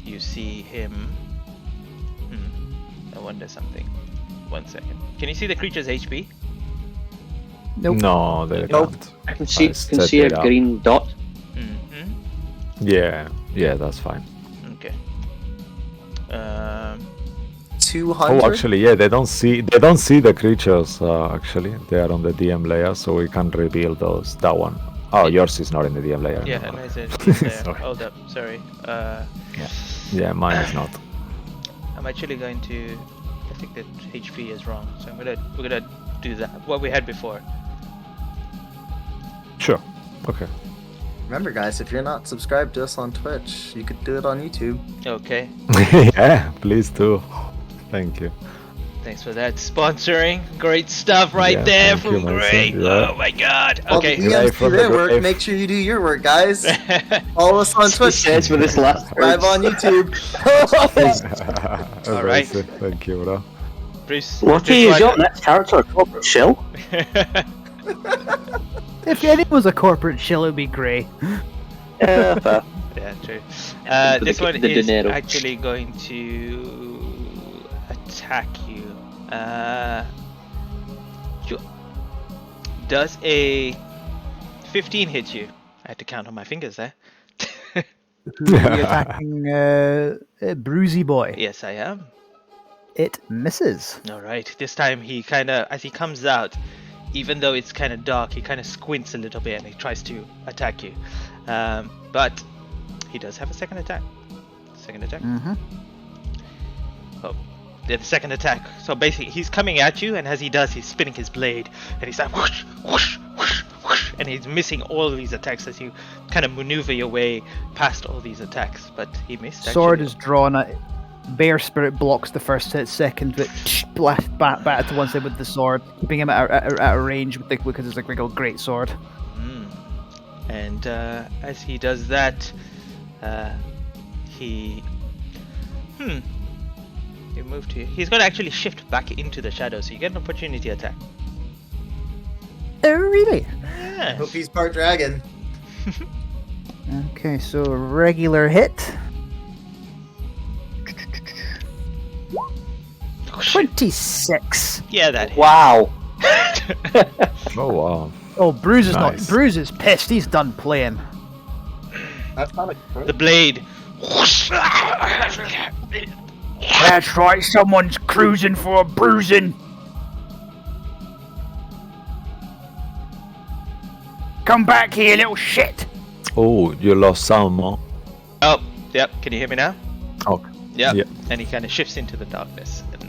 you see him. I wonder something. 1 second. Can you see the creature's HP? Nope. No, they Nope. can't. I can see, I set a it up. green dot. Mm-hmm. Yeah, that's fine. Okay. 200? Oh, actually, yeah, they don't see the creatures. Actually, they are on the DM layer, so we can reveal those. That one. Oh, yours is not in the DM layer. Yeah, no. and I said, there. Sorry. Hold up, sorry. Yeah, mine is not. I'm actually going to. I think that HP is wrong, so we're gonna do that. What we had before. Sure. Okay. Remember, guys, if you're not subscribed to us on Twitch, you could do it on YouTube. Okay. Yeah, please do. Thank you. Thanks for that sponsoring. Great stuff right Yeah, there thank you, from Mason. Great. Yeah. Oh my god. Well, Okay. the EMs from do the their work. grave. Make sure you do your work, guys. Follow us on He Twitch. says with his last Subscribe words. on YouTube. All right. Amazing. Thank you, bro. Bruce. Lucky, is your next character a corporate shill? If anyone's a corporate shill, it'd be Grey. Yeah, fair. Yeah, true. For This the- one the is dinero. actually going to attack you. Does a 15 hit you? I had to count on my fingers there. Who are you attacking? Bruisey Boy. Yes, I am. It misses. All right. This time he kind of, as he comes out, even though it's kind of dark, he kind of squints a little bit and he tries to attack you. But he does have a second attack. Second attack. Mm-hmm. Oh, yeah, the second attack. So basically, he's coming at you, and as he does, he's spinning his blade, and he's like whoosh, whoosh, whoosh, whoosh, and he's missing all of these attacks as you kind of maneuver your way past all these attacks. But he missed. Sword actually. is drawn. Bear Spirit blocks the first hit, second, but blast back to one side with the sword, keeping him at a range with because it's like a great sword. And as he does that, he moved to. He's going to actually shift back into the shadow, so you get an opportunity attack. Oh, really? Yeah. Hope he's part dragon. Okay, so regular hit. 26. Yeah, that hit. Wow. Oh wow. Oh, Bruce is Nice. not. Bruce is pissed. He's done playing. That's not a The blade. That's right. Someone's cruising for a bruising. Come back here, little shit. Oh, you lost sound, Mo. Oh, yep. Can you hear me now? Okay. Yep. Yep. And he kind of shifts into the darkness, and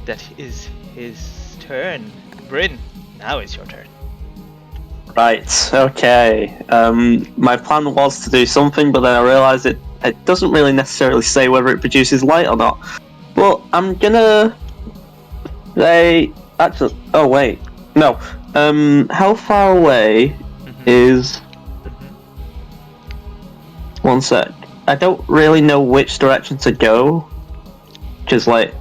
that is his turn. Bryn, now it's your turn. Right, okay. My plan was to do something, but then I realised it doesn't really necessarily say whether it produces light or not. But I'm gonna say... Actually, oh wait. No. How far away is... One sec. I don't really know which direction to go. Because, like...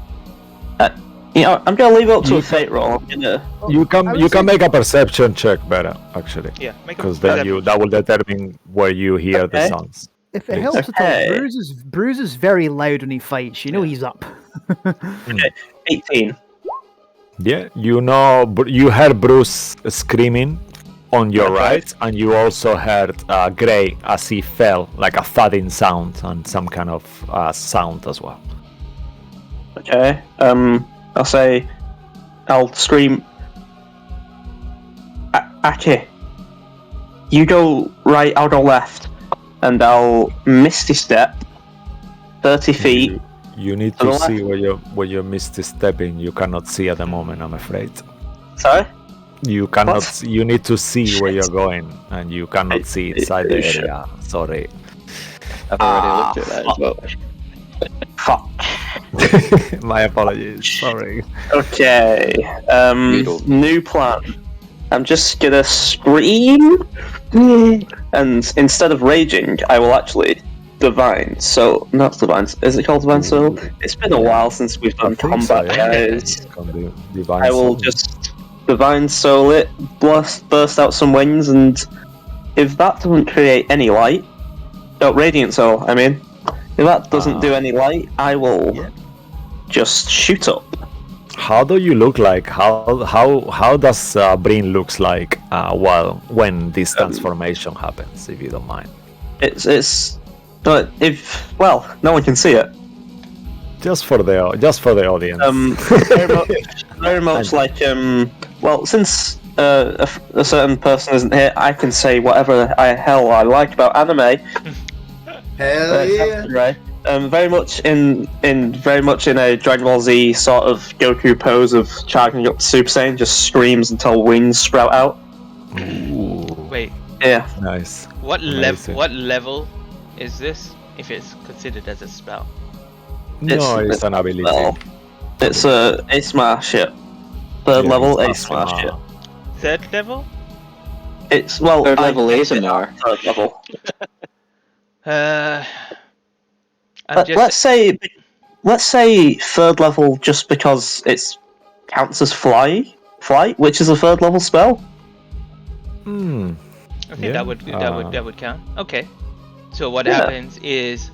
I'm gonna leave it up to a fate roll. I'm gonna... You can make a perception check better, actually, Yeah, make a because then that will determine where you hear the Okay. sounds. If it Please. helps at all, Okay. Bruce is very loud when he fights. You know he's up. Okay, 18. Yeah, you know, you heard Bruce screaming on your Okay. right, and you also heard Gray as he fell, like a thudding sound and some kind of sound as well. Okay. I'll scream. Aki, you go right, I'll go left, and I'll misty step 30 feet. You need To the to left. see where you're misstepping. You cannot see at the moment, I'm afraid. Sorry? You cannot. What? You need to see where you're going, and you cannot see inside the Shit. area. Sorry. I've already looked at that as well. Fuck. My apologies. Sorry. Okay. Noodle. New plan. I'm just gonna scream, and instead of raging, I will actually divine. So, not divine. Is it called divine soul? It's been a while since we've done combat, guys. I will just divine soul it, burst out some wings, and if that doesn't create any light, radiant soul, I mean, if that doesn't do any light, I will just shoot up. How do you look like? How does Bryn looks like when this transformation happens? If you don't mind. But if no one can see it. Just for the audience. Very much like since a certain person isn't here, I can say whatever hell I like about anime. Hell yeah. Right. Very much in a Dragon Ball Z sort of Goku pose of charging up to Super Saiyan, just screams until wings sprout out. Ooh, Wait, Yeah. nice. what Amazing. level is this? If it's considered as a spell? No, it's an ability. Well, it's a smash it. Third Yeah, level it's a not smash it. smart. Third level? It's well Third I level guess ASMR. it's third level. I'm just Let's say third level just because it's counts as flight, which is a third level spell. Hmm. I think Yeah, that would count. Okay. So what Yeah. happens is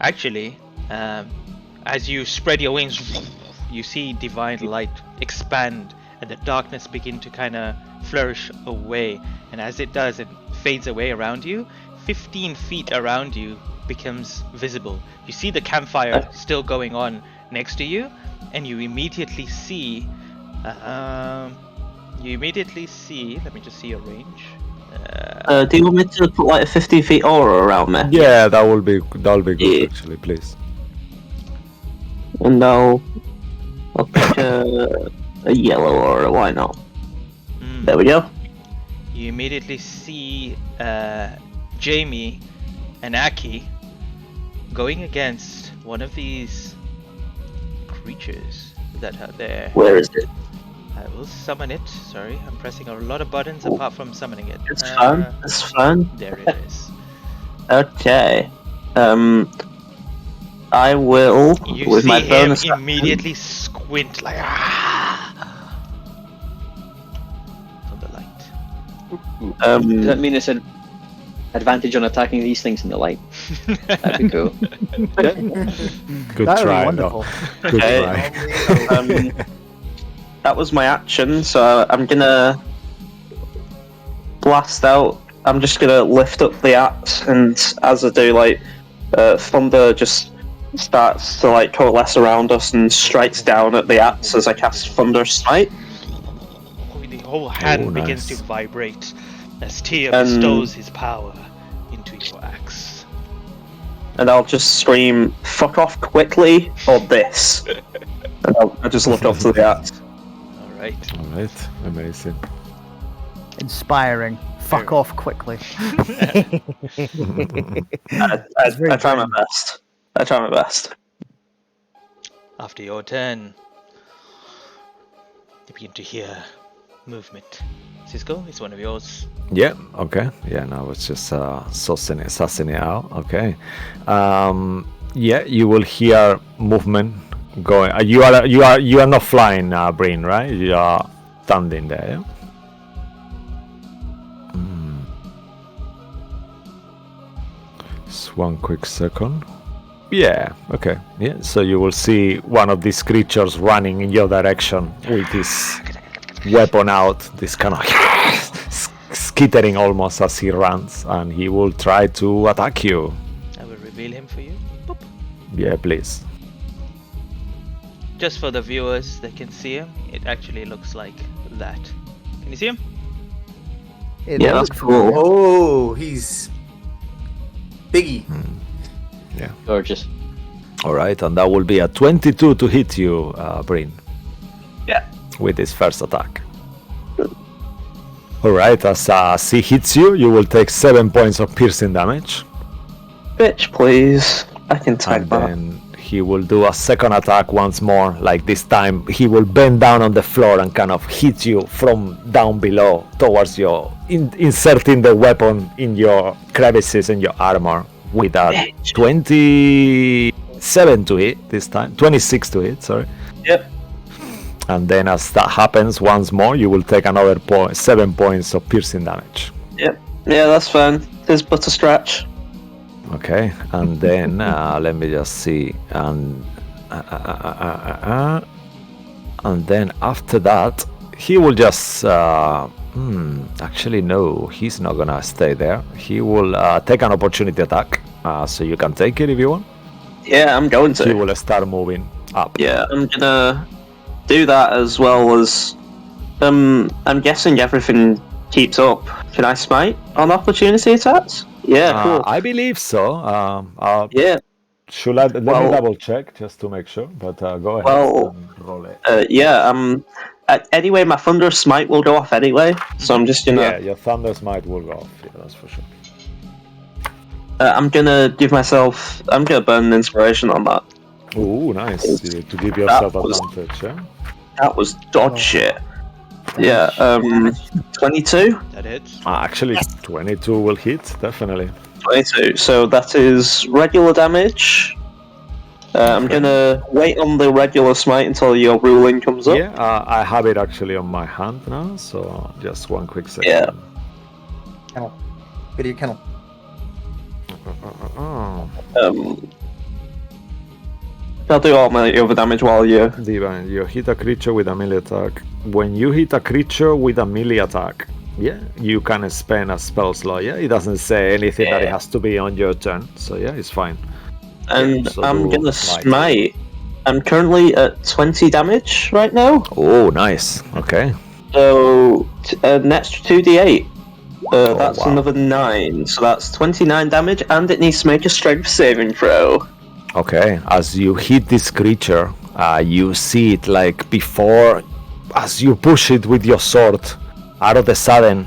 actually as you spread your wings, you see divine light expand and the darkness begin to kind of flourish away, and as it does, it fades away around you. 15 feet around you becomes visible. You see the campfire still going on next to you, and you immediately see let me just see your range. Do you want me to put like a 50 feet aura around me? Yeah, that'll be good Yeah. actually, please. And I'll pick a yellow aura. Why not? Mm. There we go. You immediately see Jamie and Aki going against one of these creatures that are there. Where is it? I will summon it. Sorry, I'm pressing a lot of buttons apart from summoning it. It's fun. It's fun. There it is. Okay. I will You with see my him bonus action. immediately squint like from the light. Does that mean it's an advantage on attacking these things in the light? That'd be cool. Good That would be try, wonderful. though. Good Okay. try. That was my action, so I'm gonna blast out. I'm just gonna lift up the axe, and as I do, like thunder just starts to like coalesce around us and strikes down at the axe as I cast Thunder Smite. The whole hand Oh, begins nice. to vibrate as Tia Um, bestows his power into your axe. And I'll just scream, "Fuck off quickly!" or this. And I'll just look up to the axe. Alright. All right, amazing. Inspiring. Fuck off quickly. I try my best. I try my best. After your turn, you begin to hear movement. Cisco, it's one of yours. Yeah. Okay. Yeah. No, it's just sussing it out. Okay. Yeah, you will hear movement going. You are not flying, Breen, right? You are standing there. Yeah? Just one quick second. Yeah. Okay. Yeah. So you will see one of these creatures running in your direction with this weapon out. This kind of skittering almost as he runs, and he will try to attack you. I will reveal him for you. Boop. Yeah, please. Just for the viewers that can see him, it actually looks like that. Can you see him? It Yeah, that's looks cool. Oh, he's Biggie. Gorgeous. All right, and that will be a 22 to hit you, Breen. Yeah. With his first attack. All right, as he hits you, you will take 7 points of piercing damage, Bitch, please. I can tag and that. then he will do a second attack once more. Like this time, he will bend down on the floor and kind of hit you from down below towards your, inserting the weapon in your crevices in your armor with a 27 to hit this time, 26 to hit. Sorry. Yep. And then as that happens once more, you will take another 7 points of piercing damage. Yep. Yeah, that's fine. There's but a scratch. Okay, and then let me just see, and then after that, he will just actually no, he's not gonna stay there. He will take an opportunity attack, so you can take it if you want. Yeah, I'm going to. He will start moving up. Yeah, I'm gonna do that as well as. I'm guessing everything keeps up. Can I smite on opportunity attacks? Yeah, cool. I believe so. Yeah. Should I? Let me Well- double check just to make sure. But go ahead Well, and roll it. Anyway, my Thunder Smite will go off anyway, so I'm just gonna. Yeah, your Thunder Smite will go off. Yeah, that's for sure. I'm gonna give myself. I'm gonna burn an inspiration on that. Ooh, nice. To give yourself was- advantage, yeah? That was dodge shit. Yeah. 22. That hits. Actually, 22 will hit, definitely. 22. So that is regular damage. I'm gonna wait on the regular smite until your ruling comes up. Yeah, I have it actually on my hand now, so just one quick second. Yeah. Kennel. Go to your kennel. I'll do all my other damage while you. Divine, you hit a creature with a melee attack. When you hit a creature with a melee attack, yeah, you can spend a spell slot. Yeah, it doesn't say anything that it has to be on your turn, so yeah, it's fine. And so I'm do gonna smite. smite. I'm currently at 20 damage right now. Oh, nice. Okay. So an extra 2d8. That's wow. another 9. So that's 29 damage, and it needs to make a strength saving throw. Okay, as you hit this creature, you see it like before, as you push it with your sword, out of the sudden,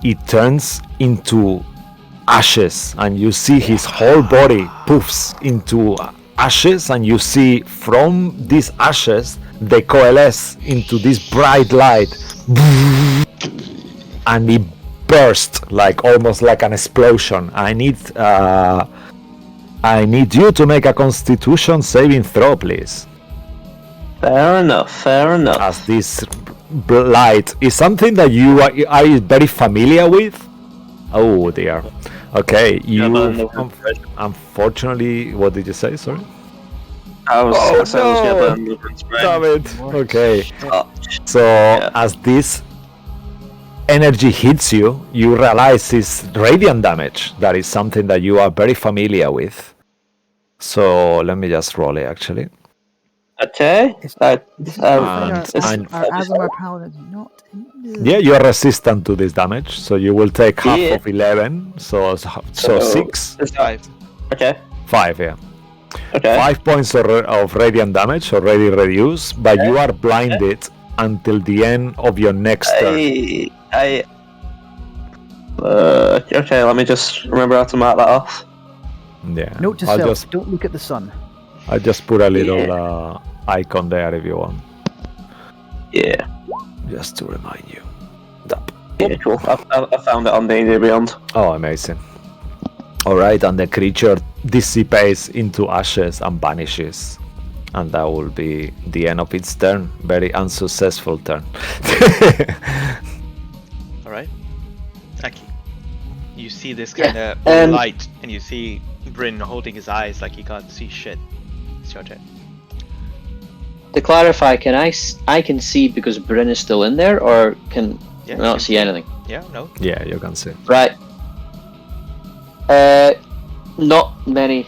it turns into ashes, and you see his whole body poofs into ashes, and you see from these ashes, they coalesce into this bright light, and it bursts like almost like an explosion. I need you to make a Constitution saving throw, please. Fair enough, fair enough. As this light is something that you are very familiar with. Oh dear. Okay, you. Unfortunately, what did you say? Sorry. I was Oh, gonna say I was no. gonna burn the spray. Damn it. Okay. Oh, So as this energy hits you, you realize it's radiant damage. That is something that you are very familiar with. So let me just roll it actually. Okay. And- Our Azamar Paladin's not. Yeah, you're resistant to this damage, so you will take half Yeah. of 11. So 6, Is that- Okay. 5, yeah. Okay. 5 points of radiant damage already reduced, but you are blinded until the end of your next turn. Okay, let me just remember how to mark that off. Yeah. Note to I'll self: just don't look at the sun. I'll just put a little icon there if you want, Yeah. just to remind you. Yeah, cool. I found it on D&D Beyond. Oh, amazing. Alright, and the creature dissipates into ashes and vanishes. And that will be the end of its turn. Very unsuccessful turn. Alright. Aki. You see this kind of light, and you see Bryn holding his eyes like he can't see shit. It's your turn. To clarify, I can see because Bryn is still in there, or can Yeah, I you not can see anything? Yeah, no. Yeah, you can see. Right. Not many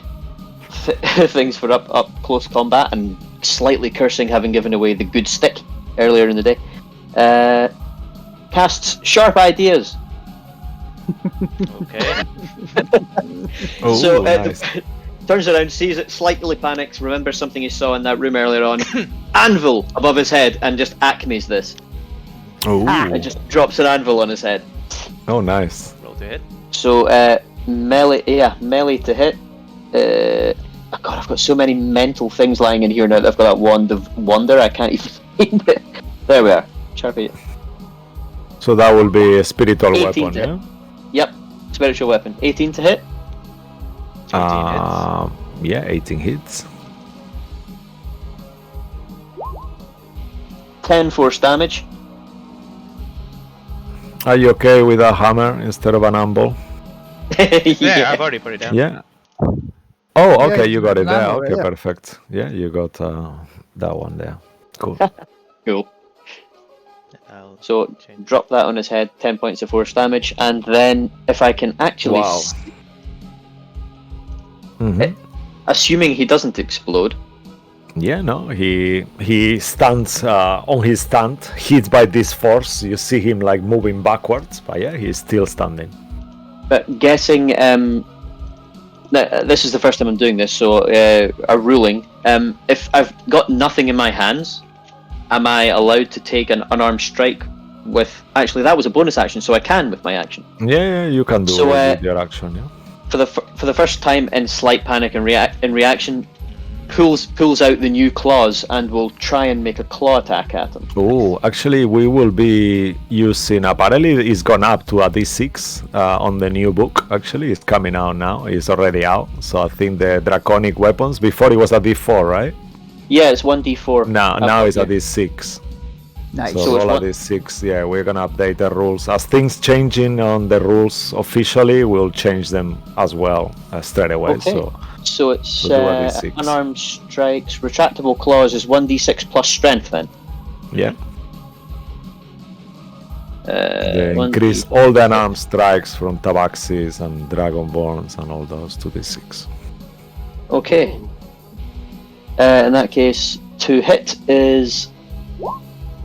things for up close combat, and slightly cursing having given away the good stick earlier in the day. Casts Sharp Ideas. Okay. Oh, So nice. turns around, sees it, slightly panics, remembers something he saw in that room earlier on. Anvil above his head, and just acmes this. Ooh. And just drops an anvil on his head. Oh, nice. Roll to hit. So melee to hit. God, I've got so many mental things lying in here now that I've got that wand of wonder. I can't even find it. There we are. Sharpie. So that will be a spiritual 18 weapon, to yeah? Yep. Spiritual weapon. 18 to hit. 15 hits. Yeah, 18 hits. 10 force damage. Are you okay with a hammer instead of an anvil? Yeah, I've already put it down. Yeah. Oh, okay, you got it an there. anvil, Okay, yeah. perfect. Yeah, you got that one there. Cool. Cool. I'll So change. drop that on his head. 10 points of force damage, and then if I can actually, Wow. Mhm. assuming he doesn't explode. Yeah, no, he stands on his stand, hit by this force. You see him like moving backwards, but yeah, he's still standing. But guessing this is the first time I'm doing this, so a ruling. If I've got nothing in my hands, am I allowed to take an unarmed strike with... Actually, that was a bonus action, so I can with my action. Yeah, you can do So, it with your action, yeah. For the first time in Slight Panic and reaction, pulls out the new claws and will try and make a claw attack at him. Oh, actually, we will be using... Apparently, it's gone up to a D6 on the new book. Actually, it's coming out now. It's already out. So I think the draconic weapons... Before it was a D4, right? Yeah, it's 1d4. Now it's a D6. Nice. So So it's roll a D6. Yeah, we're gonna update the rules. As things changing on the rules officially, we'll change them as well straight away. Okay. So it's do a D6. unarmed strikes. Retractable claws is 1d6 plus strength then. Yeah. They 1d6. increase all the unarmed strikes from Tabaxis and Dragonborns and all those to D6. Okay. In that case, to hit is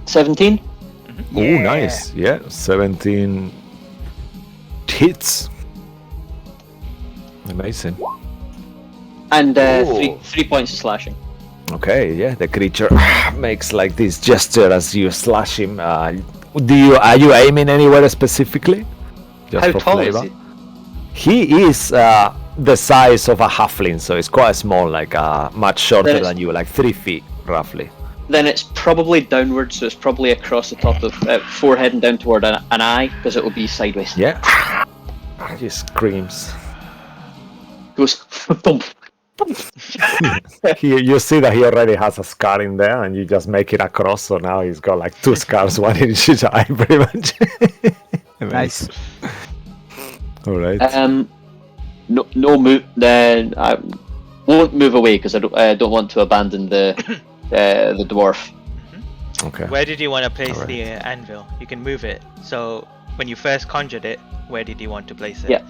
17. Oh, nice. Yeah, 17 hits. Amazing. And Ooh. 3 points of slashing. Okay, yeah, the creature makes like this gesture as you slash him. Are you aiming anywhere specifically? Just How for tall flavor? is he? He is the size of a halfling, so it's quite small, like much shorter Then it's- than you, like 3 feet roughly. Then it's probably downwards, so it's probably across the top of forehead and down toward an eye, because it will be sideways. Yeah. He screams. Goes thump. You see that he already has a scar in there, and you just make it across, so now he's got like 2 scars, one in each eye, pretty much. Nice. All right. No move. Then I won't move away because I don't want to abandon the dwarf. Okay. Where did you want to place Alright. the anvil? You can move it. So when you first conjured it, where did you want to place it? Yeah.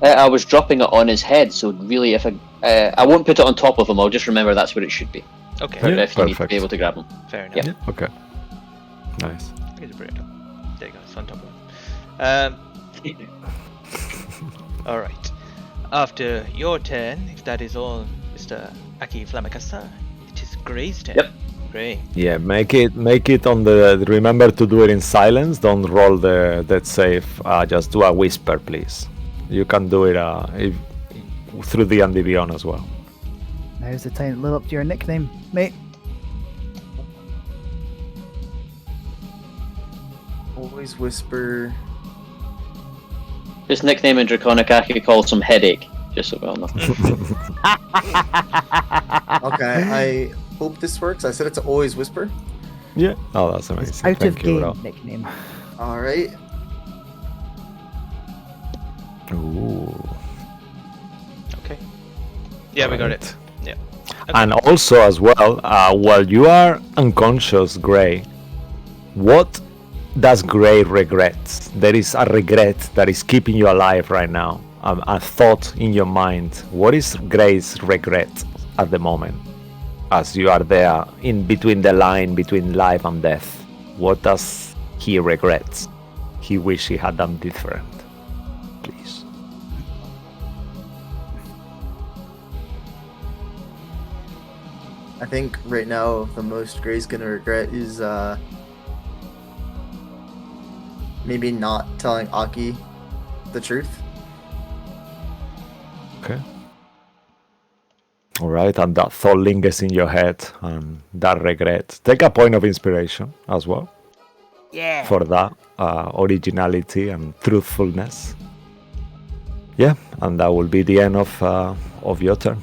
I was dropping it on his head, so really, if I won't put it on top of him, I'll just remember that's where it should be. Okay. Yeah. If you need to perfect. be able to grab him. Fair enough. Yeah. Yeah. Okay. Nice. Here's a burrito. There you go. It's on top of him. Alright. After your turn, if that is all, Mr. Aki Flamakasta, it is Gray's turn. Yep. Gray. Yeah, make it on the. Remember to do it in silence. Don't roll the death save. Just do a whisper, please. You can do it through the D&D Beyond as well. Now's the time to live up to your nickname, mate. Always whisper. His nickname in Draconic Aki calls him Headache, just so well know. Okay, I hope this works. I said it's always whisper. Yeah. Oh, that's amazing. Out of Thank you, game bro. nickname. All right. Ooh. Okay. Yeah, we got Alright. it. Yeah. And also as well, while you are unconscious, Gray, what does Gray regret? There is a regret that is keeping you alive right now. A thought in your mind. What is Gray's regret at the moment? As you are there in between the line between life and death. What does he regret? He wish he had done different. Please. I think right now the most Gray's gonna regret is maybe not telling Aki the truth. Okay. Alright, and that thought lingers in your head and that regret. Take a point of inspiration as well. Yeah. For that originality and truthfulness. Yeah, and that will be the end of your turn.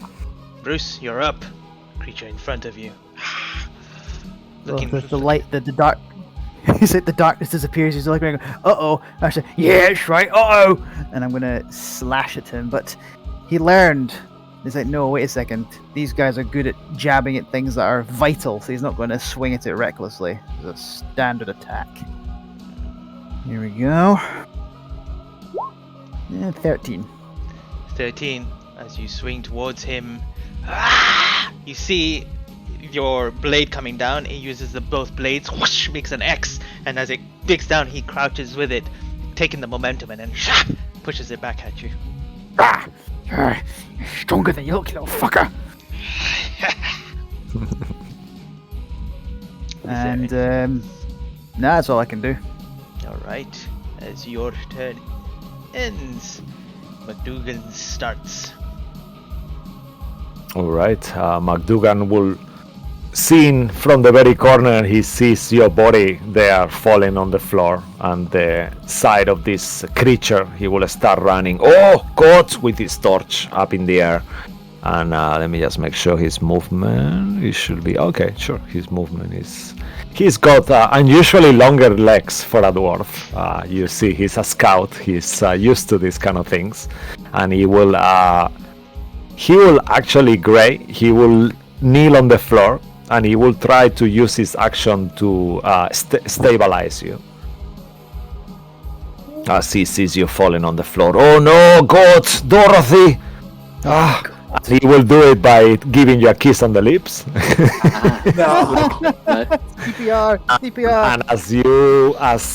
Bruce, you're up. Creature in front of you. So Looking the light, the dark. He's like the darkness disappears. He's like, uh oh. I said, yeah, that's right. Uh oh. And I'm gonna slash at him, but he learned. He's like, no, wait a second. These guys are good at jabbing at things that are vital, so he's not going to swing at it recklessly. It's a standard attack. Here we go. Yeah, 13. 13. As you swing towards him, you see your blade coming down. He uses both blades, whoosh, makes an X, and as it digs down, he crouches with it, taking the momentum, and then pushes it back at you. You're stronger than you look, you little fucker. And nah, that's all I can do. Alright, as your turn ends, McDougan starts. Alright, McDougan will see from the very corner, he sees your body there falling on the floor and the side of this creature. He will start running. Oh God! With his torch up in the air. And let me just make sure his movement. It should be okay. Sure, his movement is. He's got unusually longer legs for a dwarf. You see, he's a scout. He's used to these kind of things, and he will actually Gray. He will kneel on the floor, and he will try to use his action to stabilize you. As he sees you falling on the floor. Oh no, God, Dorothy! And he will do it by giving you a kiss on the lips. CPR. And as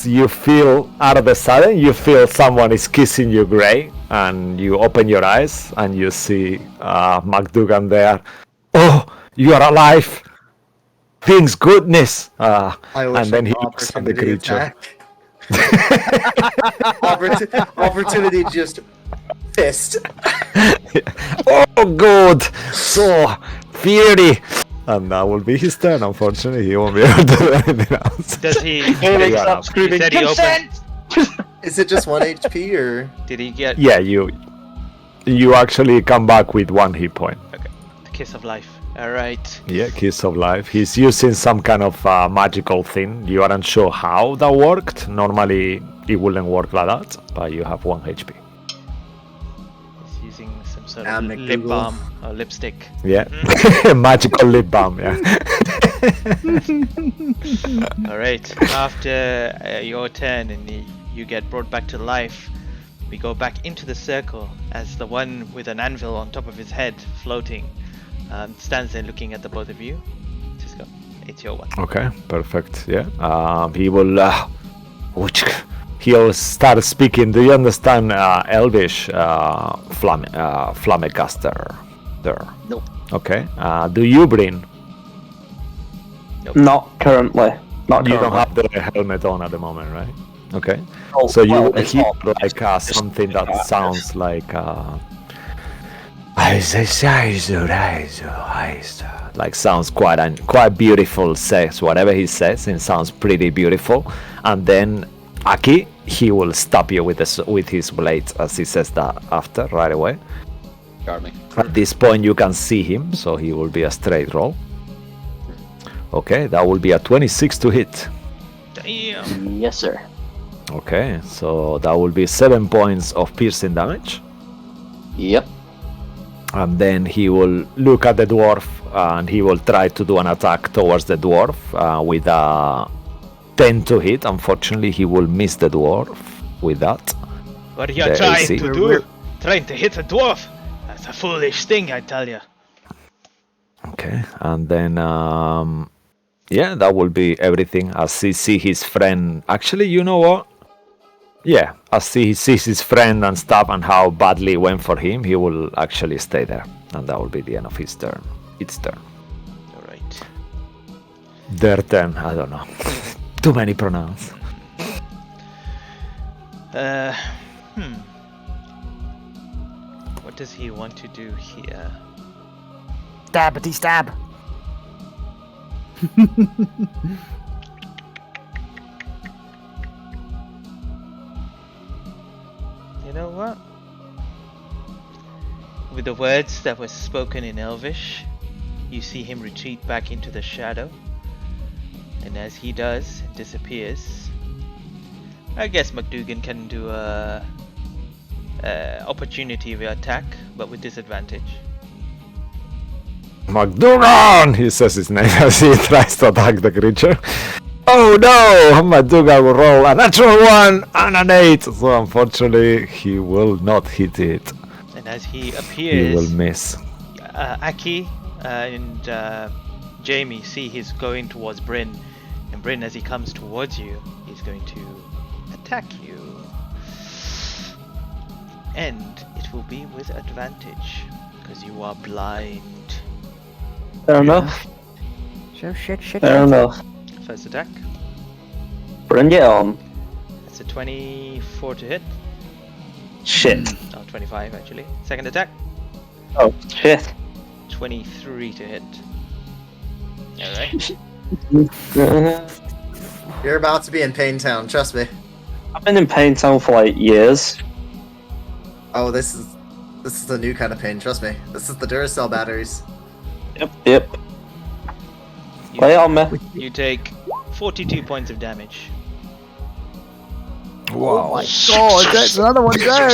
you feel out of the sudden, you feel someone is kissing you, Gray, and you open your eyes and you see McDougan there. Oh, you are alive! Thanks goodness! And then he looks at the creature. Opportunity just fist. Oh God! So fiery! And that will be his turn, unfortunately. He won't be able to do anything else. Does he? Stop screaming, said he opened. Is it just 1 HP or? Did he get? Yeah, you actually come back with 1 hit point. Okay. The kiss of life. All right. Yeah, kiss of life. He's using some kind of magical thing. You aren't sure how that worked. Normally, it wouldn't work like that, but you have 1 HP. He's using some sort of lip balm or lipstick. Yeah, magical lip balm. Yeah. All right. After your turn and you get brought back to life, we go back into the circle as the one with an anvil on top of his head floating stands there looking at the both of you. Cisco, it's your one. Okay, perfect. Yeah. He will. He'll start speaking. Do you understand Elvish, Flammecaster? There. Nope. Okay. Do you, Bryn? Nope. Not currently. Not You currently. don't have the helmet on at the moment, right? Okay. Oh, So you well, will it's hear not. like something that sounds like sounds quite beautiful. Says whatever he says, it sounds pretty beautiful. And then Aki, he will stop you with his blade as he says that after right away. Charming. At this point, you can see him, so he will be a straight roll. Okay, that will be a 26 to hit. Damn. Yes, sir. Okay, so that will be 7 points of piercing damage. Yep. And then he will look at the dwarf and he will try to do an attack towards the dwarf with a 10 to hit. Unfortunately, he will miss the dwarf with that. What are you The trying AC. to do? Trying to hit a dwarf? That's a foolish thing, I tell you. Okay, and then yeah, that will be everything. As he see his friend, actually, you know what? Yeah, as he sees his friend and stuff and how badly it went for him, he will actually stay there, and that will be the end of his turn. Its turn. Alright. Their turn. I don't know. Too many pronouns. What does he want to do here? Stabbity stab. You know what? With the words that were spoken in Elvish, you see him retreat back into the shadow. And as he does, it disappears. I guess McDougan can do a opportunity attack, but with disadvantage. McDougan! He says his name as he tries to attack the creature. Oh no! McDougan will roll a natural 1 and an 8. So unfortunately, he will not hit it. And as he He appears, will miss. Aki and Jamie see he's going towards Bryn, and Bryn, as he comes towards you, is going to attack you. and it will be with advantage because you are blind. Fair enough. Shit. Fair enough. First attack. Bring it on. That's a 24 to hit. Shit. Oh, 25 actually. Second attack. Oh, shit. 23 to hit. Alright. You're about to be in Pain Town, trust me. I've been in Pain Town for like years. Oh, this is a new kind of pain, trust me. This is the Duracell batteries. Yep. Play on me. You take 42 points of damage. Oh my god, that's another one down!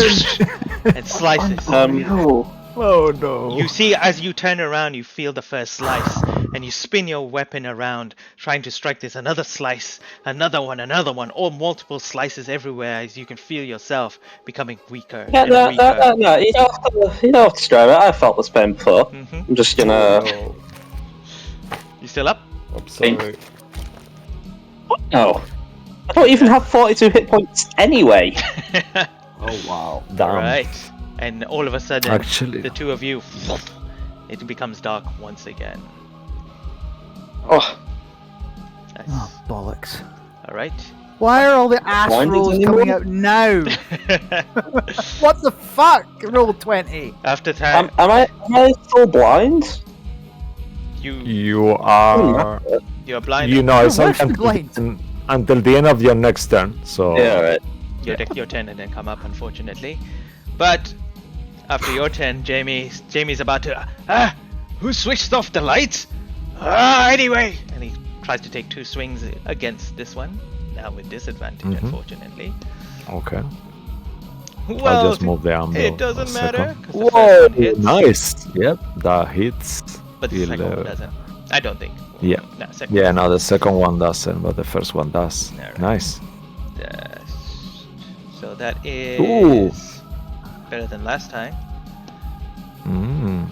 It slices. No. Oh no. You see, as you turn around, you feel the first slice, and you spin your weapon around, trying to strike this another slice, another one, all multiple slices everywhere, as you can feel yourself becoming weaker Yeah, and no, weaker. you don't have to describe it. I felt this pain before. Mhm. I'm just gonna. You still up? I'm sorry. No. I don't even have 42 hit points anyway. Oh wow. Damn. Right. And all of a sudden, Actually- the two of you, it becomes dark once again. Oh, Nice. Oh, bollocks. Alright. Why are all the ass Blinded rolls anymore? coming out now? What the fuck? Roll 20. After time, am I still blind? you are. you're blind. You know, You're it's worse than until the end of your next turn. So. Yeah, alright. Your turn didn't come up, unfortunately. But after your turn, Jamie's about to. Who switched off the lights? Anyway, and he tries to take 2 swings against this one. Now with disadvantage, unfortunately. Okay. Well, I'll just move the arm. it though, doesn't a matter. second. 'Cause the first one hits, Nice. Yep, that hits. but the second one doesn't. I don't think. Yeah. No, second Yeah, one. no, the second one doesn't, but the first one does. Alright. Nice. So that is Ooh. better than last time. Mm,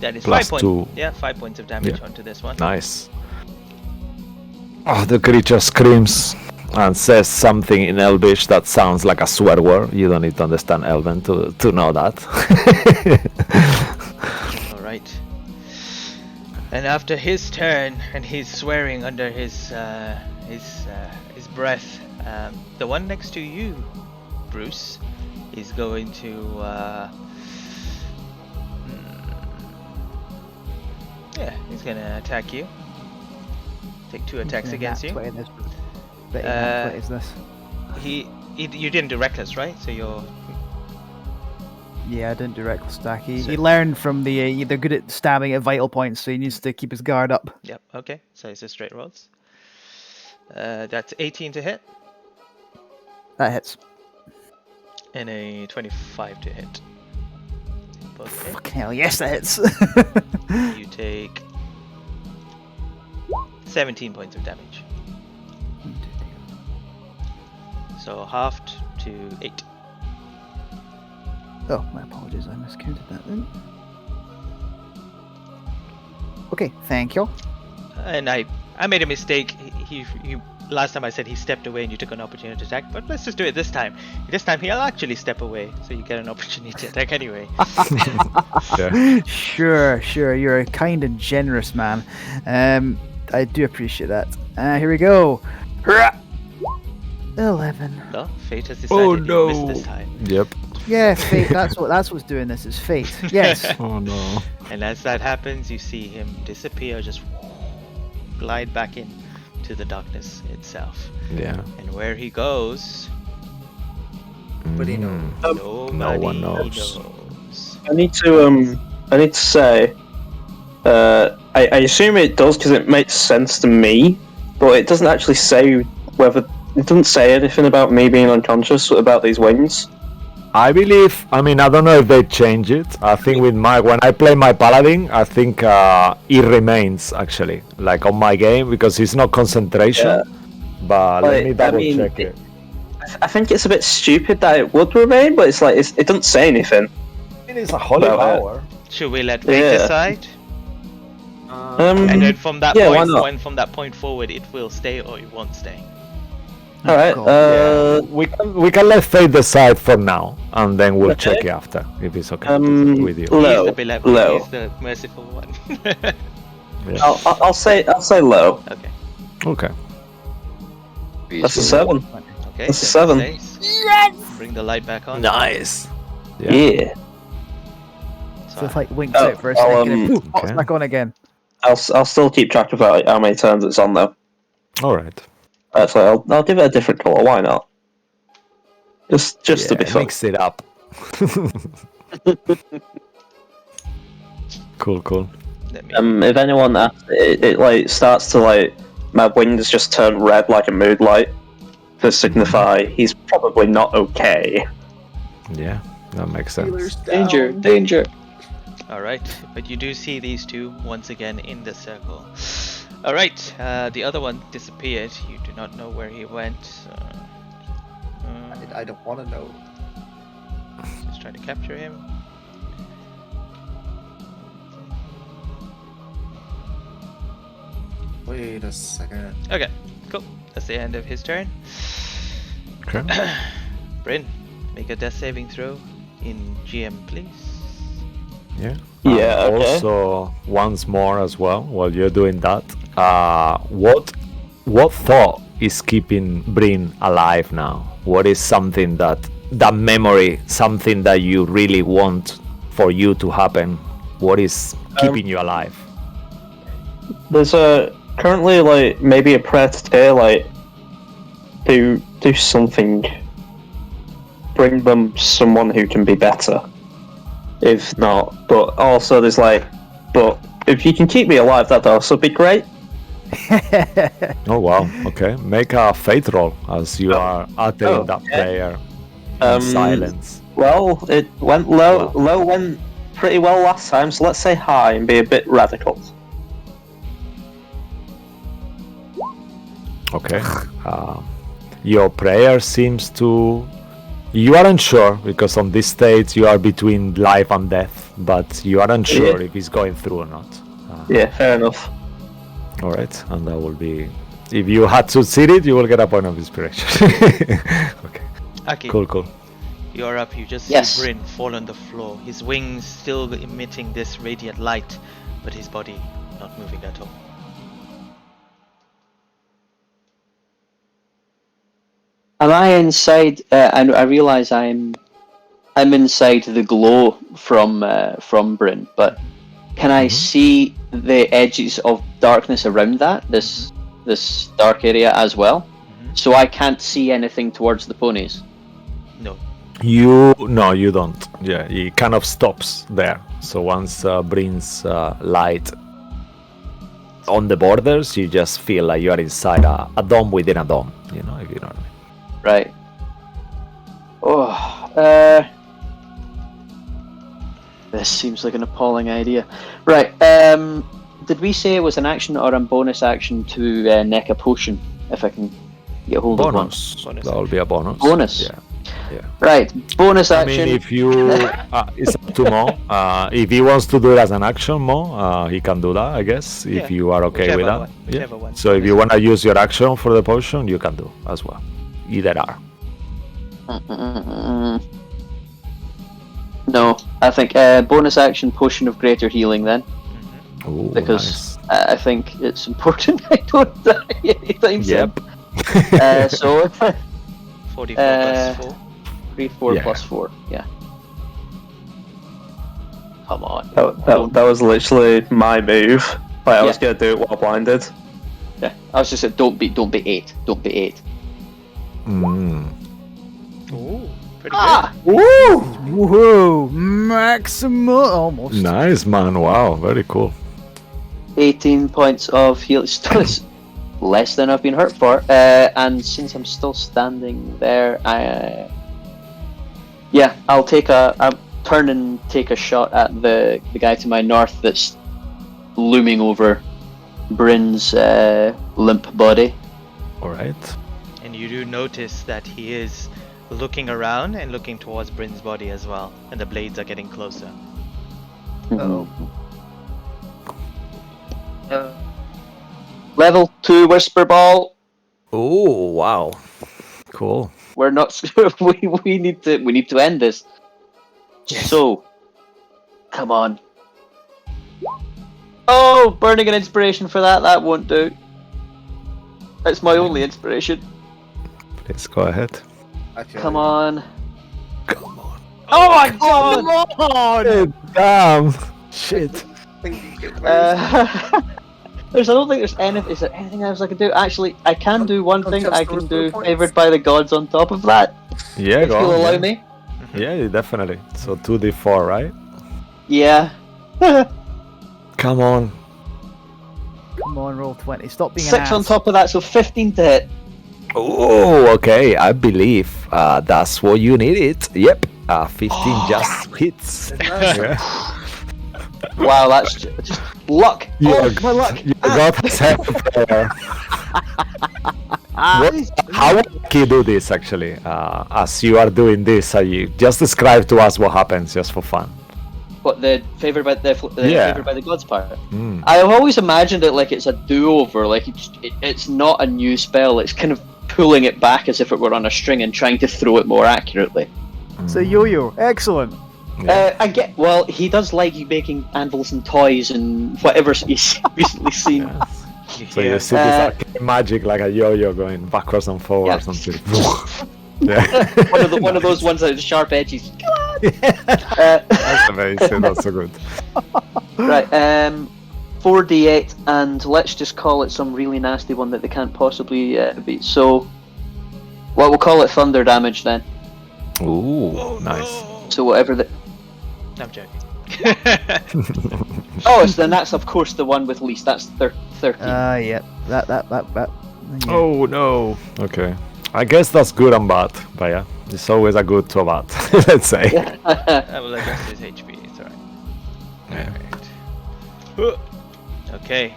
That is Plus 5 points. 2. Yeah, 5 points of damage Yeah. onto this one. nice. Oh, the creature screams and says something in Elvish that sounds like a swear word. You don't need to understand Elven to know that. All right. And after his turn, and he's swearing under his breath, the one next to you, Bruce, is going to. Yeah, he's gonna attack you. Take 2 attacks against you. What is this? You didn't do reckless, right? So you're. Yeah, I didn't do reckless stack. He So- learned from they're good at stabbing at vital points, so he needs to keep his guard up. Yep. Okay. So it's a straight rolls. That's 18 to hit That hits. and a 25 to hit. Both hit. Fucking hell, yes, that hits. You take 17 points of damage. So halved to 8. Oh, my apologies, I miscounted that then. Okay, thank you. And I made a mistake. He last time I said he stepped away and you took an opportunity to attack, but let's just do it this time. This time he'll actually step away, so you get an opportunity to attack anyway. Yeah. Sure, you're a kind and generous man. I do appreciate that. Here we go. 11. No, fate has decided you missed this time. Yep. Yeah, fate. That's what's doing this. Is fate. Yes. Oh no. And as that happens, you see him disappear, just glide back in to the darkness itself. Yeah. And where he goes, What do you know? nobody one knows. knows. I need to say, I assume it does because it makes sense to me, but it doesn't actually say whether it doesn't say anything about me being unconscious about these wings. I don't know if they change it. I think when I play my paladin, I think it remains actually, like on my game, because it's not concentration. Yeah. But let me double check it. I think it's a bit stupid that it would remain, but it's like it doesn't say anything. It is a holy Well, power. Should we let fate Yeah. decide? And then from that yeah, why point, not? from that point forward, it will stay or it won't stay. All right. God. We can let fate decide for now, and then we'll check it after if it's okay with you. He's the Low. beloved. Low. He's the merciful one. Yeah. I'll say low. Okay. Okay. That's a 7. Okay. That's a 7. 7 Yes! Bring the light back on. Nice. Yeah. So if like winks Oh, out for a I'll, second and poof, pops okay. back on again. I'll still keep track of how many turns it's on though. All right. So I'll give it a different color. Why not? Just to be fun. Mix it up. Cool. Let me. If anyone asks, it like starts to like my wings just turn red like a mood light to signify he's probably not okay. Yeah, that makes sense. Danger. Alright, but you do see these two once again in the circle. Alright, the other one disappeared. You do not know where he went. I don't want to know. Just try to capture him. Wait a second. Okay, cool. That's the end of his turn. Okay. Bryn, make a death saving throw in GM, please. Yeah. Yeah, okay. Also, once more as well, while you're doing that, what thought is keeping Bryn alive now? What is something that memory, something that you really want for you to happen? What is keeping you alive? There's currently like maybe a prayer to Tyr, like do something, bring them someone who can be better. If not, but also there's like, but if you can keep me alive, that'd also be great. Oh wow, okay. Make a fate roll as you are uttering that prayer in silence. Well, it went low. Low went pretty well last time, so let's say high and be a bit radical. Okay. Your prayer seems to... You aren't sure, because on this stage you are between life and death, but you aren't sure if it's going through or not. Yeah, fair enough. Alright, and that will be... If you had succeeded, you will get a point of inspiration. Okay. Aki, Cool. you're up. You just Yes. see Bryn fall on the floor. His wings still emitting this radiant light, but his body not moving at all. Am I inside? I realize I'm inside the glow from Bryn, but can I see the edges of darkness around that this dark area as well? So I can't see anything towards the ponies. No. You don't. Yeah, it kind of stops there. So once Bryn's light on the borders, you just feel like you are inside a dome within a dome, if you know what I mean. Right. This seems like an appalling idea. Right. Did we say it was an action or a bonus action to neck a potion? If I can get hold of one. Bonus. That will be a bonus. Bonus. Yeah. Right. Bonus action. I mean, if you, it's up to Mo. If he wants to do it as an action, Mo, he can do that, I guess. Yeah, if you are okay with that. Whichever one. So if you want to use your action for the potion, you can do as well. Either are. No, I think bonus action potion of greater healing then, Ooh, because nice. I think it's important I don't die anytime soon. Yep. So 44 plus 4. 3, 4 Yeah. plus 4. Yeah. Come on. That was literally my move. Like I was gonna do it while blinded. Yeah. I was just saying, don't be 8. Don't be 8. Ooh, pretty Woo! Woohoo! Maximum! Almost. Nice, man. Wow, very cool. 18 points of heal. Still is less than I've been hurt for. And since I'm still standing there, I'll take a turn and take a shot at the guy to my north that's looming over Bryn's limp body. Alright. good. And you do notice that he is looking around and looking towards Bryn's body as well, and the blades are getting closer. Oh. Level 2 Whisper Ball. Oh, wow. Cool. We're not. We need to end this. So, come on. Oh, burning an inspiration for that. That won't do. That's my only inspiration. Please go ahead. I feel Come you. on. Come on. Oh my god! Damn. Shit. I don't think there's anything. Is there anything else I can do? Actually, I can do one Don't thing. just I throw can it for do points. favored by the gods on top of that. Yeah, If go you'll on. allow Yeah. me. Yeah, definitely. So 2d4, right? Yeah. Come on. Come on, roll 20. Stop being 6 an on ass. top of that, so 15 to hit. Oh, okay. I believe that's what you needed. Yep. 15 just hits. Yeah. Wow, that's just luck. Yeah, Oh, my luck. You got us help there. How will you do this actually? As you are doing this, you just describe to us what happens just for fun. What, the favored by the Yeah. favored by the gods part? Mm. I've always imagined it like it's a do-over, like it's not a new spell. It's kind of pulling it back as if it were on a string and trying to throw it more accurately. So yo-yo, excellent. I get. Well, he does like making anvils and toys and whatever he's recently seen. So you see this arcane magic like a yo-yo going backwards and forwards until. Yeah. one of those ones that has sharp edges. That's amazing. That's so good. Right. 4d8, and let's just call it some really nasty one that they can't possibly beat. So, well, we'll call it thunder damage then. Ooh, nice. So whatever the. I'm joking. Oh, so then that's of course the one with least. That's 13. Yeah. That. Yeah. Oh no. Okay. I guess that's good and bad, but yeah, it's always a good to a bad. Let's say. I will adjust his HP. It's alright. Alright. Okay.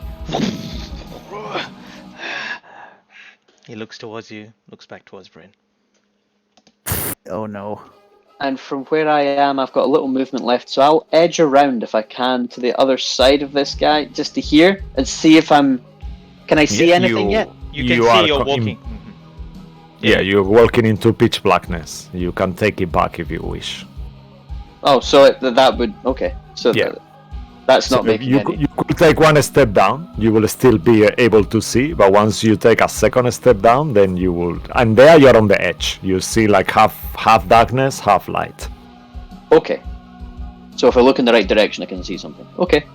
He looks towards you. Looks back towards Bryn. Oh no. And from where I am, I've got a little movement left, so I'll edge around if I can to the other side of this guy, just to hear and see if I'm. Can I see anything yet? You can see you're walking. Yeah, you're walking into pitch blackness. You can take it back if you wish. Oh, so that would okay. So Yeah. that's not So making you, any. you could take one step down. You will still be able to see, but once you take a second step down, then you will. And there you're on the edge. You see like half darkness, half light. Okay. So if I look in the right direction, I can see something. Okay.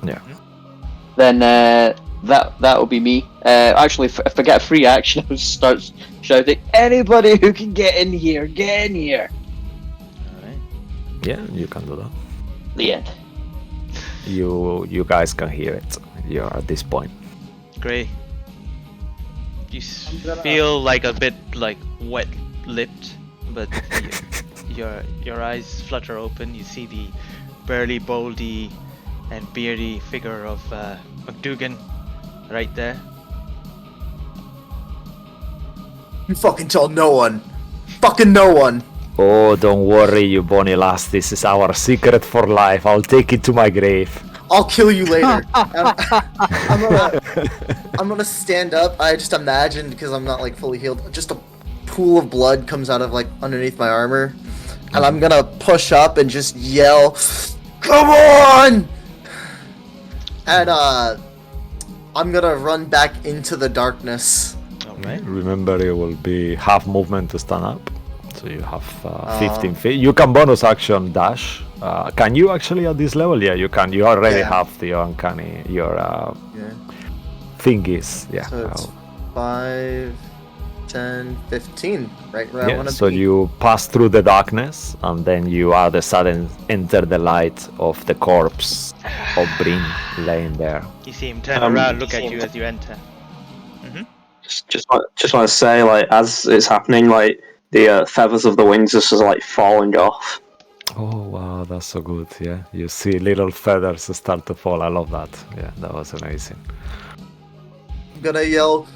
Yeah. Then that will be me. Actually, if I get a free action, I will start shouting, "Anybody who can get in here, get in here!" Alright. Yeah, you can do that. The end. You guys can hear it. You're at this point. Great. You feel like a bit like wet-lipped, but your eyes flutter open. You see the burly, boldy, and beardy figure of McDougan right there. You fucking tell no one. Fucking no one. Oh, don't worry, you bonny lass. This is our secret for life. I'll take it to my grave. I'll kill you later. I'm gonna stand up. I just imagined, because I'm not like fully healed, just a pool of blood comes out of like underneath my armor, and I'm gonna push up and just yell, "Come on!" And I'm gonna run back into the darkness. Alright. Remember, it will be half movement to stand up. So you have 15 feet. You can bonus action dash. Can you actually at this level? Yeah, you can. You already Yeah. have the uncanny, your Yeah. thingies. Yeah. So it's 5, 10, 15, right where I Yeah, want to so be. you pass through the darkness and then you all of a sudden enter the light of the corpse of Bryn laying there. You see him turn around, look at you as you enter. Just want to say, like, as it's happening, like the feathers of the wings are just like falling off. Oh wow, that's so good. Yeah, you see little feathers start to fall. I love that. Yeah, that was amazing. I'm gonna yell.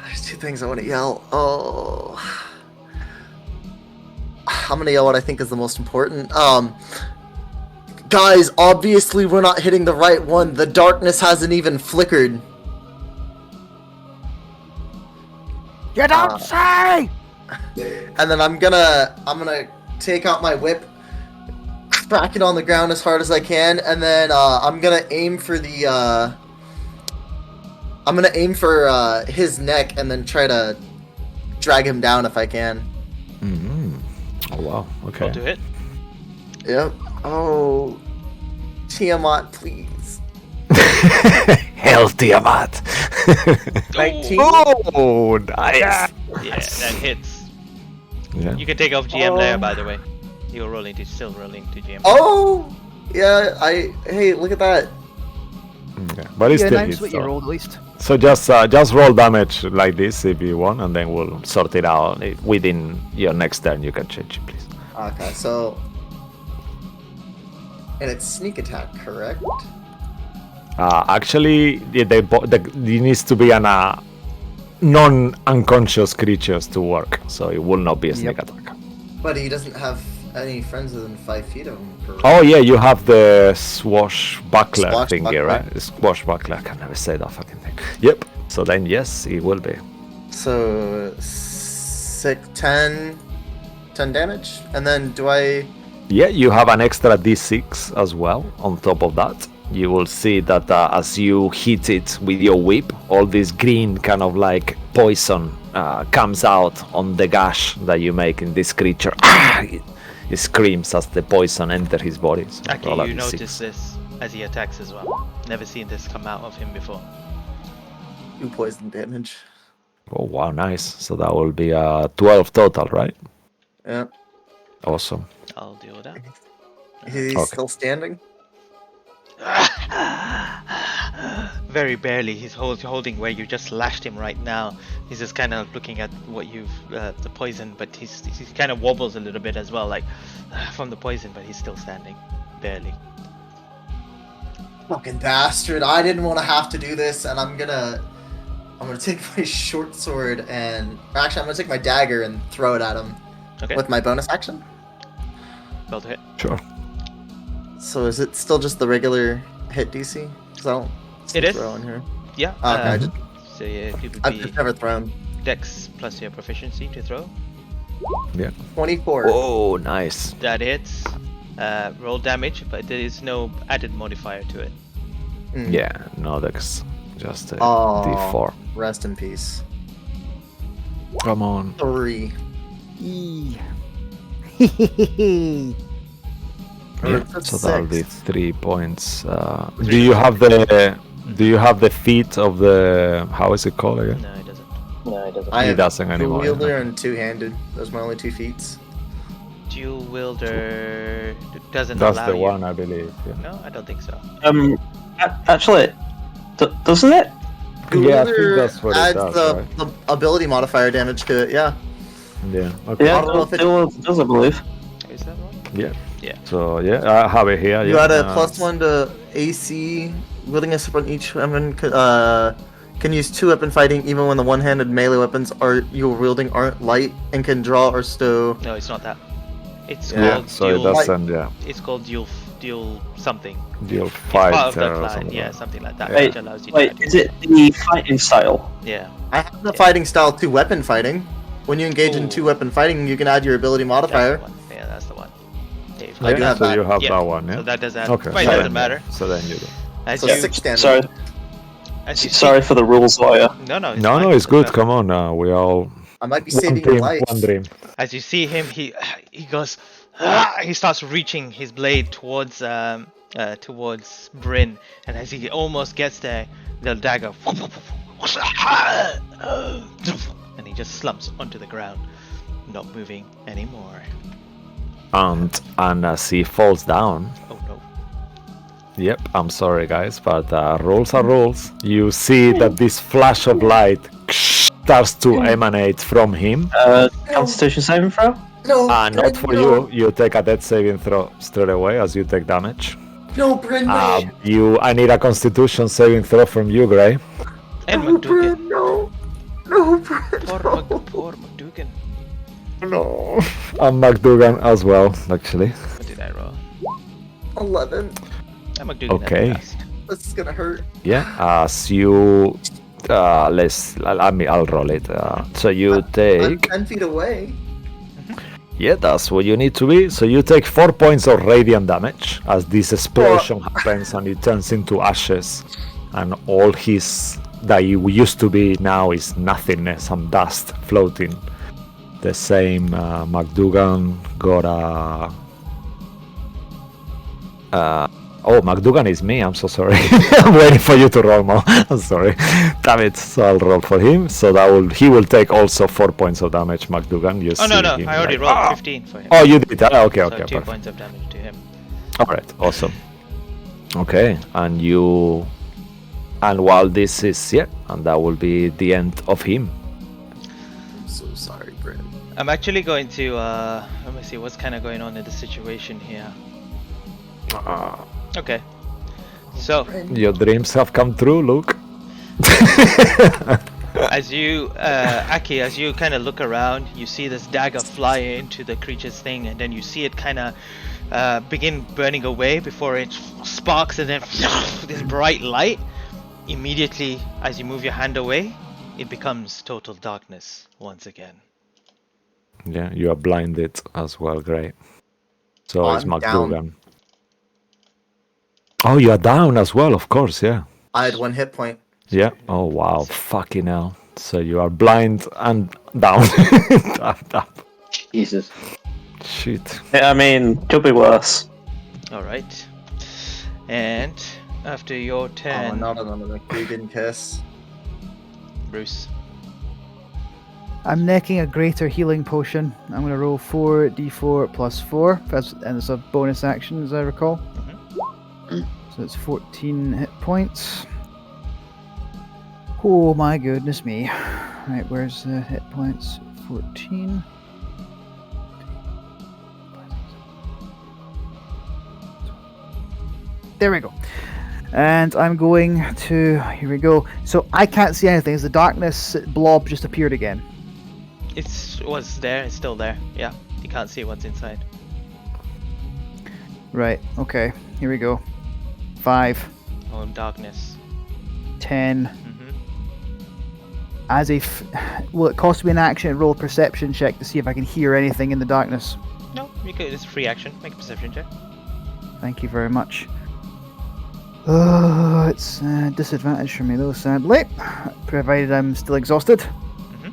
There's two things I want to yell. Oh. I'm gonna yell what I think is the most important. Guys, obviously we're not hitting the right one. The darkness hasn't even flickered. You don't say! And then I'm gonna take out my whip, crack it on the ground as hard as I can, and then I'm gonna aim for his neck, and then try to drag him down if I can. Oh wow. Okay. I'll do it. Yep. Oh, Tiamat, please. Hell, Tiamat. 19. Oh, nice. Yeah, that hits. Yeah. You can take off GM layer, by the way. You're still rolling to GM. Oh, yeah. Hey, look at that. Okay. But it's Yeah, still nice hits. what you So. rolled at least. So just roll damage like this if you want, and then we'll sort it out within your next turn. You can change it, please. Okay, so. And it's sneak attack, correct? Actually, it needs to be an non-unconscious creatures to work, so it will not be a sneak attack. But he doesn't have any friends within 5 feet of him, correct? Oh yeah, you have the swashbuckler thingy, Swashbuckler. right? The swashbuckler. I can never say that fucking thing. Yep. So then yes, it will be. So 10 damage, and then do I? Yeah, you have an extra d6 as well on top of that. You will see that as you hit it with your whip, all this green kind of like poison comes out on the gash that you make in this creature. It screams as the poison enters his body. So roll a Actually, you d6. notice this as he attacks as well. Never seen this come out of him before. 2 poison damage. Oh wow, nice. So that will be 12 total, right? Yeah. Awesome. I'll deal with that. He's Okay. still standing. Very barely. He's holding where you just lashed him right now. He's just kind of looking at what you've the poison, but he kind of wobbles a little bit as well, like from the poison, but he's still standing, barely. Fucking bastard! I didn't want to have to do this, and I'm gonna take my short sword and actually I'm gonna take my dagger and throw it at him Okay. with my bonus action. Roll to hit. Sure. So is it still just the regular hit DC? 'Cause I don't see It is. throw in here. Yeah. Okay, So yeah, it would I've be just never thrown. Dex plus your proficiency to throw. Yeah. 24. Oh, nice. That hits. Roll damage, but there is no added modifier to it. Mm. Yeah, no dex. Just a Aw. d4. Rest in peace. Come on. 3. Yeah, That's so that'll be 6. 3 points. Do you have the feat of the how is it called again? No, it doesn't. I He have doesn't anymore, Dual wielder yeah. and two-handed. Those are my only 2 feats. Dual wielder doesn't That's allow the you. one, I believe. Yeah, No, I don't think so. Actually, doesn't it? Dual Yeah, I think wielder that's what it adds does, the, right? the ability modifier damage to it. Yeah. yeah. Okay. Yeah, I don't know if it- it does, I believe. Is that one? Yeah. Yeah. So yeah, I have it here. You yeah. add a +1 to AC. Wielding a sword on each weapon can use 2 weapon fighting even when the one-handed melee weapons you're wielding aren't light and can draw or stow. No, it's not that. It's Yeah, called So it dual. doesn't. Yeah. It's called dual You'll something. It's fight part of the or clan, something. yeah, like that. something like that, Yeah. which allows you to. Wait, add- is it the fighting style? Yeah. I have the fighting style 2 weapon fighting. When you engage in Ooh. 2 weapon fighting, you can add your ability That's modifier. the one. Yeah, that's the one. Yeah, you've I got do that. have So that. you have Yeah. that one, yeah. So that does add. Okay. But it so doesn't then- matter. So then you do. As So you, 6 damage. Sorry, as you sorry for the rules lawyer. See, no, No, fine. no, it's good. Uh, Come on, we all I might be one saving your dream, life. one dream. As you see him, he goes. He starts reaching his blade towards Bryn, and as he almost gets there, the dagger, and he just slumps onto the ground, not moving anymore. And as he falls down, Oh no! yep, I'm sorry guys, but rules are rules. You see that this flash of light starts to emanate from him. Constitution saving throw? No, Not Bryn, for no. you. You take a death saving throw straight away as you take damage. No, Bryn, wait. I need a Constitution saving throw from you, Gray. And No, McDougan. Bryn, no. No, Bryn, Poor McDougan. No. And McDougan as well, actually. What did I roll? 11. And McDougan. Okay. At the best. This is gonna hurt. Yeah, as you I'll roll it. So you take. I'm 10 feet away. Yeah, that's what you need to be. So you take 4 points of radiant damage as this explosion happens and it turns into ashes, and all his that he used to be now is nothingness and dust floating. The same McDougan got a. Oh, McDougan is me. I'm so sorry. I'm waiting for you to roll more. I'm sorry. Damn it. So I'll roll for him. So he will take also 4 points of damage, McDougan. You Oh, no, see him I already like, rolled 15 for him. Oh, you did. Okay, So okay, 2 perfect. points of damage to him. All right, awesome. Okay, and while this is and that will be the end of him. I'm so sorry, Brent. I'm actually going to, let me see what's kind of going on in the situation here. Okay. So, Your dreams have come true, Luke. as you, Aki, as you kind of look around, you see this dagger fly into the creature's thing, and then you see it kind of begin burning away before it sparks, and then this bright light. Immediately, as you move your hand away, it becomes total darkness once again. Yeah, you are blinded as well, great. So it's I'm McDougan. down. Oh, you are down as well, of course, yeah. I had 1 hit point. Yeah. Oh, wow. Fucking hell. So you are blind and down. Down. Jesus. Shit. I mean, could be worse. Alright. And after your Oh, turn, not another Cregan kiss. Bruce. I'm necking a greater healing potion. I'm going to roll 4d4 plus 4, and it's a bonus action, as I recall. So it's 14 hit points. Oh my goodness me. Right, where's the hit points? 14. There we go. And I'm going to... Here we go. So I can't see anything. Is the darkness blob just appeared again? It was there, it's still there. Yeah, you can't see what's inside. Right, okay. Here we go. 5, Oh, darkness. 10. Mm-hmm. As a... Will it cost me an action to roll a perception check to see if I can hear anything in the darkness? No, you could. It's a free action. Make a perception check. Thank you very much. Oh, it's a disadvantage for me though, sadly. Provided I'm still exhausted. Mm-hmm.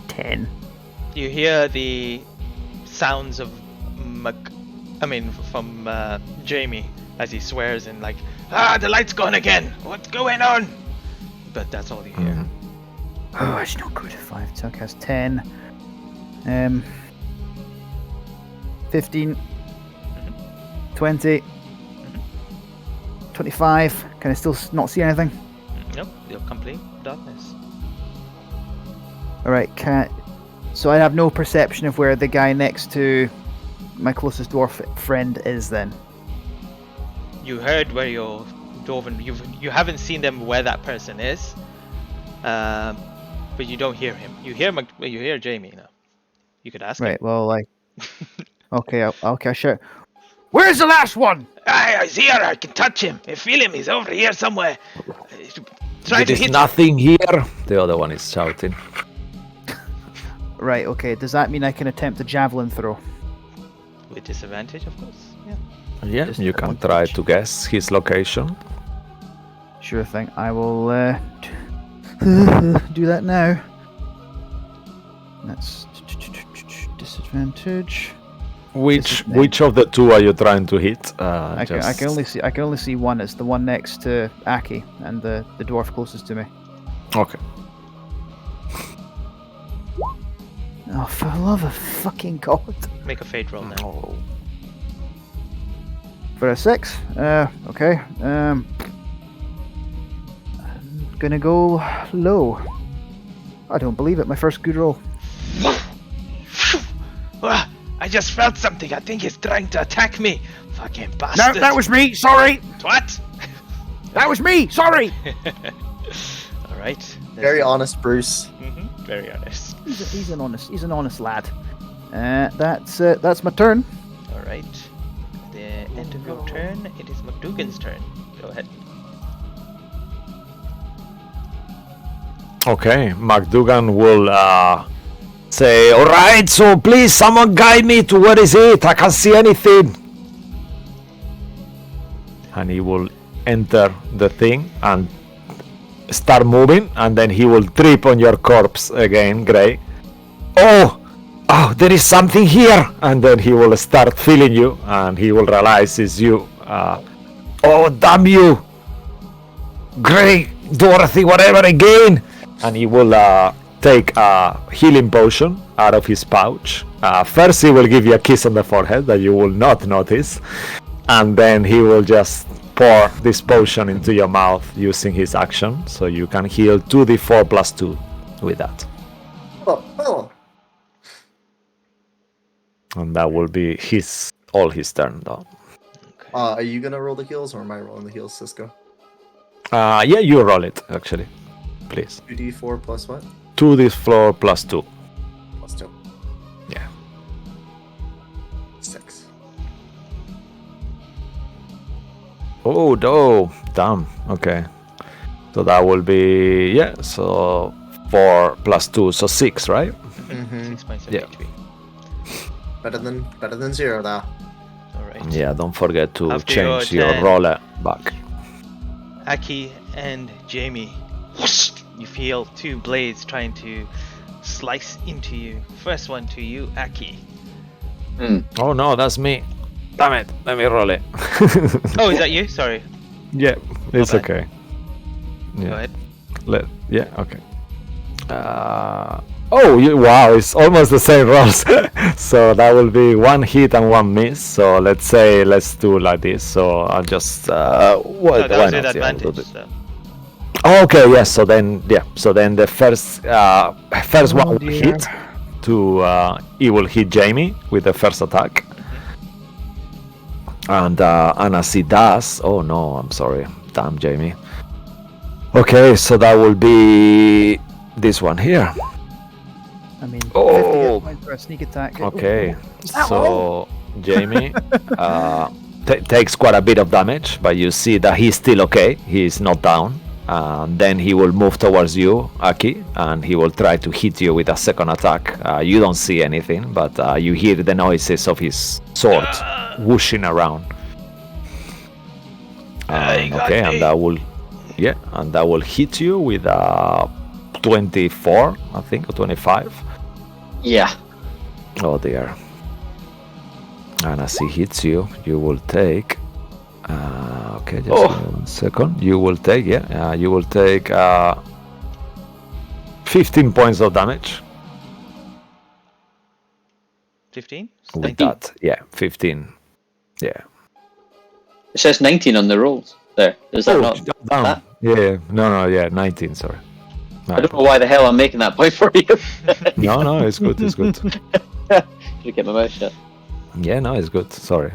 10. You hear the sounds of from Jamie as he swears and like, the light's gone again. What's going on? But that's all you hear. Oh, it's not good. 5 Tuck has 10. 15. 20. 25. Can I still not see anything? Nope, you're complete darkness. Alright, so I have no perception of where the guy next to my closest dwarf friend is then. You heard where your dwarven. You haven't seen them where that person is, but you don't hear him. You hear Jamie now. You could ask him. Right, well, okay, sure. Where's the last one? He's here. I can touch him. I feel him. He's over here somewhere. Try There to is hit. nothing here. The other one is shouting. Right, okay. Does that mean I can attempt a javelin throw? With disadvantage, of course. Yeah. Yeah, Just you can try to guess his location. Sure thing. I will do that now. That's disadvantage. Which of the two are you trying to hit? I can only see one. It's the one next to Aki and the dwarf closest to me. Okay. Oh, for the love of fucking God! Make a fate roll now. Oh. For a 6. Okay. I'm gonna go low. I don't believe it. My first good roll. I just felt something. I think he's trying to attack me. Fucking bastard. No, that was me. Sorry. What? That was me. Sorry. All right. Very honest, Bruce. Very honest. He's an honest lad. That's my turn. All Alright. At the end of your turn, it is McDougan's turn. Go ahead. Okay, McDougan will say, alright, so please someone guide me to where is it? I can't see anything. And he will enter the thing and start moving, and then he will trip on your corpse again, Gray. Oh, there is something here. And then he will start feeling you, and he will realize it's you. Oh, damn you, Gray, Dorothy, whatever again. And he will take a healing potion out of his pouch. First, he will give you a kiss on the forehead that you will not notice. And then he will just pour this potion into your mouth using his action. So you can heal 2d4 plus 2 with that. Oh. And that will be all his turn, though. Are you gonna roll the heals, or am I rolling the heals, Cisco? Yeah, you roll it, actually. Please. 2d4 plus what? 2d4 plus 2. Plus 2. Yeah. 6. Oh, no. Damn. Okay. So that will be, so 4 plus 2, so 6, right? Mm-hmm. 6 points of Yeah. HP. Better than 0, though. Alright. Yeah, don't forget to After change your your turn. roller back. Aki and Jamie. You feel two blades trying to slice into you. First one to you, Aki. Oh no, that's me. Damn it, let me roll it. Oh, is that you? Sorry. Yeah, it's bad. okay. Go Yeah, ahead. okay. Wow, it's almost the same rolls. So that will be 1 hit and 1 miss. So let's do like this. So I'll just No, why that was not? with Yeah, I'll do advantage. this. So. Okay, yes. So then the first one will hit to he will hit Jamie with the first attack. And as he does, oh no, I'm sorry, damn Jamie. Okay, so that will be this one here. I mean, 50 Oh. hit points for a sneak attack. Okay, so Jamie takes quite a bit of damage, but you see that he's still okay. He's not down. Then he will move towards you, Aki, and he will try to hit you with a second attack. You don't see anything, but you hear the noises of his sword whooshing around. Okay, and that will hit you with a 24, I think, or 25. Yeah. Oh dear. And as he hits you, you will take. Okay, just give me 1 second. You will take, you will take 15 points of damage. 15? With 19. that, 15. Yeah. It says 19 on the rolls. There. Is that not? down. that? Yeah, no, 19. Sorry. I don't know why the hell I'm making that point for you. No, it's good. It's good. Should have kept my mouth shut. Yeah, no, it's good. Sorry.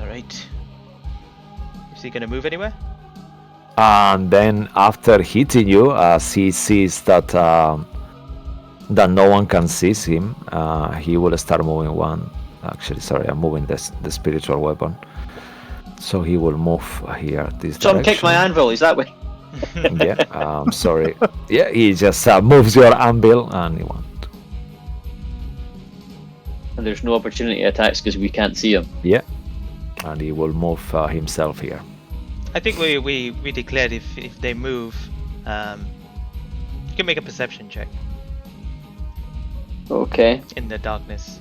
Alright. Is he gonna move anywhere? And then after hitting you, as he sees that that no one can seize him, he will start moving one. Actually, sorry, I'm moving the spiritual weapon. So he will move here this Tom, direction. kick my anvil. Is that way? Yeah, sorry. Yeah, he just moves your anvil and he won't. And there's no opportunity attacks because we can't see him. Yeah, and he will move himself here. I think we declared if they move, you can make a perception check Okay. in the darkness.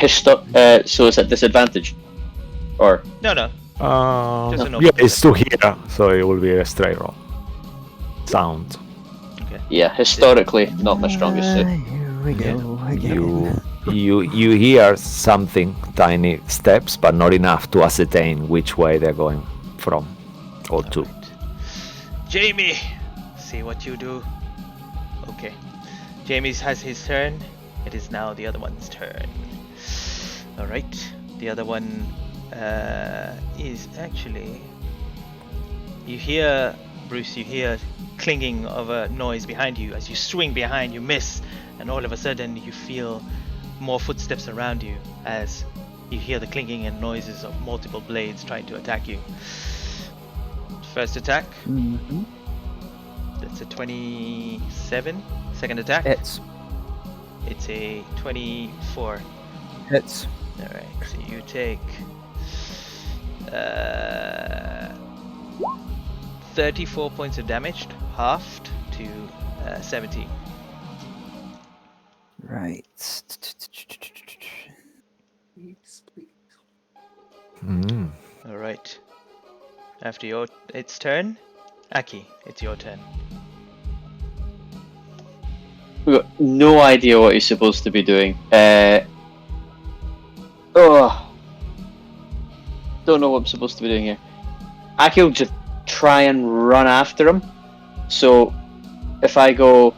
So it's at disadvantage, or No. Just an Yeah, it's to here, so it will be a straight roll. Sound. Okay. yeah, historically not my strongest suit. Here we go again. You hear something, tiny steps, but not enough to ascertain which way they're going from or to. Alright. Jamie, see what you do. Okay. Jamie has his turn. It is now the other one's turn. Alright. The other one is actually... You hear, Bruce, you hear clinging of a noise behind you. As you swing behind, you miss, and all of a sudden you feel more footsteps around you as you hear the clinking and noises of multiple blades trying to attack you. First attack. Mm-hmm. That's a 27. Second attack. Hits. It's a 24. Hits. Alright, so you take 34 points of damage, halved to 17. Right. Please, please. Mm. Alright. After its turn, Aki, it's your turn. We've got no idea what he's supposed to be doing. Don't know what I'm supposed to be doing here. Aki will just try and run after him. So, if I go,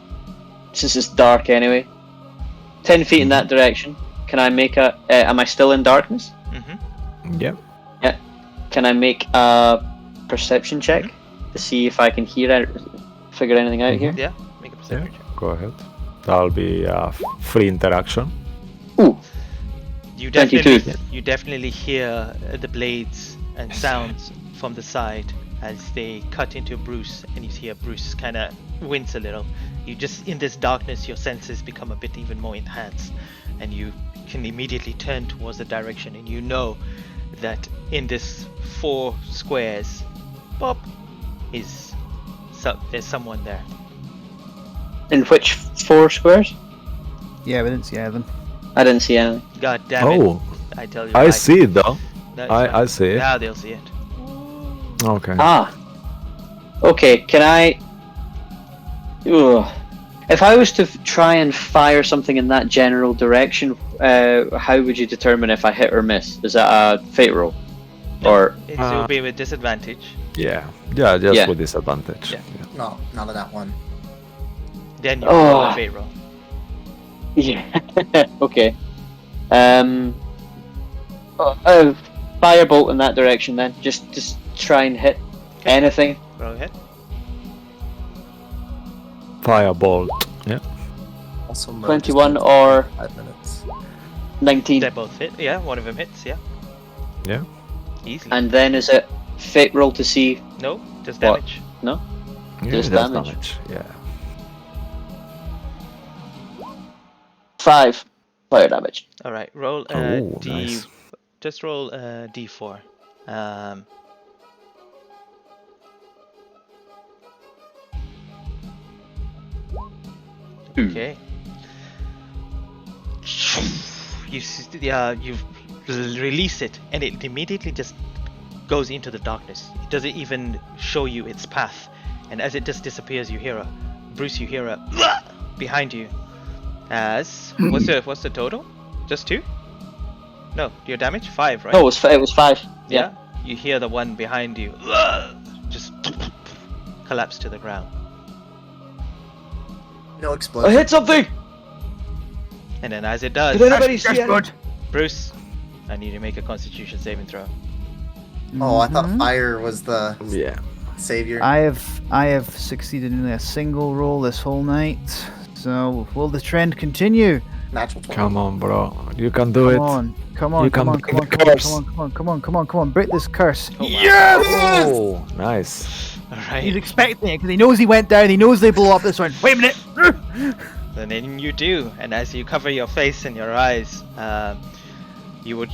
since it's dark anyway, 10 feet in that direction, can I make a... am I still in darkness? Mm-hmm. Yep. Yeah. Can I make a perception check to see if I can figure anything out here? Yeah, make a perception check. Go ahead. That'll be a free interaction. Ooh, You 22. definitely hear the blades and sounds from the side as they cut into Bruce, and you hear Bruce kind of wince a little. You just, in this darkness, your senses become a bit even more enhanced, and you can immediately turn towards the direction, and you know that in this 4 squares, Bob is there's someone there. in which 4 squares? Yeah, we didn't see anything. I didn't see anything. God damn Oh, it! I tell you, I see it though. That's I fine. see it. Now they'll see it. Okay. Ah. Okay, can I... Ugh. If I was to try and fire something in that general direction, how would you determine if I hit or miss? Is that a fate roll? Or... It will be with disadvantage. Yeah. Yeah, just Yeah. with disadvantage. Yeah. No, not on that one. Then you roll a Oh. fate roll. Yeah. Okay. Firebolt in that direction then. Just try and hit anything. Roll ahead. Firebolt. Yeah. Also, 21 or 5 minutes. 19. They both hit. Yeah, one of them hits. Yeah, Yeah. easily. And then is it fate roll to see? No, just What? damage. No? Yeah, Just that's damage. Yeah. 5 fire damage. All right, roll Oh, D. nice. Just roll D4. Okay. You release it, and it immediately just goes into the darkness. It doesn't even show you its path, and as it just disappears, you hear a behind you. As what's the total? Just 2? No, your damage 5, right? No, it was 5. Yeah. You hear the one behind you just collapse to the ground. No I explosion. hit something! And then as it does, Did anybody see it? Bruce, I need you to make a Constitution saving throw. Oh, I thought Mhm. fire was the Yeah. savior. I have succeeded in a single roll this whole night. So will the trend continue? Natural 20. Come on, bro. You can do it. Come on, come on, You come can on, break come on, the come on, curse. come on, come on, come on, come on, come on, come on, break this curse. Oh, nice. Alright. He's expecting it because he knows he went down. He knows they blow up this one. Wait a minute. And then you do, and as you cover your face and your eyes, you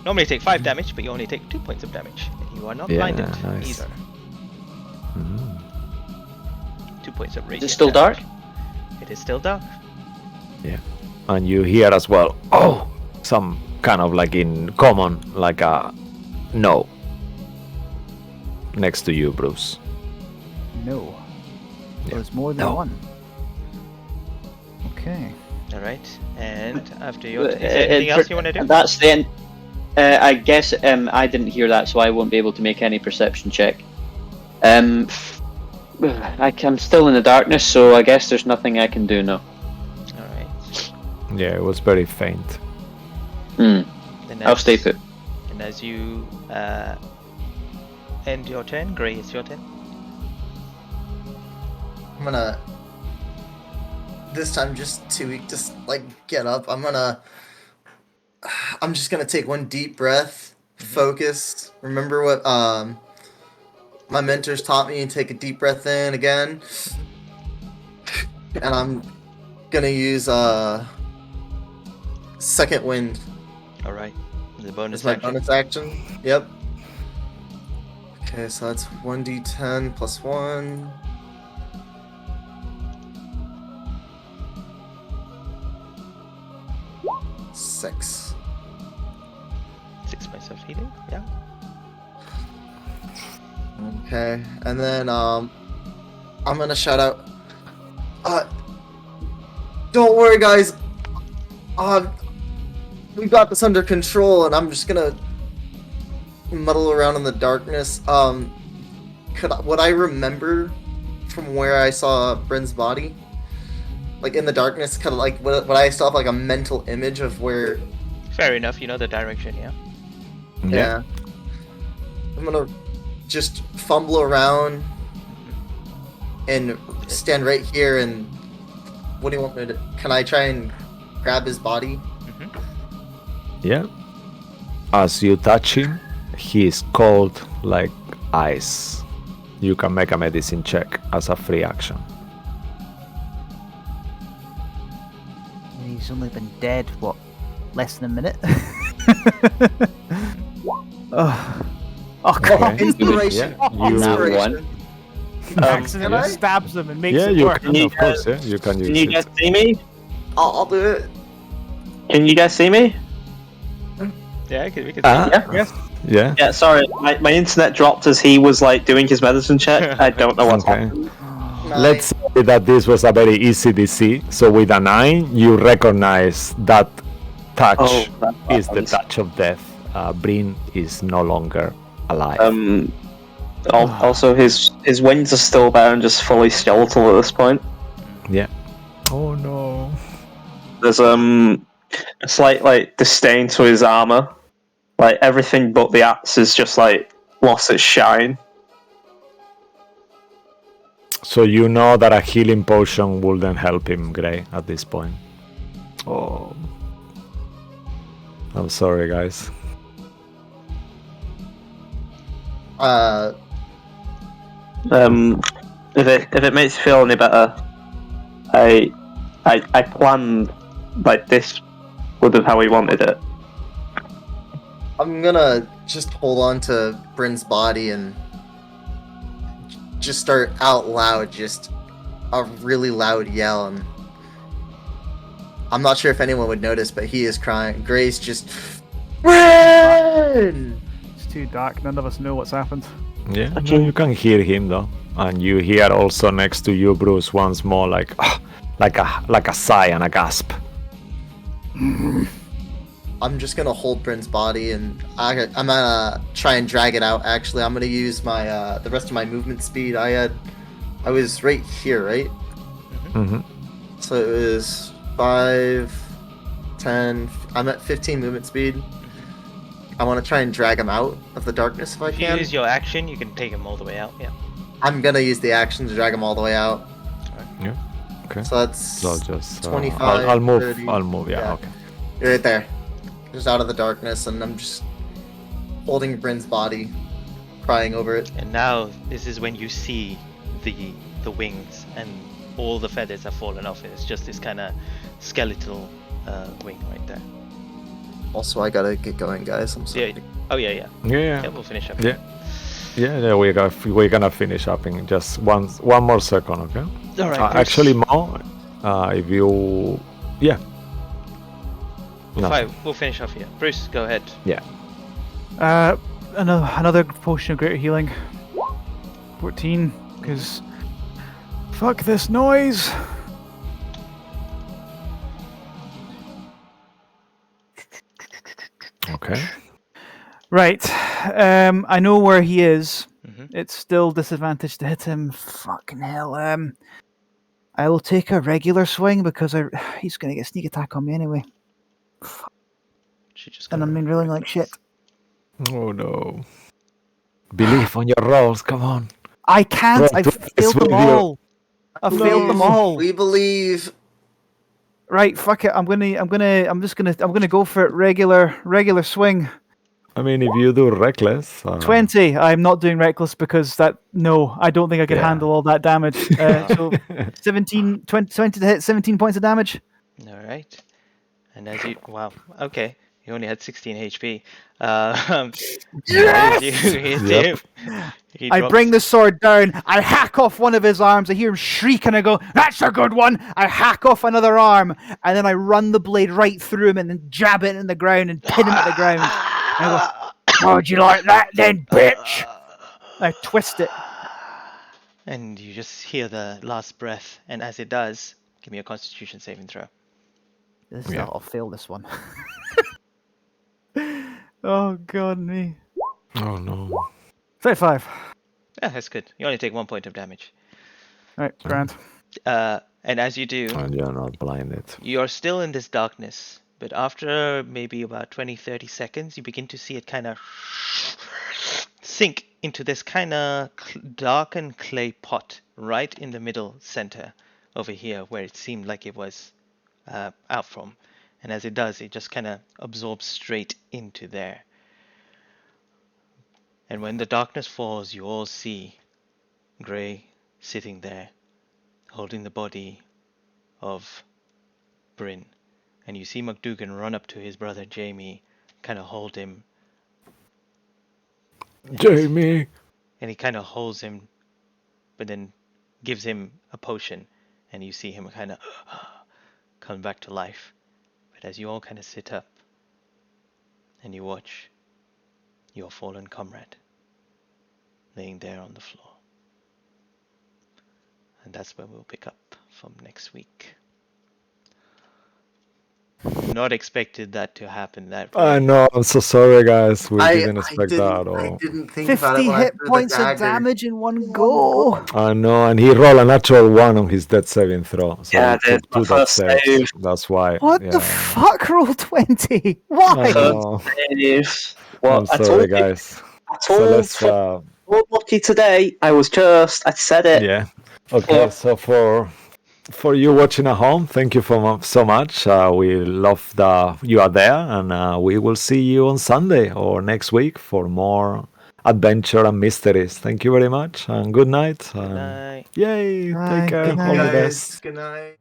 normally take 5 damage, but you only take 2 points of damage. And you are not Yeah, blinded nice. either. Mm. 2 points of Is radiant it still damage. dark? It is still dark. And you hear as well, oh, some kind of like in common, like a no. Next to you, Bruce. No. Yeah. There's more than No. one. Okay. Alright, and after your... Is there anything else you want to do? That's the end. I guess I didn't hear that, so I won't be able to make any perception check. I'm still in the darkness, so I guess there's nothing I can do now. Alright. Yeah, it was very faint. Then I'll as- stay put. And as you end your turn, Grey, it's your turn. I'm gonna this time just too weak to like get up. I'm just gonna take one deep breath, focus. Remember what my mentors taught me, and take a deep breath in again. And I'm gonna use second wind All right. The bonus as my action. bonus action. Yep. Okay, so that's 1d10 plus 1. Six. 6 points of healing. Yeah. Okay, and then I'm gonna shout out. Don't worry, guys. We got this under control, and I'm just gonna muddle around in the darkness. Would I remember from where I saw Bryn's body? Like in the darkness, kind of like would I still have like a mental image of where? Fair enough. You know the direction. Yeah. Yeah. I'm gonna just fumble around and stand right here. And what do you want me to? Can I try and grab his body? Yeah. As you touch him, he is cold like ice. You can make a medicine check as a free action. He's only been dead, what, less than a minute? Oh, come on. Okay. Inspiration. Yeah, you- That one. Accidentally yeah. stabs him and makes Yeah, it you work. can, of course. Yeah, you can use Can you it. guys see me? I'll do it. Can you guys see me? Yeah. We can. Yeah. Yeah. Yeah, sorry, my internet dropped as he was like doing his medicine check. I don't know what's Okay. happening. Let's say that this was a very easy DC. So with a 9, you recognize that touch Oh, that is the happens. touch of death. Bryn is no longer alive. Also, his wings are still there and just fully skeletal at this point. Yeah. Oh no. There's a slight like disdain to his armor. Like everything but the axe is just like lost its shine. So you know that a healing potion wouldn't help him, Gray, at this point. Oh. I'm sorry, guys. If it makes you feel any better, I planned like this would have how he wanted it. I'm gonna just hold on to Bryn's body and just start out loud, just a really loud yell. And I'm not sure if anyone would notice, but he is crying. Gray's just Bryn! It's too dark. None of us know what's happened. Yeah, no, you can hear him though, and you hear also next to you, Bruce, once more like a sigh and a gasp. I'm just gonna hold Bryn's body, and I'm gonna try and drag it out. Actually, I'm gonna use my the rest of my movement speed. I was right here, right? Mm-hmm. So it was 5, 10. I'm at 15 movement speed. I want to try and drag him out of the darkness if I If you can. use your action, you can take him all the way out. Yeah. I'm gonna use the action to drag him all the way out. Yeah. Okay. So that's So I'll just 25. I'll move. 30. I'll move. Yeah. Yeah. Okay. You're right there, just out of the darkness, and I'm just holding Bryn's body, crying over it. And now this is when you see the wings and all the feathers have fallen off. It's just this kind of skeletal wing right there. Also, I gotta get going, guys. I'm sorry. Yeah. Oh yeah. Yeah. Yeah. We'll finish up. Yeah. Yeah. We're gonna finish up in just one more second. Okay. All right. Actually, Mo, if you, yeah. No. Fine. We'll finish off here. Bruce, go ahead. Yeah. Another potion of greater healing. 14, because fuck this noise. Okay. Right. I know where he is. Mhm. It's still disadvantage to hit him. Fucking hell. I will take a regular swing because he's gonna get sneak attack on me anyway. She just And got I'm been rolling like shit. Oh no. Believe on your rolls. Come on. I can't. Roll I've to failed this them video. all. I've failed them all. We believe. Right, fuck it. I'm gonna go for it. Regular swing. I mean, if you do reckless, 20. I'm not doing reckless because no, I don't think I could Yeah. handle all that damage. So 17, 20 to hit, 17 points of damage. All right. And as you, wow, okay, you only had 16 HP. Yes! As you hit Yep. him, he I drops. bring the sword down. I hack off one of his arms. I hear him shriek, and I go, "That's a good one." I hack off another arm, and then I run the blade right through him, and then jab it in the ground and pin him at the ground. And I go, "How'd you like that, then, bitch?" I twist it. And you just hear the last breath, and as it does, give me a Constitution saving throw. I'll fail this one. Oh god, me. Oh no. 35. Yeah, that's good. You only take 1 point of damage. All right, grand. And as you do, And you're not blinded. you're still in this darkness, but after maybe about 20-30 seconds, you begin to see it kind of sink into this kind of darkened clay pot right in the middle center over here where it seemed like it was out from. And as it does, it just kind of absorbs straight into there. And when the darkness falls, you all see Gray sitting there, holding the body of Bryn. And you see McDougan run up to his brother Jamie, kind of hold him. Jamie! And he kind of holds him, but then gives him a potion. And you see him kind of come back to life. But as you all kind of sit up and you watch your fallen comrade laying there on the floor. And that's where we'll pick up from next week. Not expected that to happen that way. I know, I'm so sorry, guys. We I didn't expect that at I all. didn't think about 50 it when I hit threw the points of dagger. damage in one go. I know, and he rolled a natural 1 on his death saving throw. So Yeah, he took my 2 death first saves. save. That's why. What the fuck? Roll 20. I Why? know. Well, I'm sorry, guys. I So told let's, told Lucky today. I said it. yeah. Okay, so for you watching at home, thank you so much. We love that you are there, and we will see you on Sunday or next week for more adventure and mysteries. Thank you very much, and good night. Good night. Yay! Bye, Take care. good All the night. best. Good night.